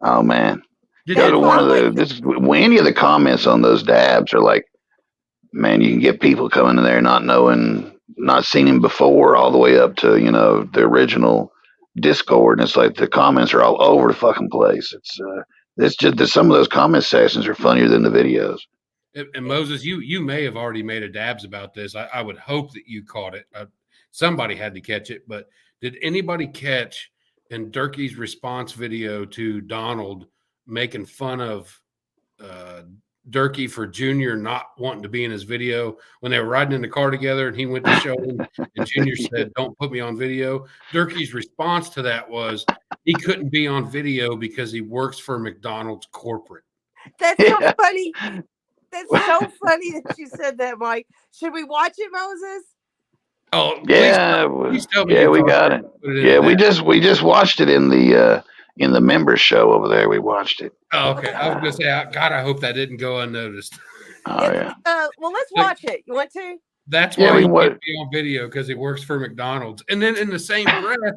Oh man. Go to one of any of the comments on those dabs are like, man, you can get people coming in there not seen him before, all the way up to the original Discord, and it's like the comments are all over the fucking place. It's just some of those comment sections are funnier than the videos. And Moses, you may have already made a dabs about this. I would hope that you caught it. Somebody had to catch it, but did anybody catch in Durkee's response video to Donald making fun of Durkee for Junior not wanting to be in his video when they were riding in the car together, and he went to show him, and Junior said, "Don't put me on video"? Durkee's response to that was he couldn't be on video because he works for McDonald's corporate. That's so funny. That's so funny that you said that, Mike. Should we watch it, Moses? Oh yeah, please tell me. Yeah, we got it. Yeah, we just watched it in the members show over there. We watched it. Oh, okay. I was gonna say, God, I hope that didn't go unnoticed. Oh yeah. Well, let's watch it. You want to? That's why he can't be on video, because he works for McDonald's. And then in the same breath,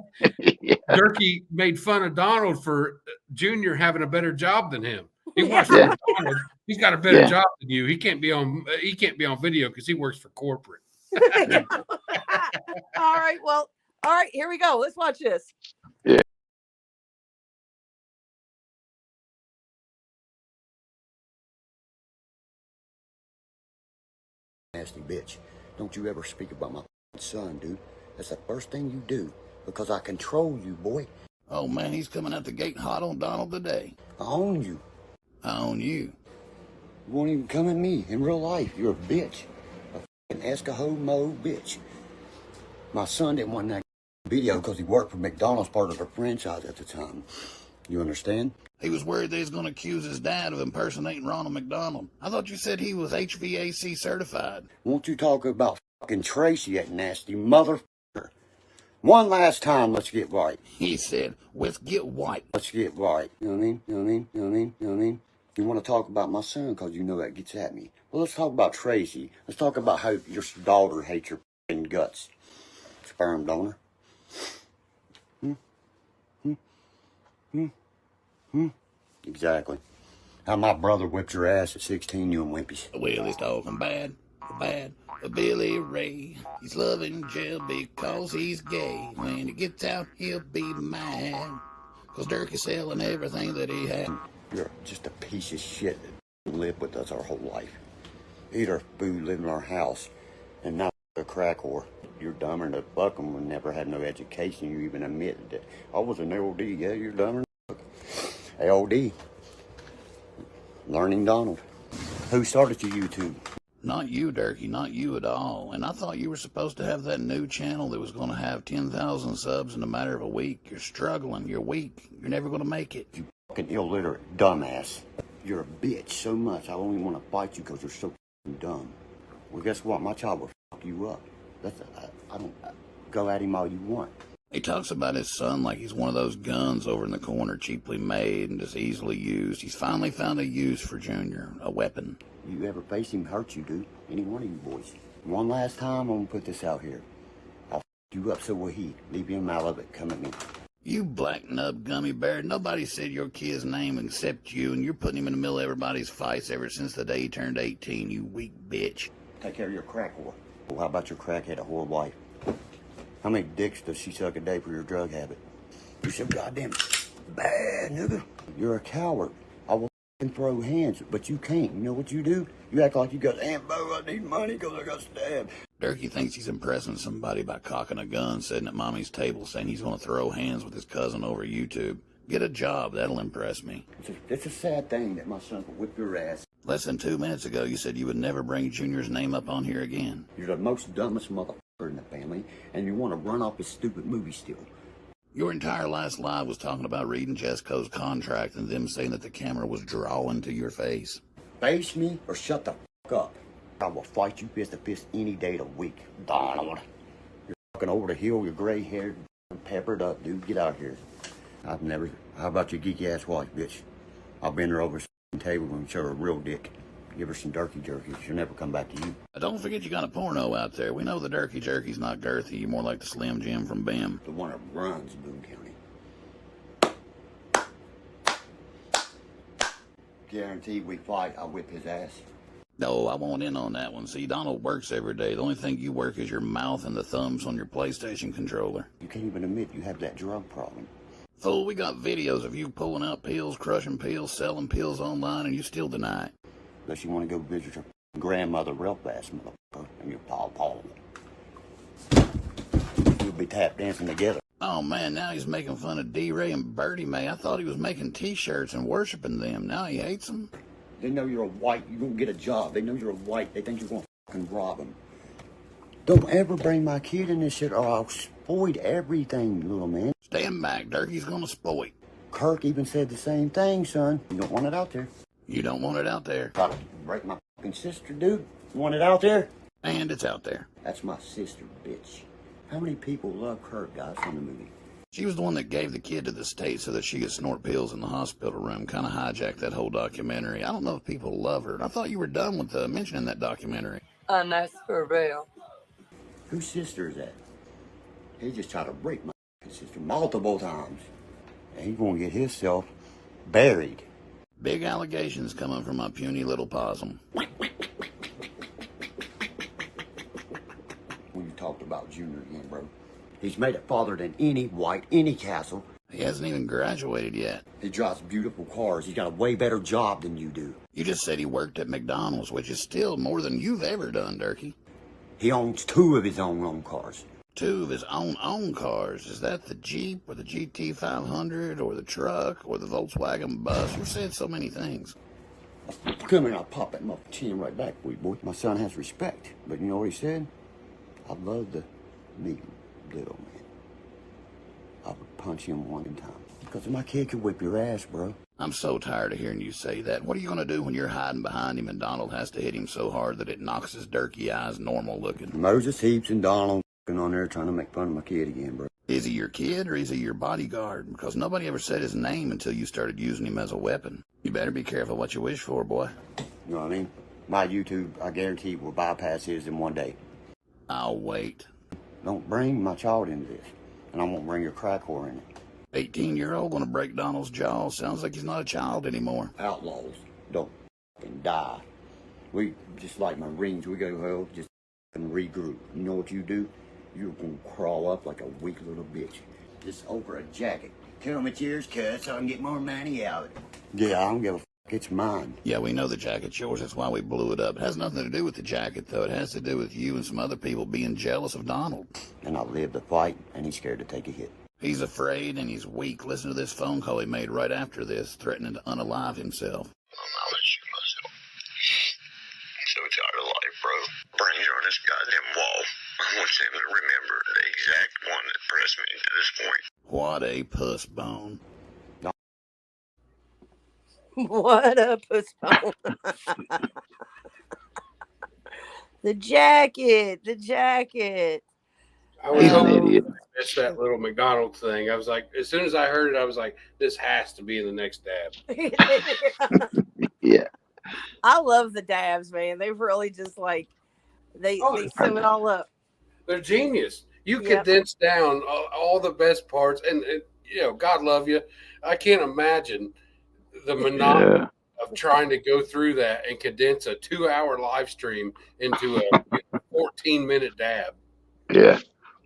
Durkee made fun of Donald for Junior having a better job than him. He works for McDonald's. He's got a better job than you. He can't be on video because he works for corporate. All right. Well, all right. Here we go. Let's watch this. Yeah. Nasty bitch. Don't you ever speak about my son, dude. That's the first thing you do, because I control you, boy. Oh man, he's coming out the gate hot on Donald today. I own you. I own you. You won't even come at me in real life. You're a bitch. A fucking Escahomo bitch. My son didn't want that video because he worked for McDonald's, part of the franchise at the time. You understand? He was worried they was going to accuse his dad of impersonating Ronald McDonald. I thought you said he was HVAC certified. Won't you talk about fucking Tracy, that nasty motherfucker? One last time, let's get right. He said, let's get white. Let's get right. You know what I mean? You know what I mean? You know what I mean? You know what I mean? You want to talk about my son because you know that gets at me. Well, let's talk about Tracy. Let's talk about how your daughter hates your f***ing guts. Sperm donor. Exactly. How my brother whipped your ass at 16, you and wimpies. Well, he's talking bad. Billy Ray. He's loving jail because he's gay. When he gets out, he'll be mad. Cause Dirk is selling everything that he had. You're just a piece of shit that lived with us our whole life. Eat our food, live in our house, and now a crack whore. You're dumber than a buckum and never had no education. You even admitted it. I was an LD. Yeah, you're dumber than a LD. Learning Donald. Who started your YouTube? Not you, Durkee, not you at all. And I thought you were supposed to have that new channel that was going to have 10,000 subs in a matter of a week. You're struggling. You're weak. You're never going to make it. You fucking illiterate dumbass. You're a bitch so much I only want to fight you because you're so dumb. Well, guess what? My child will fuck you up. I don't go at him all you want. He talks about his son like he's one of those guns over in the corner, cheaply made and just easily used. He's finally found a use for Junior, a weapon. You ever face him hurt you, dude. Any one of you boys. One last time, I'm going to put this out here. I'll f*** you up so will he. Leave him out of it. Come at me. You black nub gummy bear. Nobody said your kid's name except you, and you're putting him in the middle of everybody's fights ever since the day he turned 18, you weak bitch. Take care of your crack whore. Well, how about your crackhead whore wife? How many dicks does she suck a day for your drug habit? You're so goddamn bad, nigga. You're a coward. I will throw hands, but you can't. You know what you do? You act like you got, Aunt Bo, I need money because I got stabbed. Durkee thinks he's impressing somebody by cocking a gun, sitting at Mommy's table, saying he's going to throw hands with his cousin over YouTube. Get a job, that'll impress me. It's a sad thing that my son will whip your ass. Less than 2 minutes ago, you said you would never bring Junior's name up on here again. You're the most dumbest motherfucker in the family, and you want to run off this stupid movie still. Your entire last live was talking about reading Jesco's contract and them saying that the camera was drawing to your face. Face me or shut the f*** up. I will fight you fist to fist any day of the week, Donald. You're fucking over the hill, you're gray-haired, peppered up, dude. Get out of here. I've never... How about your geeky-ass wife, bitch? I'll bend her over the table and show her a real dick. Give her some Durkee jerky. She'll never come back to you. Don't forget you got a porno out there. We know the Durkee jerky's not girthy. You're more like the Slim Jim from Bim. The one that runs Boone County. Guaranteed we fight, I'll whip his ass. No, I won't in on that one. See, Donald works every day. The only thing you work is your mouth and the thumbs on your PlayStation controller. You can't even admit you have that drug problem. Fool, we got videos of you pulling out pills, crushing pills, selling pills online, and you still deny it. Unless you want to go visit your grandmother real fast, motherfucker, and your paw. You'll be tap dancing together. Oh man, now he's making fun of D-Ray and Birdie Mae. I thought he was making t-shirts and worshiping them. Now he hates them. They know you're a white. You won't get a job. They know you're a white. They think you're going to fucking rob them. Don't ever bring my kid in this shit or I'll spoil everything, little man. Stand back. Durkee's going to spoil. Kirk even said the same thing, son. You don't want it out there. You don't want it out there. Try to break my fucking sister, dude. You want it out there? And it's out there. That's my sister, bitch. How many people love Kirk, guys, in the movie? She was the one that gave the kid to the state so that she could snort pills in the hospital room. Kind of hijacked that whole documentary. I don't know if people love her. I thought you were done with mentioning that documentary. That's for real. Whose sister is that? He just tried to break my sister multiple times. And he's going to get himself buried. Big allegations coming from my puny little possum. When you talked about Junior again, bro. He's made it farther than any white, any castle. He hasn't even graduated yet. He drives beautiful cars. He's got a way better job than you do. You just said he worked at McDonald's, which is still more than you've ever done, Durkee. He owns 2 of his own cars. 2 of his own cars. Is that the Jeep or the GT 500 or the truck or the Volkswagen bus? You said so many things. Come here, I'll pop that motherfucking chin right back for you, boy. My son has respect. But you know what he said? I love the meat little man. I would punch him one time. Because my kid could whip your ass, bro. I'm so tired of hearing you say that. What are you going to do when you're hiding behind him and Donald has to hit him so hard that it knocks his Durkee eyes normal looking? Moses, Heaps, and Donald on there trying to make fun of my kid again, bro. Is he your kid or is he your bodyguard? Because nobody ever said his name until you started using him as a weapon. You better be careful what you wish for, boy. You know what I mean? My YouTube, I guarantee, will bypass his in one day. I'll wait. Don't bring my child into this, and I won't bring your crack whore in it. 18-year-old gonna break Donald's jaw. Sounds like he's not a child anymore. Outlaws don't fucking die. We, just like Marines, we go home, just regroup. You know what you do? You're gonna crawl up like a weak little bitch. Just over a jacket. Tell me it's yours, cuz, so I can get more money out of it. Yeah, I don't give a fuck. It's mine. Yeah, we know the jacket's yours. That's why we blew it up. It has nothing to do with the jacket, though. It has to do with you and some other people being jealous of Donald. And I live to fight, and he's scared to take a hit. He's afraid and he's weak. Listen to this phone call he made right after this, threatening to unalive himself. I'll let you myself. I'm so tired of life, bro. Brains are on this goddamn wall. I want them to remember the exact one that pressed me to this point. What a puss bone. What a puss bone. The jacket. I was hoping I missed that little McDonald's thing. I was like, as soon as I heard it, I was like, this has to be in the next dab. Yeah. I love the dabs, man. They really just like they sum it all up. They're genius. You condense down all the best parts, and you know, God love you. I can't imagine the monotony of trying to go through that and condense a 2-hour live stream into a 14-minute dab. Yeah.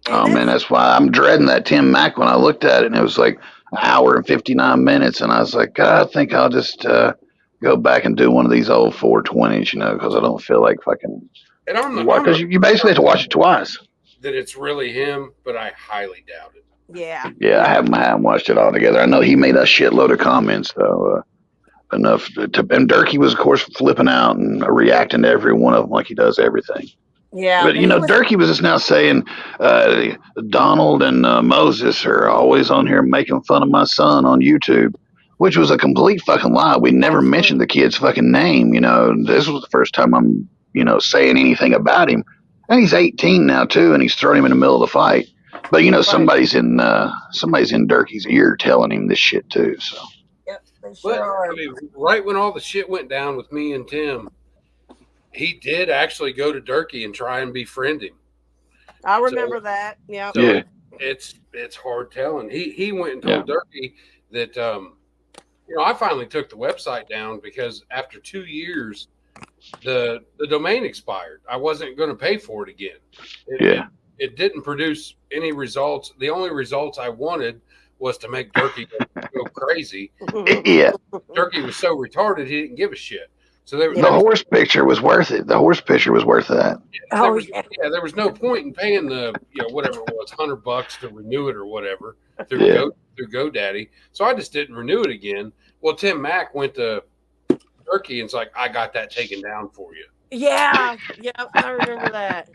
Oh man, that's why I'm dreading that Tim Mack when I looked at it and it was like an hour and 59 minutes, and I was like, God, I think I'll just go back and do one of these old 420s, you know, because I don't feel like fucking. And I'm because you basically have to watch it twice. That it's really him, but I highly doubt it. Yeah. Yeah, I haven't watched it all together. I know he made a shitload of comments though, enough to. And Durkee was of course flipping out and reacting to every one of them like he does everything. Yeah, but you know, Durkee was just now saying Donald and Moses are always on here making fun of my son on YouTube, which was a complete fucking lie. We never mentioned the kid's fucking name. You know, this was the first time I'm, you know, saying anything about him. And he's 18 now too, and he's throwing him in the middle of the fight. But you know, somebody's in Durkee's ear telling him this shit too. So. Yep, they sure are. I mean, right when all the shit went down with me and Tim, he did actually go to Durkee and try and befriend him. I remember that. Yeah. So yeah. It's hard telling. He went and told Durkee that you know, I finally took the website down because after 2 years the domain expired. I wasn't going to pay for it again. It didn't produce any results. The only results I wanted was to make Durkee go crazy. Yeah. Durkee was so retarded he didn't give a shit. So the horse picture was worth it. The horse picture was worth that. There was no point in paying the, you know, whatever it was, $100 to renew it or whatever through GoDaddy. So I just didn't renew it again. Well, Tim Mack went to Durkee and it's like, I got that taken down for you. Yeah, I remember that.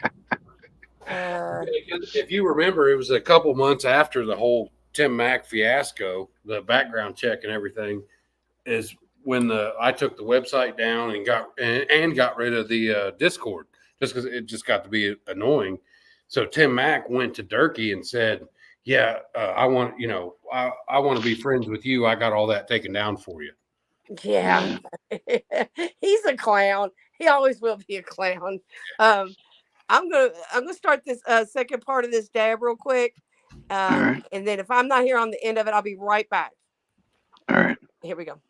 If you remember, it was a couple months after the whole Tim Mack fiasco, the background check and everything, is when I took the website down and got rid of the Discord just because it just got to be annoying. So Tim Mack went to Durkee and said, "Yeah, I want I want to be friends with you. I got all that taken down for you." Yeah, he's a clown. He always will be a clown. I'm gonna start this second part of this dab real quick, and then if I'm not here on the end of it, I'll be right back. All right. Here we go.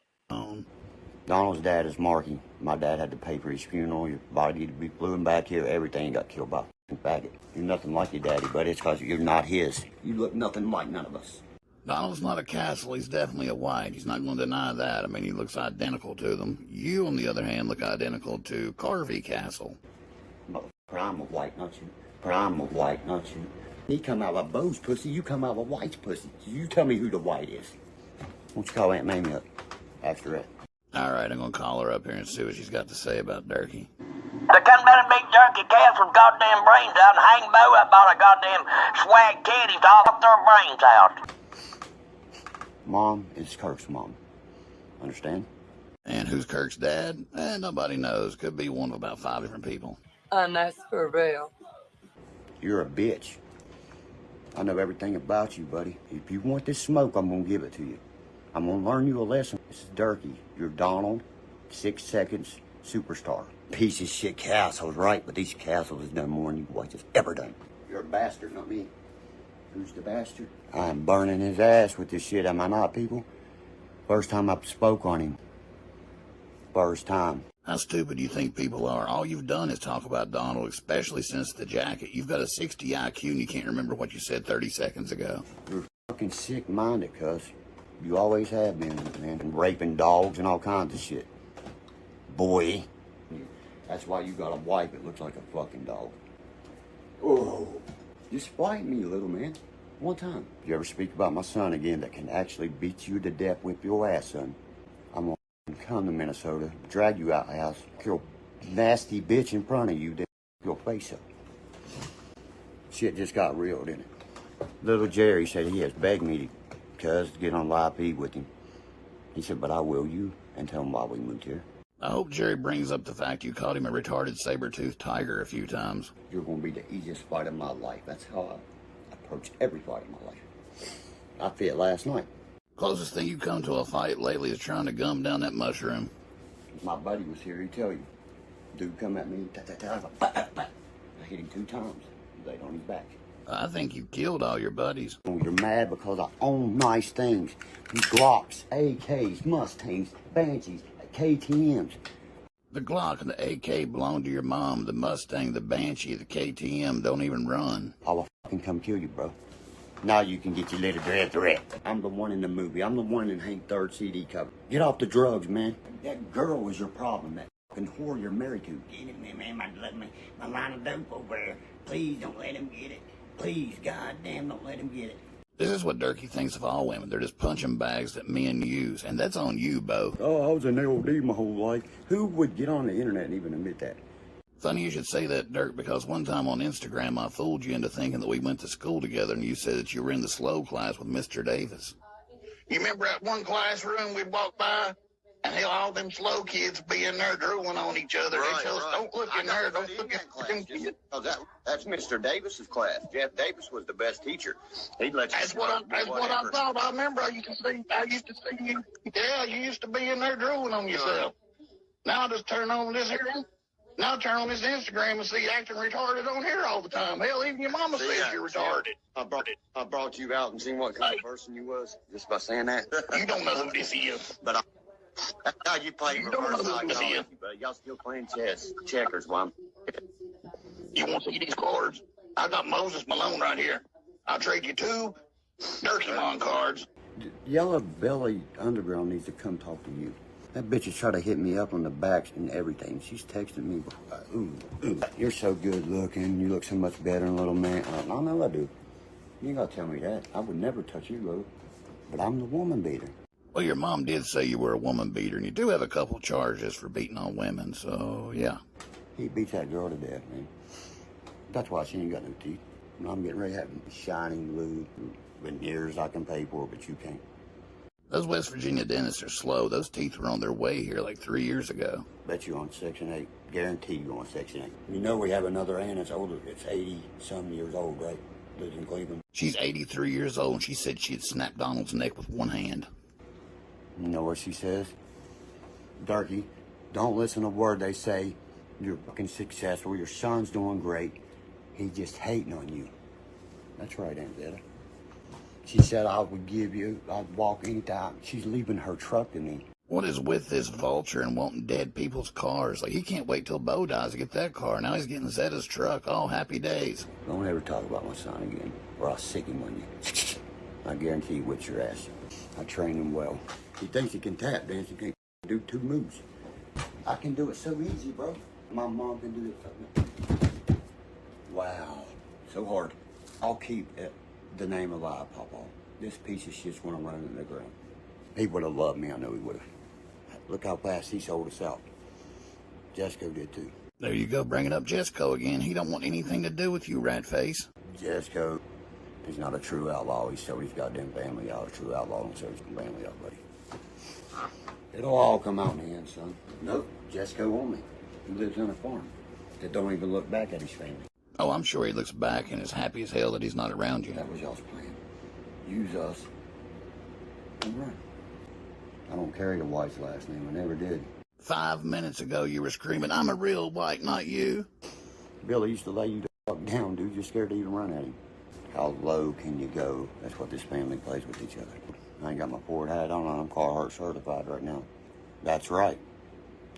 Donald's dad is Marky. My dad had to pay for his funeral. Your body to be blew him back here. Everything got killed by a faggot. You're nothing like your daddy, but it's because you're not his. You look nothing like none of us. Donald's not a Castle. He's definitely a White. He's not going to deny that. I mean, he looks identical to them. You, on the other hand, look identical to Carvey Castle. I'm a White, not you. I'm a White, not you. He come out of Bo's pussy. You come out of White's pussy. You tell me who the White is. Why don't you call Aunt Mamie up? Ask her that. All right, I'm going to call her up here and see what she's got to say about Durkee. They come down and beat Durkee cats with goddamn brains out and hang Bo up on a goddamn swag teddy to all their brains out. Mom is Kirk's mom. Understand? And who's Kirk's dad? Nobody knows. Could be one of about 5 different people. And that's for real. You're a bitch. I know everything about you, buddy. If you want this smoke, I'm gonna give it to you. I'm gonna learn you a lesson. This is Durkee. You're Donald, 6 seconds, superstar. Piece of shit castles, right? But these castles has done more than you boys has ever done. You're a bastard, not me. Who's the bastard? I'm burning his ass with this shit, am I not, people? First time I spoke on him. First time. How stupid do you think people are? All you've done is talk about Donald, especially since the jacket. You've got a 60 IQ and you can't remember what you said 30 seconds ago. You're fucking sick-minded, cuz. You always have been, man. And raping dogs and all kinds of shit. Boy. That's why you got a wife that looks like a fucking dog. Oh. Just fight me, little man. One time. If you ever speak about my son again that can actually beat you to death, whip your ass, son, I'm gonna come to Minnesota, drag you out the house, kill nasty bitch in front of you, then your face up. Shit just got real, didn't it? Little Jerry said he has begged me to get on live feed with him. He said, but I will you and tell him why we moved here. I hope Jerry brings up the fact you called him a retarded saber-toothed tiger a few times. You're gonna be the easiest fight of my life. That's how I approach every fight in my life. I fit last night. Closest thing you come to a fight lately is trying to gum down that mushroom. If my buddy was here, he'd tell you. Dude come at me, I hit him 2 times, laid on his back. I think you killed all your buddies. Oh, you're mad because I own nice things. Glocks, AKs, Mustangs, Banshees, KTMs. The Glock and the AK belong to your mom. The Mustang, the Banshee, the KTM don't even run. I will fucking come kill you, bro. Now you can get your little threat. I'm the one in the movie. I'm the one in Hank 3rd CD cover. Get off the drugs, man. That girl is your problem. That fucking whore you're married to. Get it, man. My line of dope over there. Please don't let him get it. Please, goddamn, don't let him get it. This is what Durkee thinks of all women. They're just punching bags that men use, and that's on you, Bo. Oh, I was an LD my whole life. Who would get on the internet and even admit that? Funny you should say that, Dirk, because one time on Instagram I fooled you into thinking that we went to school together, and you said that you were in the slow class with Mr. Davis. You remember that one classroom we walked by? And hell, all them slow kids be in there drooling on each other. They tell us, don't look in there, don't look at them kids. Oh, that's Mr. Davis's class. Jeff Davis was the best teacher. He'd let you. That's what I thought. I remember I used to see you. Yeah, you used to be in there drooling on yourself. Now I just turn on this here. Now turn on this Instagram and see you acting retarded on here all the time. Hell, even your mama says you're retarded. I brought you out and seen what kind of person you was just by saying that. You don't know who this is. But that's how you play reverse psychology, but y'all still playing checkers, Mom. You want to see these cards? I got Moses Malone right here. I'll trade you 2 Durkemon cards. Yellow Belly Underground needs to come talk to you. That bitch is trying to hit me up on the back and everything. She's texting me, ooh, you're so good looking. You look so much better than little man. I know I do. You ain't gotta tell me that. I would never touch you, little. But I'm the woman beater. Well, your mom did say you were a woman beater, and you do have a couple charges for beating on women, so yeah. He beats that girl to death, man. That's why she ain't got no teeth. And I'm getting ready to have shining blue veneers I can pay for, but you can't. Those West Virginia dentists are slow. Those teeth were on their way here like 3 years ago. Bet you on Section 8. Guarantee you on Section 8. You know we have another aunt that's older. It's 80-some years old, right? Lives in Cleveland. She's 83 years old, and she said she'd snap Donald's neck with one hand. You know what she says? Durkee, don't listen to a word they say. You're fucking successful. Your son's doing great. He's just hating on you. That's right, Aunt Zeta. She said I would give you, I'd walk anytime. She's leaving her truck to me. What is with this vulture and wanting dead people's cars? Like, he can't wait till Bo dies to get that car. Now he's getting Zeta's truck. Oh, happy days. Don't ever talk about my son again, or I'll sick him on you. I guarantee you whip your ass. I train him well. He thinks he can tap dance. He can't do 2 moves. I can do it so easy, bro. My mom can do it for me. Wow. So hard. I'll keep the name alive, Papa. This piece of shit's gonna run in the ground. He would have loved me. I know he would have. Look how fast he sold us out. Jesco did too. There you go, bringing up Jesco again. He don't want anything to do with you, rat face. Jesco, he's not a true outlaw. He sold his goddamn family out. A true outlaw don't sell his family out, buddy. It'll all come out in the end, son. Nope, Jesco on me. He lives on a farm that don't even look back at his family. Oh, I'm sure he looks back and is happy as hell that he's not around you. That was y'all's plan. Use us and run. I don't carry the wife's last name. I never did. 5 minutes ago, you were screaming, "I'm a real white, not you." Billy used to lay you the fuck down, dude. You're scared to even run at him. How low can you go? That's what this family plays with each other. I ain't got my Ford hat on. I'm Carhartt certified right now. That's right.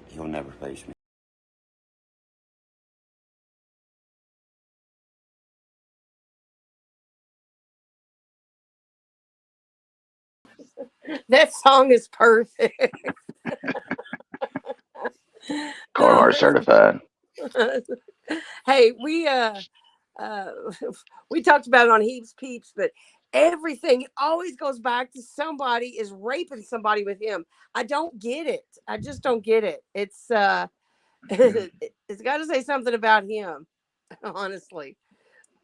He'll never face me. That song is perfect. Carhartt certified. Hey, we talked about it on Heaps Peeps, but everything always goes back to somebody is raping somebody with him. I don't get it. I just don't get it. It's it's got to say something about him, honestly.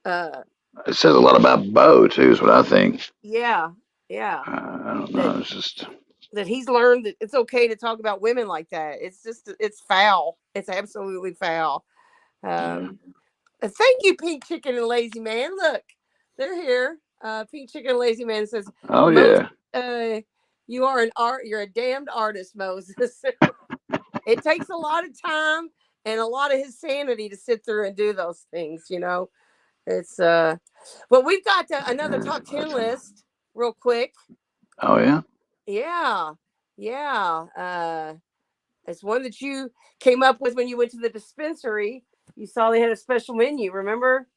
It says a lot about Bo too, is what I think. Yeah. I don't know. It's just that he's learned that it's okay to talk about women like that. It's foul. It's absolutely foul. Thank you, Pink Chicken and Lazy Man. Look, they're here. Pink Chicken and Lazy Man says, "Oh yeah, you are you're a damned artist, Moses." It takes a lot of time and a lot of his sanity to sit through and do those things. It's but we've got another top 10 list real quick. Oh yeah. Yeah. It's one that you came up with when you went to the dispensary. You saw they had a special menu, remember?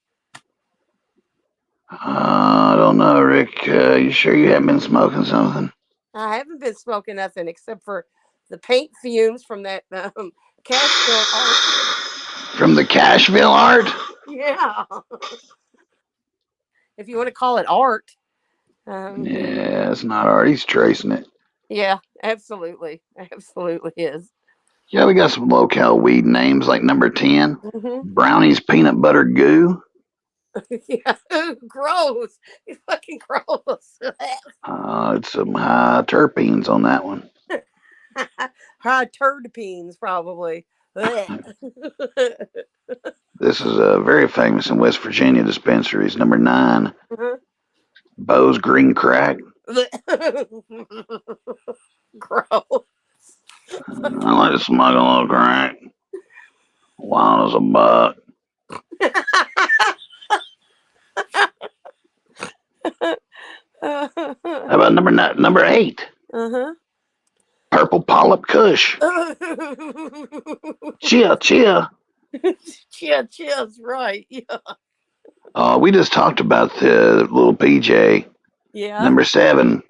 I don't know, Rick. You sure you haven't been smoking something? I haven't been smoking nothing except for the paint fumes from that Cashville art. From the Cashville art? Yeah. If you want to call it art. Yeah, it's not art. He's tracing it. Yeah, absolutely. Absolutely is. Yeah, we got some local weed names like number 10, Brownie's Peanut Butter Goo. Yeah, gross. It's fucking gross. It's some high terpenes on that one. High terpenes, probably. This is very famous in West Virginia dispensaries. Number 9, Bo's Green Crack. Gross. I like to smoke a little crack. Wild as a buck. How about number 8? Purple Polyp Kush. Chia. Chia's right. Yeah. We just talked about the little PJ. Yeah. Number 7.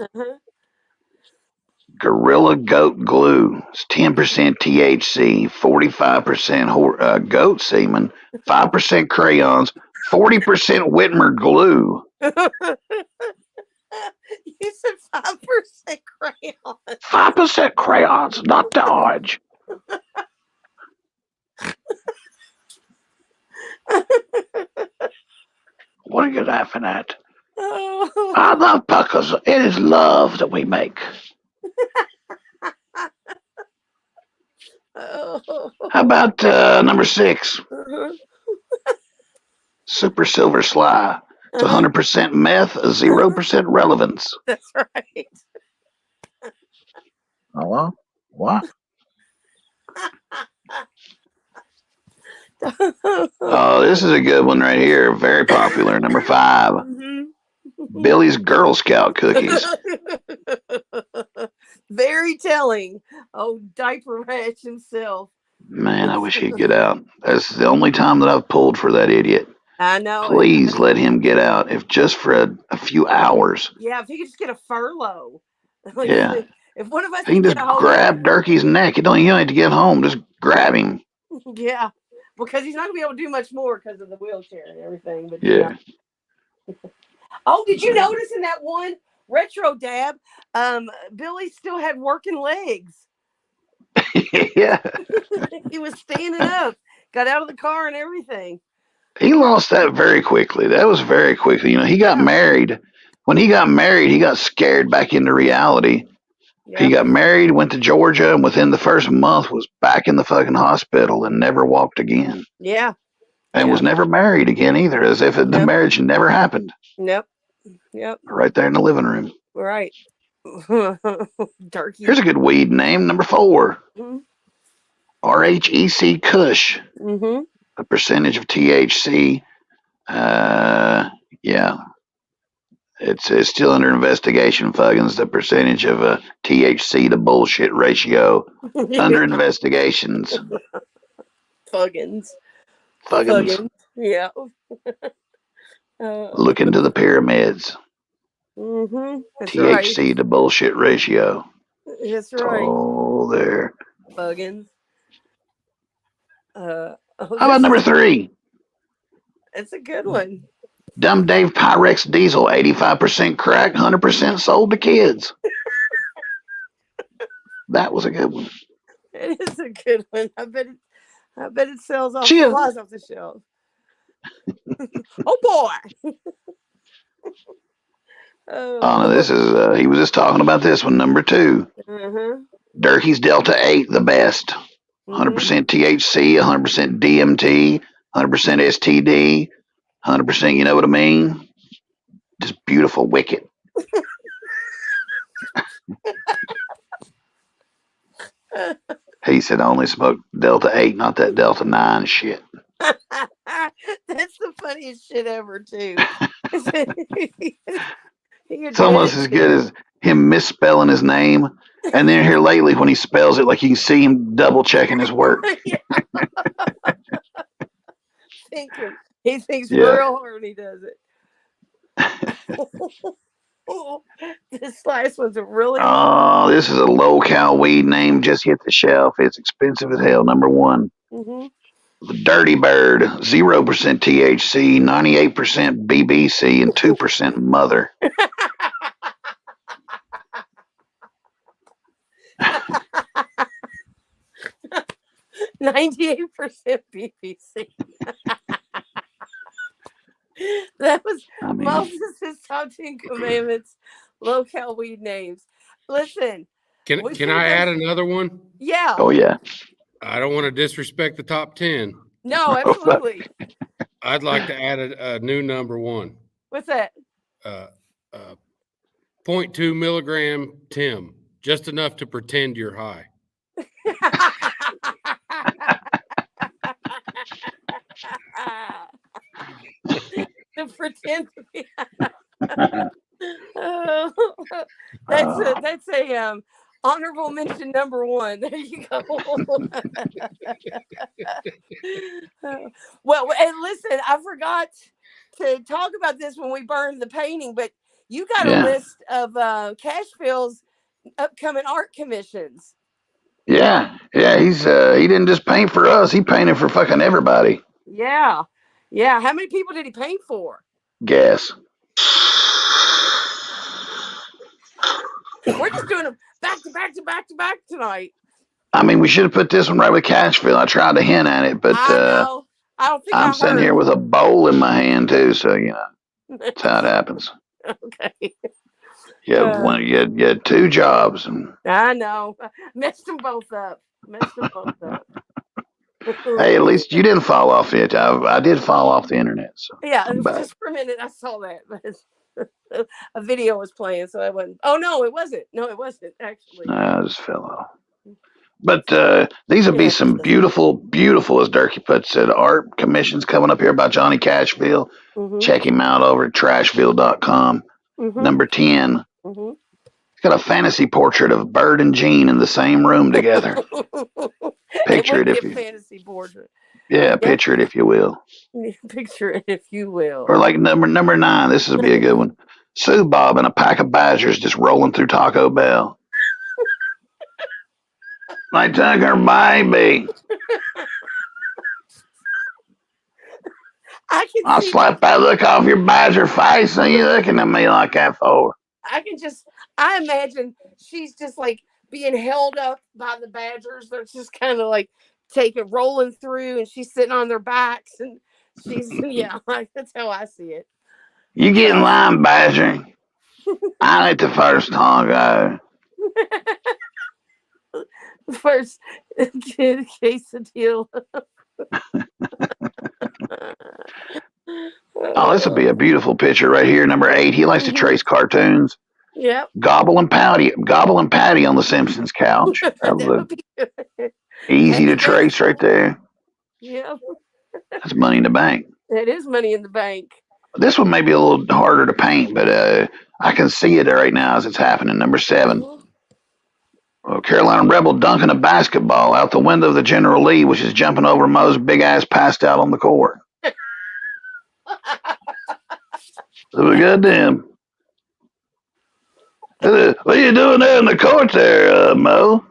Gorilla Goat Glue. It's 10% THC, 45% goat semen, 5% crayons, 40% Whitmer glue. You said 5% crayons. 5% crayons, not Dodge. What are you laughing at? Oh. I love puckers. It is love that we make. Oh. How about number 6? Super Silver Sly. It's 100% meth, 0% relevance. That's right. Hello? What? Oh, this is a good one right here. Very popular. Number 5. Billy's Girl Scout cookies. Very telling. Oh, Diaper Rash himself. Man, I wish he'd get out. That's the only time that I've pulled for that idiot. I know. Please let him get out, if just for a few hours. Yeah, if he could just get a furlough. Yeah. If one of us He can just grab Durkee's neck. You don't have to get home. Just grab him. Yeah, because he's not gonna be able to do much more because of the wheelchair and everything. But yeah. Oh, did you notice in that one retro dab, Billy still had working legs. Yeah. He was standing up, got out of the car and everything. He lost that very quickly. That was very quickly. He got married. When he got married, he got scared back into reality. Yep. He got married, went to Georgia, and within the first month was back in the fucking hospital and never walked again. Yeah. And was never married again either, as if the marriage never happened. Yep. Right there in the living room. Right. Darky. Here's a good weed name, number 4. Mm-hmm. RHEC Kush. Mm-hmm. The percentage of THC. Yeah. It's still under investigation, Fuggins. The percentage of THC to bullshit ratio under investigations. Fuggins. Yeah. Look into the pyramids. Mm-hmm. That's THC right. to bullshit ratio. That's right. Oh, there. Fuggins. How about number 3? It's a good one. Dumb Dave Pyrex Diesel, 85% crack, 100% sold to kids. That was a good one. It is a good one. I bet it flies off the shelf. Oh boy. Oh no, this is he was just talking about this one, number 2. Mm-hmm. Durkee's Delta 8, the best. 100% THC, 100% DMT, 100% STD, 100%, you know what I mean? Just beautiful wicked. He said I only smoked Delta 8, not that Delta 9 shit. That's the funniest shit ever, too. It's almost as good as him misspelling his name. And then here lately, when he spells it, like you can see him double checking his work. He thinks real hard he does it. This last one's a really good one. Oh, this is a low-cal weed name. Just hit the shelf. It's expensive as hell. Number 1. Mm-hmm. The Dirty Bird, 0% THC, 98% BBC, and 2% mother. 98% BBC. That was Moses' top 10 commandments, low-cal weed names. Listen. Can I add another one? Yeah. Oh, yeah. I don't want to disrespect the top 10. No, absolutely. I'd like to add a new number 1. What's that? 0.2 milligram Tim. Just enough to pretend you're high. To pretend to be that's a honorable mention number 1. There you go. Well, and listen, I forgot to talk about this when we burned the painting, but you got a list of Cashville's upcoming art commissions. Yeah. He didn't just paint for us. He painted for fucking everybody. Yeah. How many people did he paint for? Guess. We're just doing them back to back tonight. I mean, we should have put this one right with Cashville. I tried to hint at it, but I know. I don't think I'm sitting here with a bowl in my hand too, so you know that's how it happens. Okay. You had 2 jobs, and I know. Messed them both up. Hey, at least you didn't fall off it. I did fall off the internet. So yeah, just for a minute I saw that, but a video was playing, so I wasn't. Oh no, it wasn't. No, it wasn't actually. No, I just fell off. But these will be some beautiful, as Durkee puts it, art commissions coming up here by Johnny Cashville. Mm-hmm. Check him out over at trashville.com. Mm-hmm. Number 10. Mm-hmm. He's got a fantasy portrait of Bird and Jean in the same room together. Picture it if you fantasy portrait. Yeah, picture it if you will. Picture it if you will. Or like number 9. This would be a good one. Sue Bob and a pack of badgers just rolling through Taco Bell. I took her baby. I'll slap that look off your badger face. And you looking at me like that for? I imagine she's just like being held up by the badgers. They're just kind of like rolling through, and she's sitting on their backs, and she's that's how I see it. You get in line, badger. I ain't the first taco. First, quesadilla. Oh, this would be a beautiful picture right here. Number 8. He likes to trace cartoons. Yep. Gobble and Patty on the Simpsons couch. That was easy to trace right there. Yeah. That's money in the bank. That is money in the bank. This one may be a little harder to paint, but I can see it right now as it's happening. Number 7. Carolina Rebel dunking a basketball out the window of the General Lee, which is jumping over Mo's big ass passed out on the court. It was good to him. What are you doing there in the court there, Mo?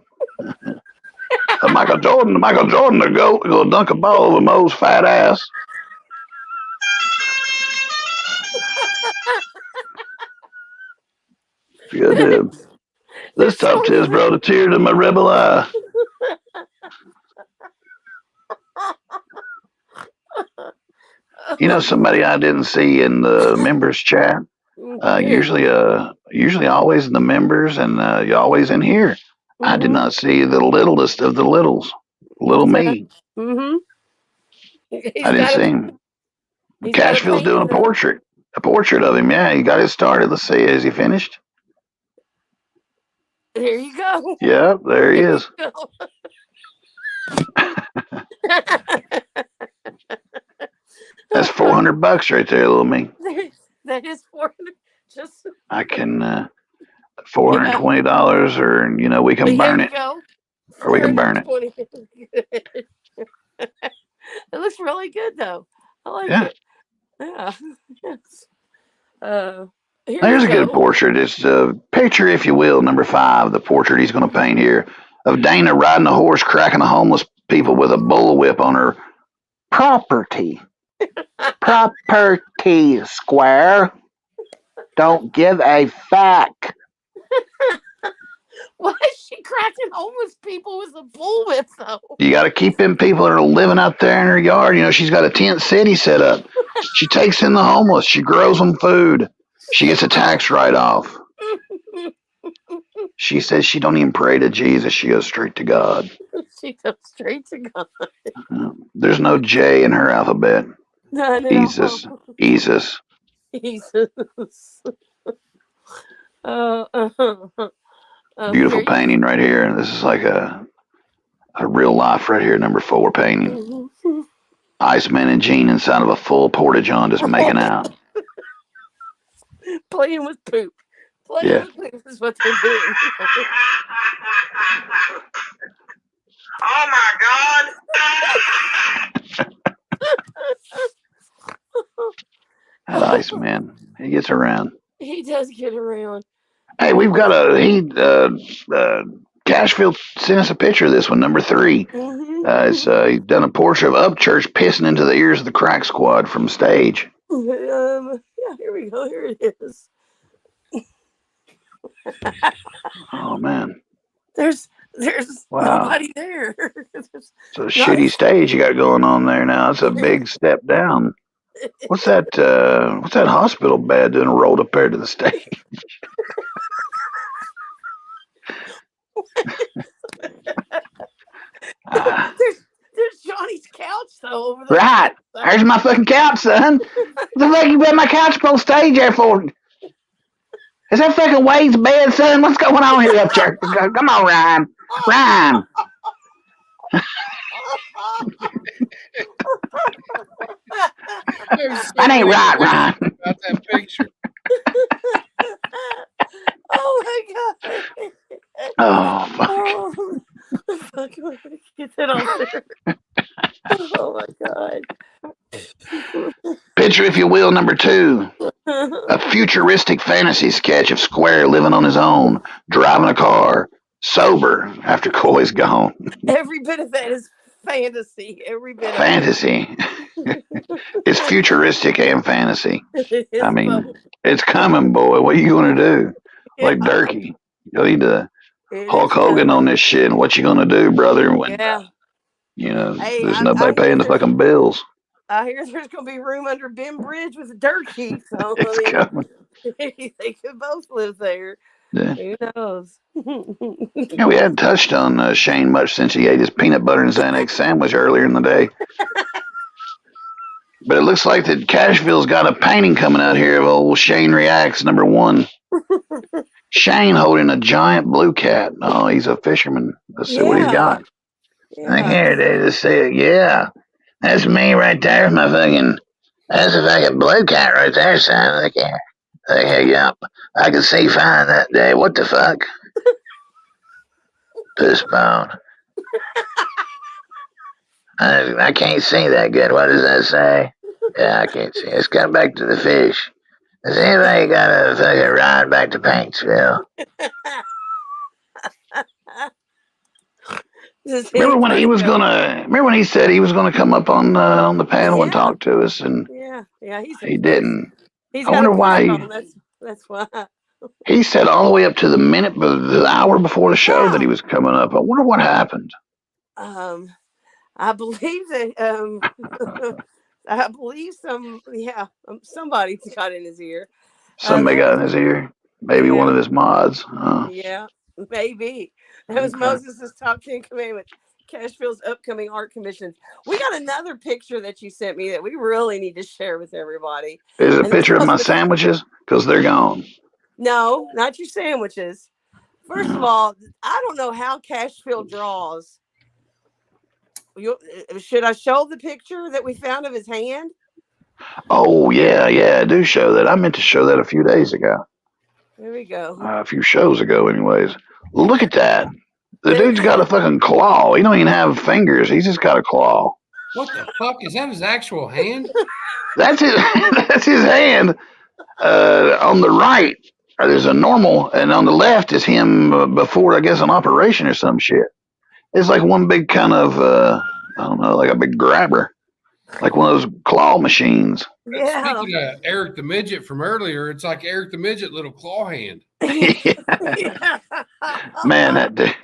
Michael Jordan, the GOAT, gonna dunk a ball over Mo's fat ass. Good to him. This top test brought a tear to my rebel eye. You know, somebody I didn't see in the members chat. Usually always in the members, and you always in here. I did not see the littlest of the littles, little me. Mm-hmm. I didn't see him. Cashville's doing a portrait of him. Yeah, he got it started. Let's see, is he finished? There you go. Yep, there he is. That's $400 right there, little me. That is 400. Just I can $420, or we can burn it, or we can burn it. It looks really good, though. I like it. Yeah. Yes. Here's a good portrait. It's a picture, if you will, number 5. The portrait he's going to paint here of Dana riding a horse, cracking the homeless people with a bullwhip on her property. Property, Square. Don't give a fuck. Why is she cracking homeless people with a bullwhip, though? You got to keep them people that are living out there in her yard. She's got a tent city set up. She takes in the homeless. She grows them food. She gets a tax write-off. She says she don't even pray to Jesus. She goes straight to God. She goes straight to God. There's no J in her alphabet. No. Jesus. Jesus. Beautiful painting right here. This is like a real life right here. Number 4 painting. Iceman and Gene inside of a full porta-john just making out. Playing with poop. Playing with poop is what they're doing. Oh my God! That Iceman, he gets around. He does get around. Hey, we've got Cashville sent us a picture of this one, number 3. He's done a portrait of Upchurch pissing into the ears of the crack squad from stage. Yeah, here we go. Here it is. Oh man. There's nobody there. It's a shitty stage you got going on there now. It's a big step down. What's that hospital bed doing rolled up there to the stage? There's Johnny's couch though over there. Right. There's my fucking couch, son. What the fuck you got my couch up on stage there for? Is that fucking Wade's bed, son? What's going on here, Upchurch? Come on, Ryan. Ryan. That ain't right, Ryan. About that picture. Oh my God. Oh, fuck. Oh, fuck. Get that on there. Oh my God. Picture, if you will, number 2. A futuristic fantasy sketch of Square living on his own, driving a car, sober after Coy's gone. Every bit of that is fantasy. Every bit fantasy. It's futuristic and fantasy. I mean, it's coming, boy. What are you going to do? Like Durkee. You need to Hulk Hogan on this shit. And what you going to do, brother? When, there's nobody paying the fucking bills. I hear there's going to be room under Ben Bridge with Durkee. So It's coming. They could both live there. Yeah. Who knows? We hadn't touched on Shane much since he ate his peanut butter and Xanax sandwich earlier in the day. But it looks like that Cashville's got a painting coming out here of old Shane Reacts #1. Shane holding a giant blue cat. Oh, he's a fisherman. Let's see what he's got. Yeah. Here, they just say, yeah, that's me right there. That's a fucking blue cat right there, son. Look here. Look here, yep. I can see fine that day. What the fuck? Piss bone. I can't see that good. What does that say? Yeah, I can't see. Let's get back to the fish. Has anybody got a fucking ride back to Paintsville? Remember when he was gonna? Remember when he said he was gonna come up on the panel and talk to us, and he didn't. He's I got wonder a why. push phone. That's why. He said all the way up to the minute, but the hour before the show that he was coming up. I wonder what happened. I believe that I believe somebody got in his ear. Somebody got in his ear. Maybe one of his mods. Yeah, maybe. That was Moses' top 10 commandments. Cashville's upcoming art commissions. We got another picture that you sent me that we really need to share with everybody. Is it a picture of my sandwiches? Because they're gone. No, not your sandwiches. First of all, I don't know how Cashville draws. Should I show the picture that we found of his hand? Oh, yeah, do show that. I meant to show that a few days ago. There we go. A few shows ago, anyways. Look at that. The dude's got a fucking claw. He don't even have fingers. He's just got a claw. What the fuck? Is that his actual hand? That's his. That's his hand. On the right, there's a normal, and on the left is him before, I guess, an operation or some shit. It's like one big kind of, I don't know, like a big grabber, like one of those claw machines. Yeah. Speaking of Eric the Midget from earlier, it's like Eric the Midget, little claw hand. Man, that dude.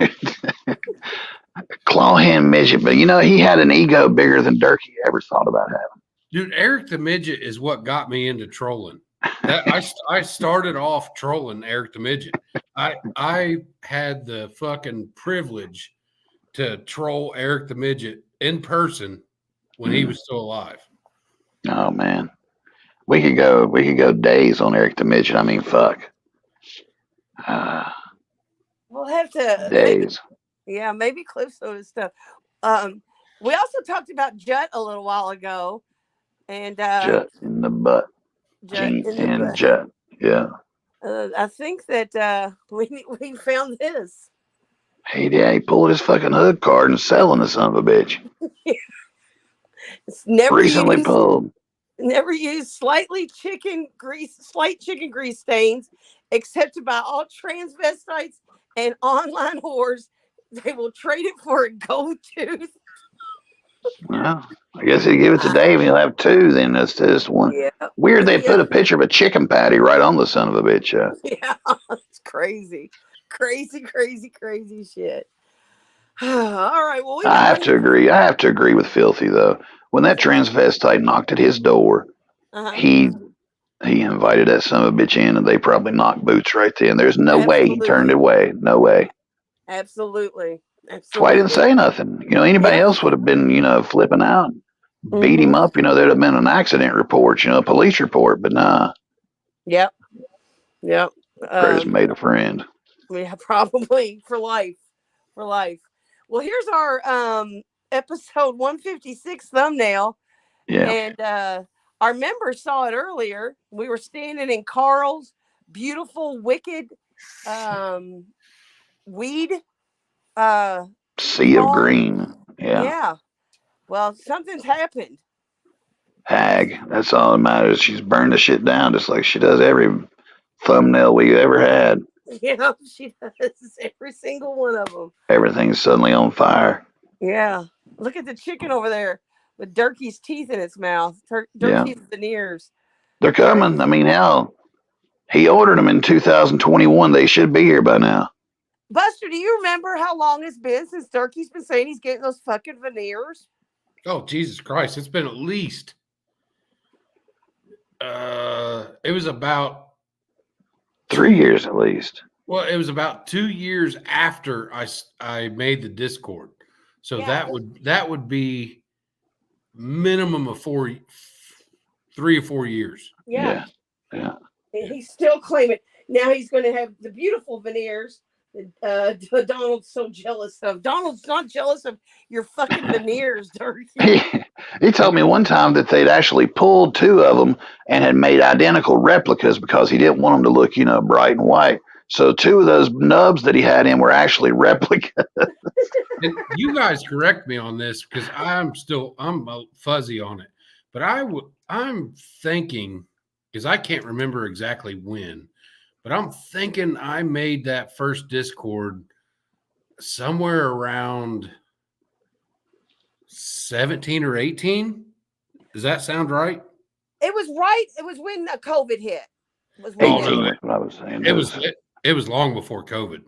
Claw hand midget, but he had an ego bigger than Durkee ever thought about having. Dude, Eric the Midget is what got me into trolling. I started off trolling Eric the Midget. I had the fucking privilege to troll Eric the Midget in person when he was still alive. Oh man, we could go days on Eric the Midget. I mean, fuck. We'll have to days. Maybe Cliff Soda stuff. We also talked about Jut a little while ago, and Jut in the butt. Jut. Yeah. I think that we found this. He pulled his fucking hood card and selling the son of a bitch. It's never recently used, pulled. Never used. Slight chicken grease stains, accepted by all transvestites and online whores. They will trade it for a gold tooth. Well, I guess he give it to Dave and he'll have two then. That's just one. Yeah. Weird they put a picture of a chicken patty right on the son of a bitch. Yeah, it's crazy. Crazy shit. All right, well, I have to agree with Filthy though. When that transvestite knocked at his door, he invited that son of a bitch in, and they probably knocked boots right then. There's no way he turned it away. No way. Absolutely. That's why he didn't say nothing. Anybody else would have been, flipping out, beat him up. There'd have been an accident report, a police report, but nah. Yep. Just made a friend. Yeah, probably for life. Well, here's our episode 156 thumbnail. Yeah. And our members saw it earlier. We were standing in Carl's beautiful, wicked weed sea of green. Yeah. Well, something's happened. Hag. That's all that matters. She's burned the shit down just like she does every thumbnail we ever had. Yeah, she does. Every single one of them. Everything's suddenly on fire. Yeah. Look at the chicken over there with Durkee's teeth in its mouth. Durkee's veneers. They're coming. I mean, hell, he ordered them in 2021. They should be here by now. Buster, do you remember how long it's been since Durkee's been saying he's getting those fucking veneers? Oh, Jesus Christ. It's been at least, it was about 3 years at least. Well, it was about 2 years after I made the Discord. So that would be minimum of 3 or 4 years. Yeah. Yeah. And he's still claiming. Now he's going to have the beautiful veneers that Donald's so jealous of. Donald's not jealous of your fucking veneers, Durkee. He told me one time that they'd actually pulled 2 of them and had made identical replicas because he didn't want them to look, bright and white. So 2 of those nubs that he had in were actually replicas. And you guys correct me on this because I'm fuzzy on it, but I'm thinking, because I can't remember exactly when, but I'm thinking I made that first Discord somewhere around 17 or 18. Does that sound right? It was right. It was when COVID hit. That's what I was saying. It was long before COVID.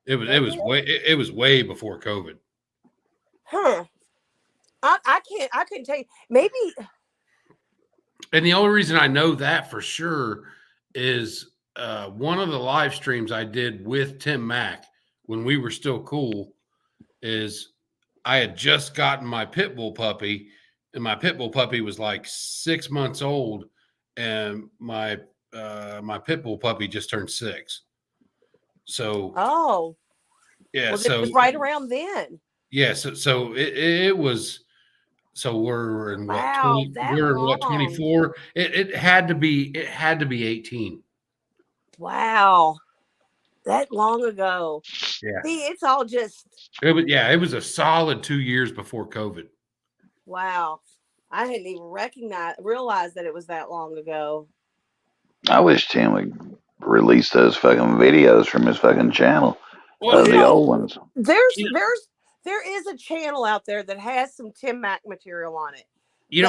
It was way before COVID. Huh. I couldn't tell you. Maybe. And the only reason I know that for sure is one of the live streams I did with Tim Mack when we were still cool is I had just gotten my pit bull puppy, and my pit bull puppy was like 6 months old, and my pit bull puppy just turned 6. So yeah, well, so it was right around then. Yeah, so it was. So we're in what? Wow, 20, we're in what 24? It had to be 18. Wow, that long ago. Yeah. See, it's all just. It was a solid 2 years before COVID. Wow, I hadn't even realized that it was that long ago. I wish Tim would release those fucking videos from his fucking channel. The old ones. There is a channel out there that has some Tim Mack material on it. And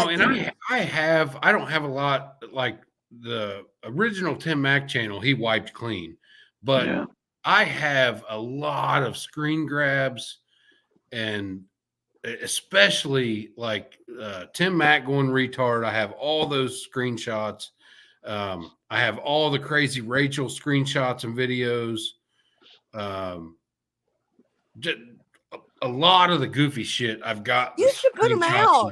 I don't have a lot, like the original Tim Mack channel, he wiped clean. But I have a lot of screen grabs, and especially like Tim Mack going retard. I have all those screenshots. I have all the Crazy Rachel screenshots and videos. A lot of the goofy shit I've got. You should put them out.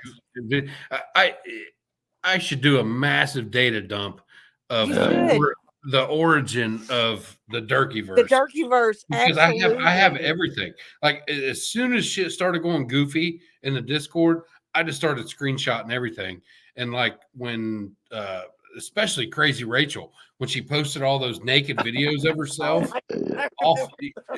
I should do a massive data dump of the origin of the Durkeeverse. The Durkeeverse, because I have everything. Like as soon as shit started going goofy in the Discord, I just started screenshotting everything. And like when especially Crazy Rachel, when she posted all those naked videos of herself.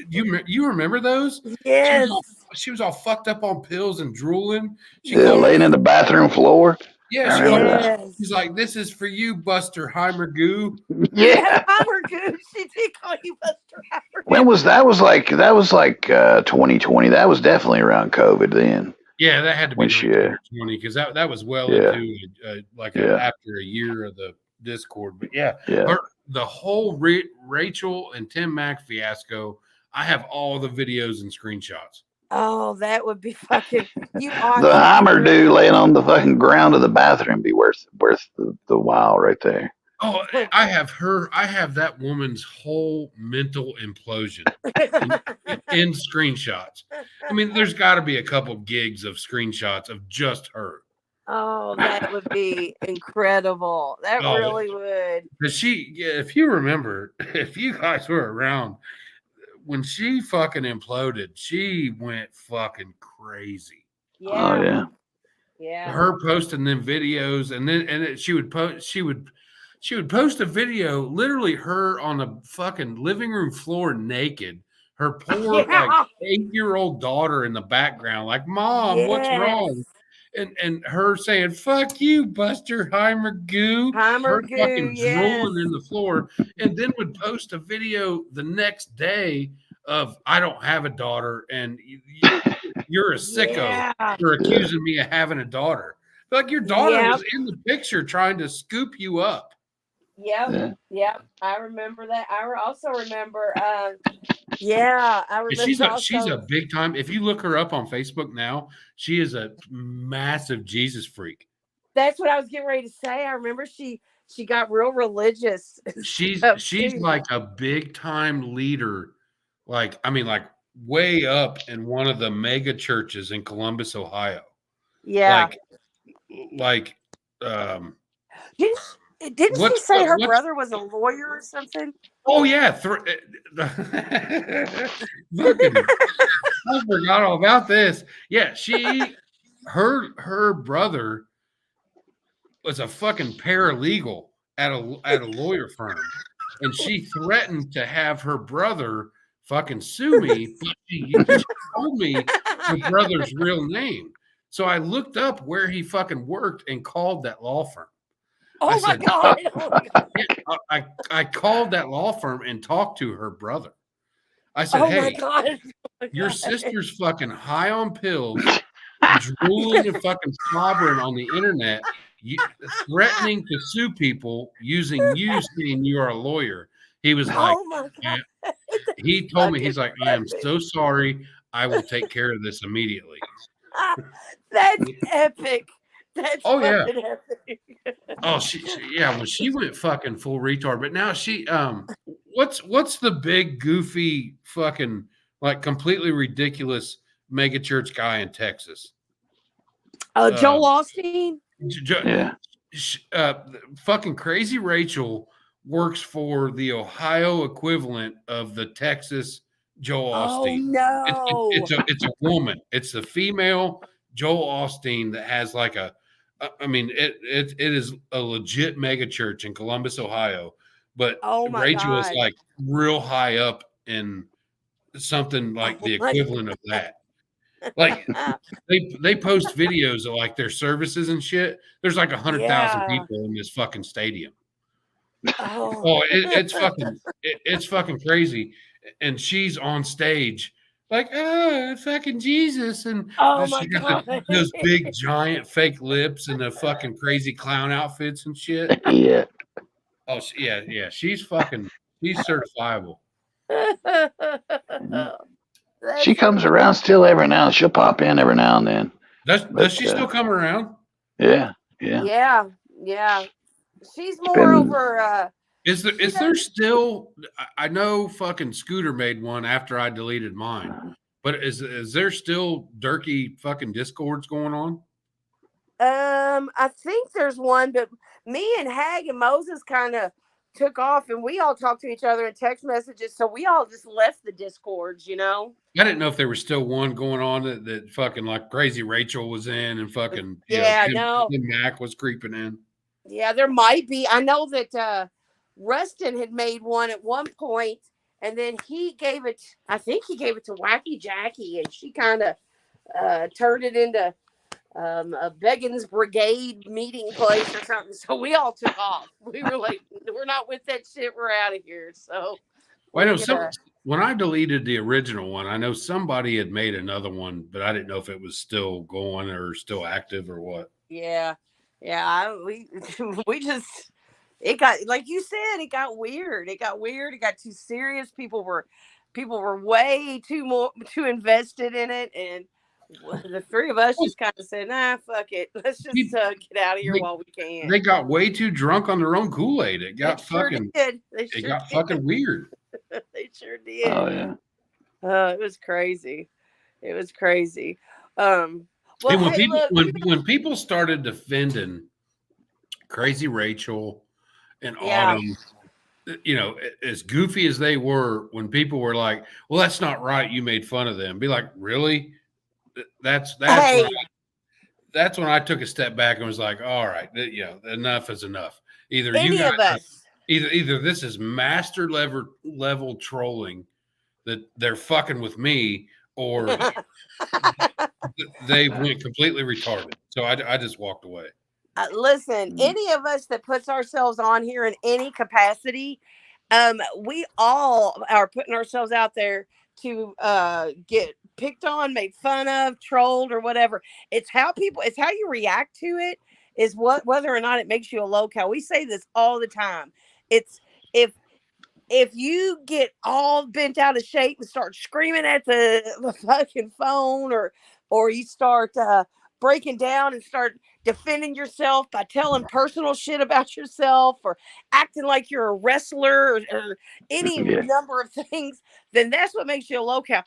You remember those? Yes. She was all fucked up on pills and drooling. Laying in the bathroom floor. Yeah, she's like, "This is for you, Buster Heimergoo." Yeah, Heimergoo. She did call you Buster Heimergoo. When was that? Was like 2020. That was definitely around COVID then. Yeah, that had to be 2020 because that was well into after a year of the Discord. But the whole Rachel and Tim Mack fiasco, I have all the videos and screenshots. Oh, that would be fucking you. The Heimergoo laying on the fucking ground of the bathroom be worth the while right there. Oh, I have that woman's whole mental implosion in screenshots. I mean, there's got to be a couple gigs of screenshots of just her. Oh, that would be incredible. That really would. But if you remember, if you guys were around when she fucking imploded, she went fucking crazy. Yeah. Oh yeah. Yeah. Her posting them videos, and then she would post a video, literally her on a fucking living room floor naked. Her poor like 8-year-old daughter in the background, like, "Mom, what's wrong?" And her saying, "Fuck you, Buster Heimergoo." Her fucking drooling in the floor, and then would post a video the next day of, "I don't have a daughter, and you're a sicko for accusing me of having a daughter." Like your daughter was in the picture trying to scoop you up. Yep. I remember that. I also remember. I remember. She's a big time. If you look her up on Facebook now, she is a massive Jesus freak. That's what I was getting ready to say. I remember she got real religious. She's like a big time leader. Like way up in one of the mega churches in Columbus, Ohio. Yeah. Like Didn't she say her brother was a lawyer or something? Oh yeah, fucking, I forgot all about this. Yeah, her brother was a fucking paralegal at a lawyer firm, and she threatened to have her brother fucking sue me, but she told me her brother's real name. So I looked up where he fucking worked and called that law firm. Oh my God. Yeah, I called that law firm and talked to her brother. I said, Oh hey, my God. your sister's fucking high on pills, drooling and fucking slobbering on the internet, threatening to sue people using you saying you are a lawyer. He was like, oh my God. He told me, he's like, I am so sorry. I will take care of this immediately. That's epic. That's Oh yeah. epic. Oh, yeah, when she went fucking full retard, but now she what's the big goofy fucking like completely ridiculous mega church guy in Texas? Joel Osteen? Yeah. Fucking Crazy Rachel works for the Ohio equivalent of the Texas Joel Osteen. Oh no. It's a woman. It's the female Joel Osteen that has like I mean, it is a legit mega church in Columbus, Ohio, but Rachel is like real high up in something like the equivalent of that. Like they post videos of like their services and shit. There's like 100,000 people in this fucking stadium. Oh, it's fucking crazy. And she's on stage like, oh, fucking Jesus, and my God, those big giant fake lips and the fucking crazy clown outfits and shit. Yeah. Oh yeah. She's certifiable. She comes around still every now. She'll pop in every now and then. Does she still come around? Yeah. Yeah. She's more over. Is there still? I know fucking Scooter made one after I deleted mine, but is there still Durkee fucking discords going on? I think there's one, but me and Hag and Moses kind of took off, and we all talked to each other in text messages, so we all just left the discords, you know. I didn't know if there was still one going on that fucking like Crazy Rachel was in, and fucking no, Mac was creeping in. Yeah, there might be. I know that Rustin had made one at one point, and then he gave it. I think he gave it to Wacky Jackie, and she kind of turned it into a Beggins Brigade meeting place or something. So we all took off. We were like, "We're not with that shit. We're out of here." So. Well, I know when I deleted the original one, I know somebody had made another one, but I didn't know if it was still going or still active or what. Yeah. We just, it got, like you said, it got weird. It got too serious. People were way too invested in it, and the three of us just kind of said, "Nah, fuck it. Let's just get out of here while we can." They got way too drunk on their own Kool-Aid. It got fucking. It got fucking weird. They sure did. Oh yeah. It was crazy. Well, when people started defending Crazy Rachel and Autumn, you know, as goofy as they were, when people were like, "Well, that's not right. You made fun of them." Be like, "Really?" That's when I took a step back and was like, "All right, enough is enough. Either this is master level trolling that they're fucking with me, or they went completely retarded." So I just walked away. Listen, any of us that puts ourselves on here in any capacity, we all are putting ourselves out there to get picked on, made fun of, trolled, or whatever. It's how you react to it is whether or not it makes you a local. We say this all the time. It's if you get all bent out of shape and start screaming at the fucking phone, or you start breaking down and start defending yourself by telling personal shit about yourself, or acting like you're a wrestler, or any number of things, then that's what makes you a local.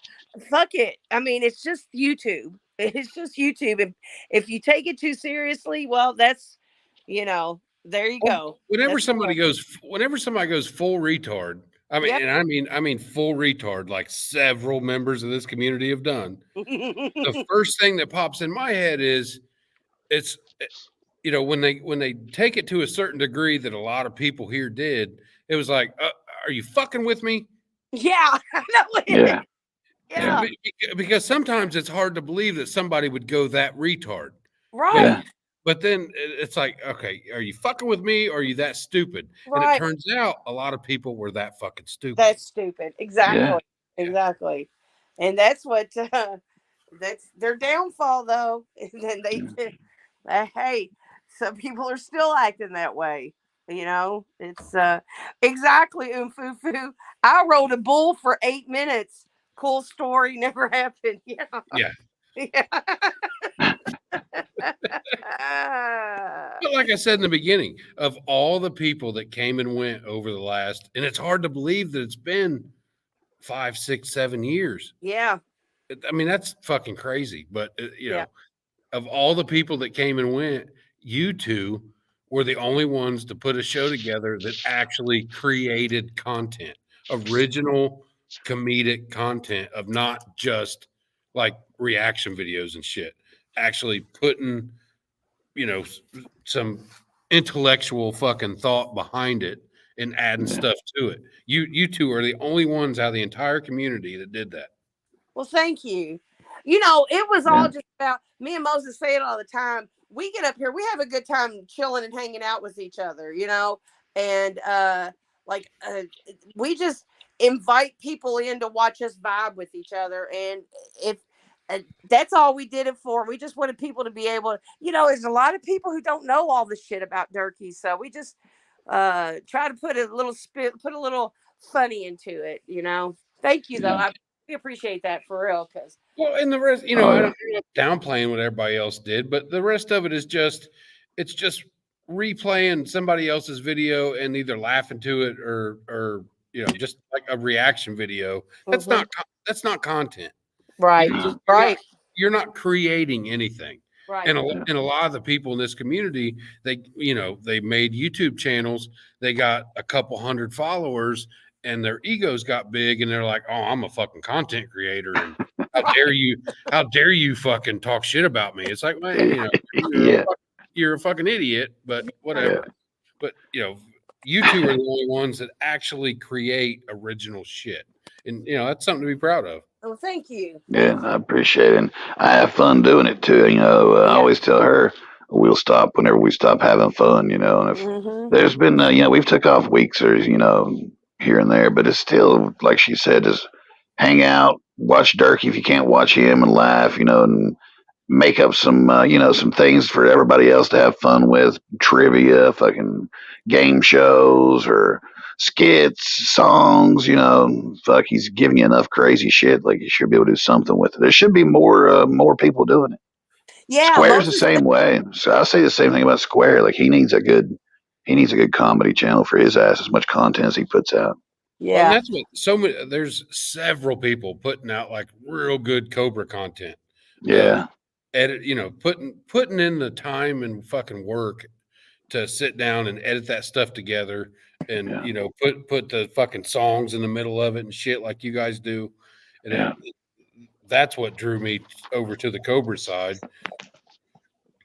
Fuck it. I mean, it's just YouTube. It's just YouTube. If you take it too seriously, well, that's There you go. Whenever somebody goes full retard, I mean full retard, like several members of this community have done. The first thing that pops in my head is it's when they take it to a certain degree that a lot of people here did, it was like, are you fucking with me? Yeah. Yeah. Yeah. Because sometimes it's hard to believe that somebody would go that retard. Right. But then it's like, okay, are you fucking with me or are you that stupid? Right. And it turns out a lot of people were that fucking stupid. That's stupid. Exactly. Yeah. Exactly. And that's what that's their downfall though. And then hey, some people are still acting that way. It's exactly Umfufu. I rode a bull for 8 minutes. Cool story, never happened. Yeah. But like I said in the beginning, of all the people that came and went over the last, and it's hard to believe that it's been 5, 6, 7 years. Yeah. I mean, that's fucking crazy. But of all the people that came and went, you two were the only ones to put a show together that actually created content, original comedic content of not just like reaction videos and shit, actually putting, some intellectual fucking thought behind it and adding stuff to it. You two are the only ones out of the entire community that did that. Well, thank you. It was all just about me and Moses say it all the time. We get up here, we have a good time chilling and hanging out with each other, and we just invite people in to watch us vibe with each other. And if that's all we did it for, we just wanted people to be able to, there's a lot of people who don't know all the shit about Durkee. So we just try to put a little funny into it, Thank you, though. We appreciate that for real. And the rest, I'm downplaying what everybody else did, but the rest of it is it's just replaying somebody else's video and either laughing to it or just like a reaction video. That's not content. Right. You're not creating anything. Right. And a lot of the people in this community, they made YouTube channels. They got a couple hundred followers, and their egos got big, and they're like, "Oh, I'm a fucking content creator, and how dare you fucking talk shit about me?" It's like, man, you're a fucking idiot, but whatever. But you two are the only ones that actually create original shit, and that's something to be proud of. Oh, thank you. Yeah, I appreciate it. And I have fun doing it too. I always tell her we'll stop whenever we stop having fun. And if there's been, we've took off weeks or here and there, but it's still like she said, just hang out, watch Durkee if you can't watch him, and laugh. And make up some, some things for everybody else to have fun with, trivia, fucking game shows or skits, songs, fuck, he's giving you enough crazy shit. Like you should be able to do something with it. There should be more people doing it. Yeah. Square's the same way. So I say the same thing about Square. Like he needs a good comedy channel for his ass, as much content as he puts out. Yeah. Well, and that's what there's several people putting out like real good Cobra content. Yeah. Edit, putting in the time and fucking work to sit down and edit that stuff together and put the fucking songs in the middle of it and shit like you guys do. And that's what drew me over to the Cobra side.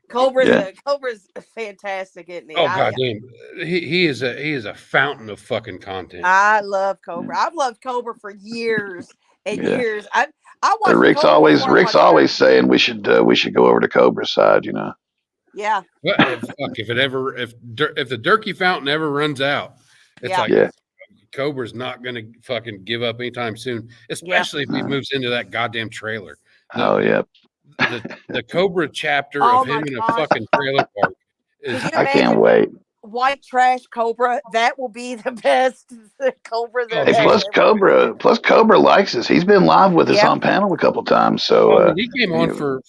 Cobra's fantastic, isn't he? Oh goddamn, he is a fountain of fucking content. I love Cobra. I've loved Cobra for years and years. I watched. Rick's always saying we should go over to Cobra's side. Yeah. Well, if the Durkee fountain ever runs out, it's Cobra's not going to fucking give up anytime soon, especially if he moves into that goddamn trailer. The Cobra chapter of him in a fucking trailer park is. I can't wait. White trash Cobra, that will be the best Cobra there. Plus Cobra likes us. He's been live with us on panel a couple times. So he came on for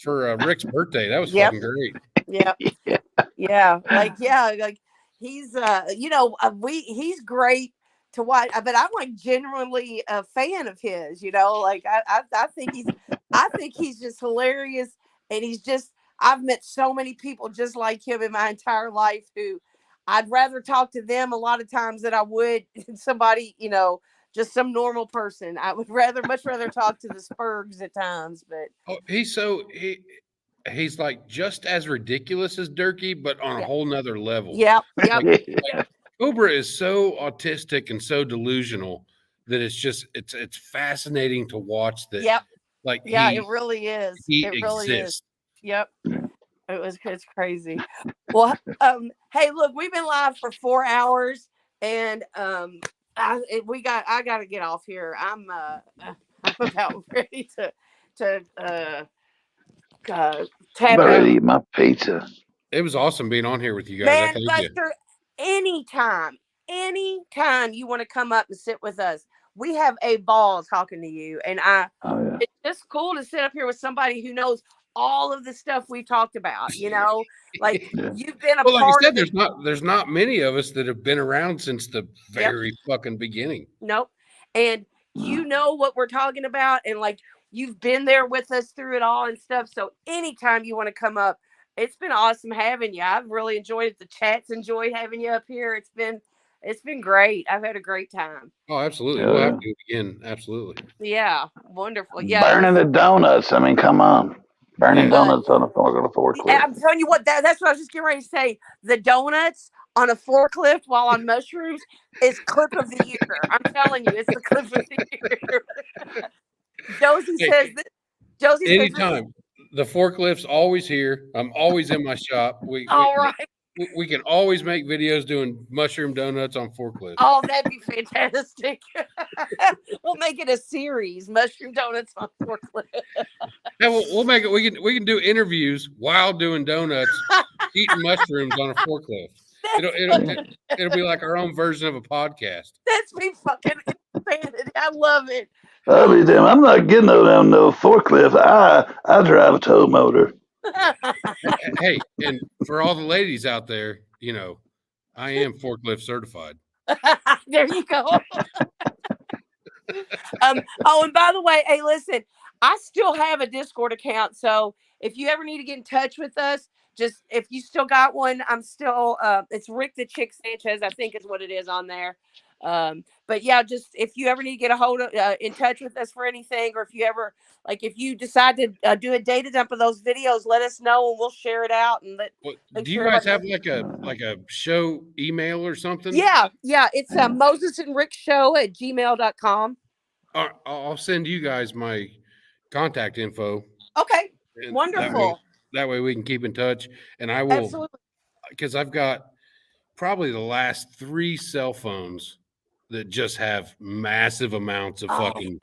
Rick's birthday. That was fucking great. Yeah. Like he's he's great to watch, but I'm like genuinely a fan of his. Like I think he's just hilarious, and he's just I've met so many people just like him in my entire life who I'd rather talk to them a lot of times than I would somebody, just some normal person. I would much rather talk to the Spurgs at times, but he's like just as ridiculous as Durkee, but on a whole nother level. Yep. Like, Cobra is so autistic and so delusional that it's fascinating to watch that. Yep. Like it really is. He It really is. exists. Yep. It's crazy. Well, hey, look, we've been live for 4 hours, and I got to get off here. I'm about ready to tap About out. ready to eat my pizza. It was awesome being on here with you guys. Man, Buster, anytime you want to come up and sit with us, we have a ball talking to you, and it's just cool to sit up here with somebody who knows all of the stuff we talked about. Like you've been a well, like part I said, of there's not many of us that have been around since the very fucking beginning. Nope. And you know what we're talking about, and like you've been there with us through it all and stuff. So anytime you want to come up, it's been awesome having you. I've really enjoyed it. The chat's enjoyed having you up here. It's been great. I've had a great time. Oh, absolutely. We'll have to do it again. Absolutely. Yeah, wonderful. Yeah, burning the donuts. I mean, come on, burning donuts on a forklift. I'm telling you what, that's what I was just getting ready to say. The donuts on a forklift while on mushrooms is clip of the year. I'm telling you, it's the clip of the year. Josie says that. Josie says anytime. The forklift's always here. I'm always in my shop. All right. We can always make videos doing mushroom donuts on forklifts. Oh, that'd be fantastic. We'll make it a series, mushroom donuts on forklift. Yeah, we'll make it. We can do interviews while doing donuts, eating mushrooms on a forklift. It'll be like our own version of a podcast. That's me fucking expanded. I love it. I'll be damn. I'm not getting on no forklift. I drive a tow motor. Hey, and for all the ladies out there, I am forklift certified. There you go. Oh, and by the way, hey, listen, I still have a Discord account, so if you ever need to get in touch with us, just if you still got one, I'm still it's Rick the Chick Sanchez, I think is what it is on there. But yeah, just if you ever need to get a hold of in touch with us for anything, or if you ever if you decide to do a data dump of those videos, let us know and we'll share it out and do you guys have like a show email or something? Yeah, it's Moses and Rick Show at gmail.com. I'll send you guys my contact info. Okay, wonderful. That way we can keep in touch, and I will, absolutely, because I've got probably the last 3 cell phones that just have massive amounts of fucking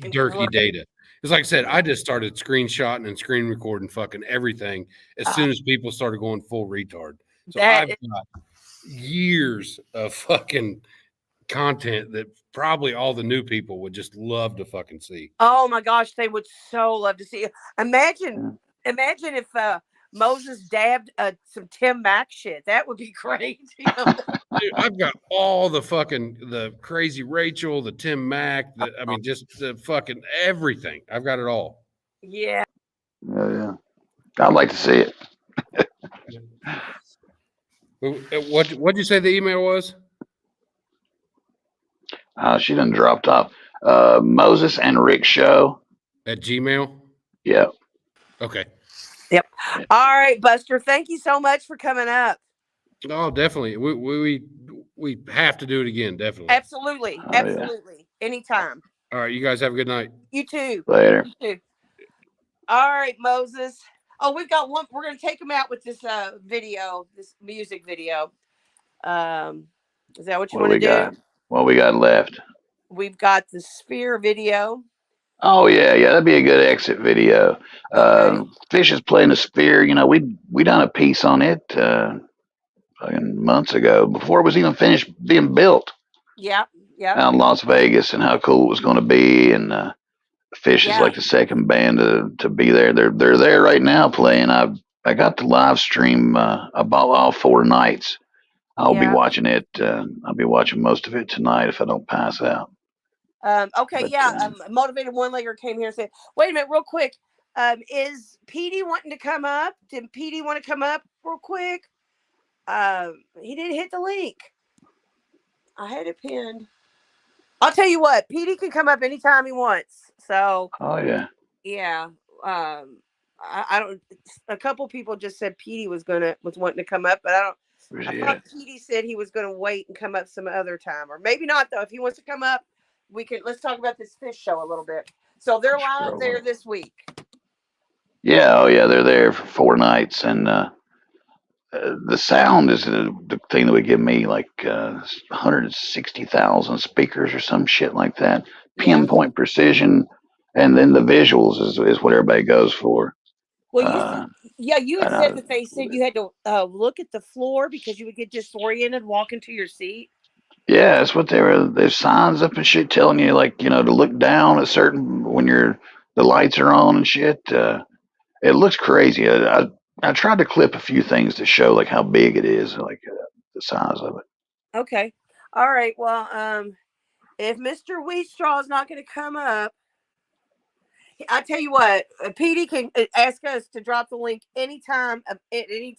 Durkee data. It's like I said, I just started screenshotting and screen recording fucking everything as soon as people started going full retard. So I've got years of fucking content that probably all the new people would just love to fucking see. Oh my gosh, they would so love to see it. Imagine if Moses dabbed some Tim Mack shit. That would be great. Dude, I've got all the Crazy Rachel, the Tim Mack, just the fucking everything. I've got it all. Yeah. Yeah. I'd like to see it. What'd you say the email was? She done dropped off. Moses and Rick Show at Gmail. Yep. Okay. Yep. All right, Buster. Thank you so much for coming up. Oh, definitely. We have to do it again. Definitely. Absolutely. Absolutely. Yeah. Anytime. All right. You guys have a good night. You too. Later. You too. All right, Moses. Oh, we've got one. We're going to take him out with this video, this music video. Is that what you want to do? What we got left? We've got the Sphere video. Oh yeah, that'd be a good exit video. Okay. Fish is playing a Sphere. We done a piece on it months ago before it was even finished being built. Yeah. Out in Las Vegas, and how cool it was going to be. And Fish is like the second band to be there. They're there right now playing. I got to live stream about all 4 nights. I'll be watching it. I'll be watching most of it tonight if I don't pass out. Okay, Motivated One-Legger came here and said, wait a minute, real quick. Is Petey wanting to come up? Did Petey want to come up real quick? He didn't hit the link. I had it pinned. I'll tell you what, Petey can come up anytime he wants. So. Oh yeah. Yeah. I don't. A couple people just said Petey was wanting to come up, but I don't. Where's I he thought at? Petey said he was going to wait and come up some other time, or maybe not though. If he wants to come up, let's talk about this fish show a little bit. So they're live there this week. Yeah, oh yeah, they're there for 4 nights, and the sound is the thing that would give me like 160,000 speakers or some shit like that, pinpoint precision, and then the visuals is what everybody goes for. Well, you had said and that they said you had to look at the floor because you would get disoriented walking to your seat. Yeah, that's what there's signs up and shit telling you, like, to look down at certain when the lights are on and shit. It looks crazy. I tried to clip a few things to show like how big it is, like the size of it. Okay. All right. Well, if Mr. Wheatstraw is not going to come up, I tell you what, Petey can ask us to drop the link anytime of any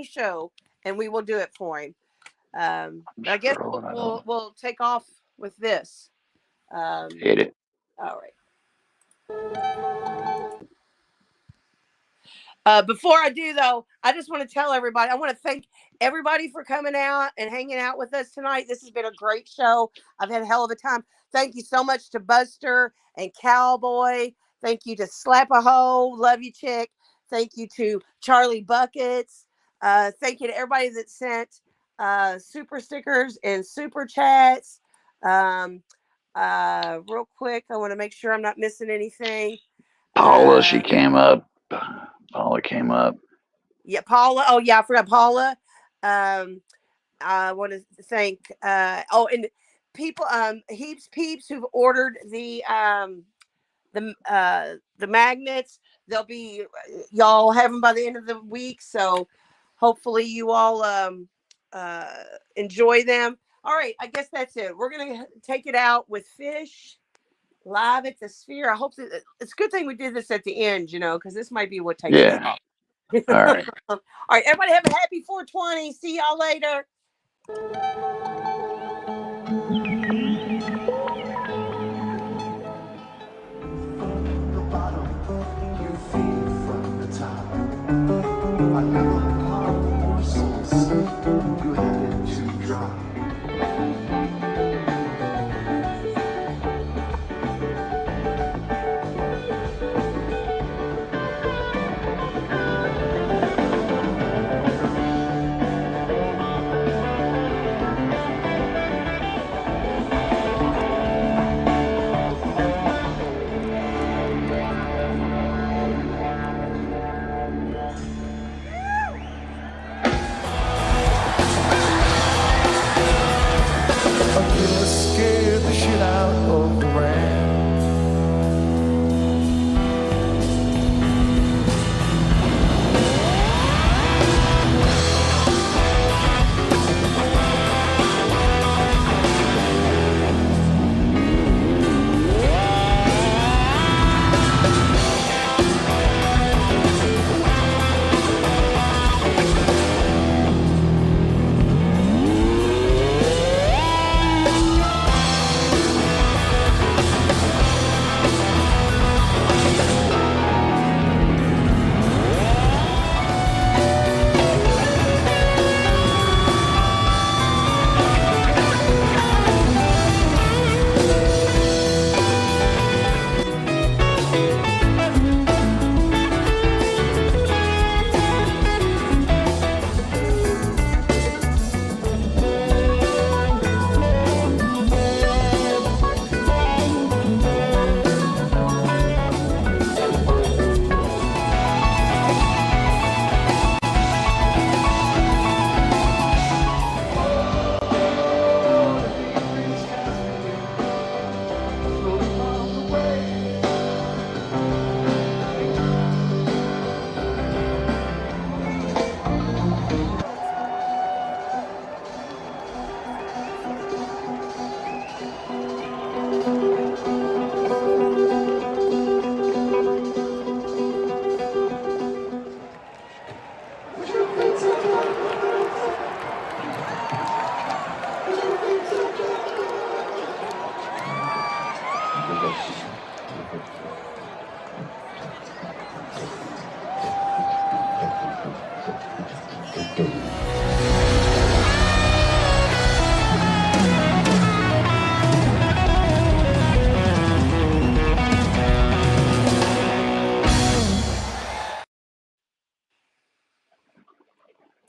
show, and we will do it for him. I guess we'll take off with this. Hit it. All right. Before I do, though, I just want to tell everybody, I want to thank everybody for coming out and hanging out with us tonight. This has been a great show. I've had a hell of a time. Thank you so much to Buster and Cowboy. Thank you to Slap-a-Ho. Love you, chick. Thank you to Charlie Buckets. Thank you to everybody that sent super stickers and super chats. Real quick, I want to make sure I'm not missing anything. Paula, she came up. Paula came up. Yeah, Paula. Oh, yeah, I forgot Paula. I want to thank and people, Heaps Peeps who've ordered the magnets. They'll be y'all have them by the end of the week. So hopefully you all enjoy them. All right, I guess that's it. We're gonna take it out with Fish live at the Sphere. I hope that it's a good thing we did this at the end, because this might be what takes us off. All right. All right, everybody have a happy 420. See y'all later. Scared the shit out of the ram.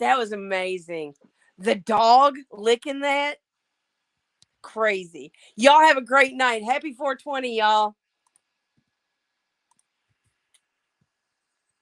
That was amazing. The dog licking that. Crazy. Y'all have a great night. Happy 420, y'all.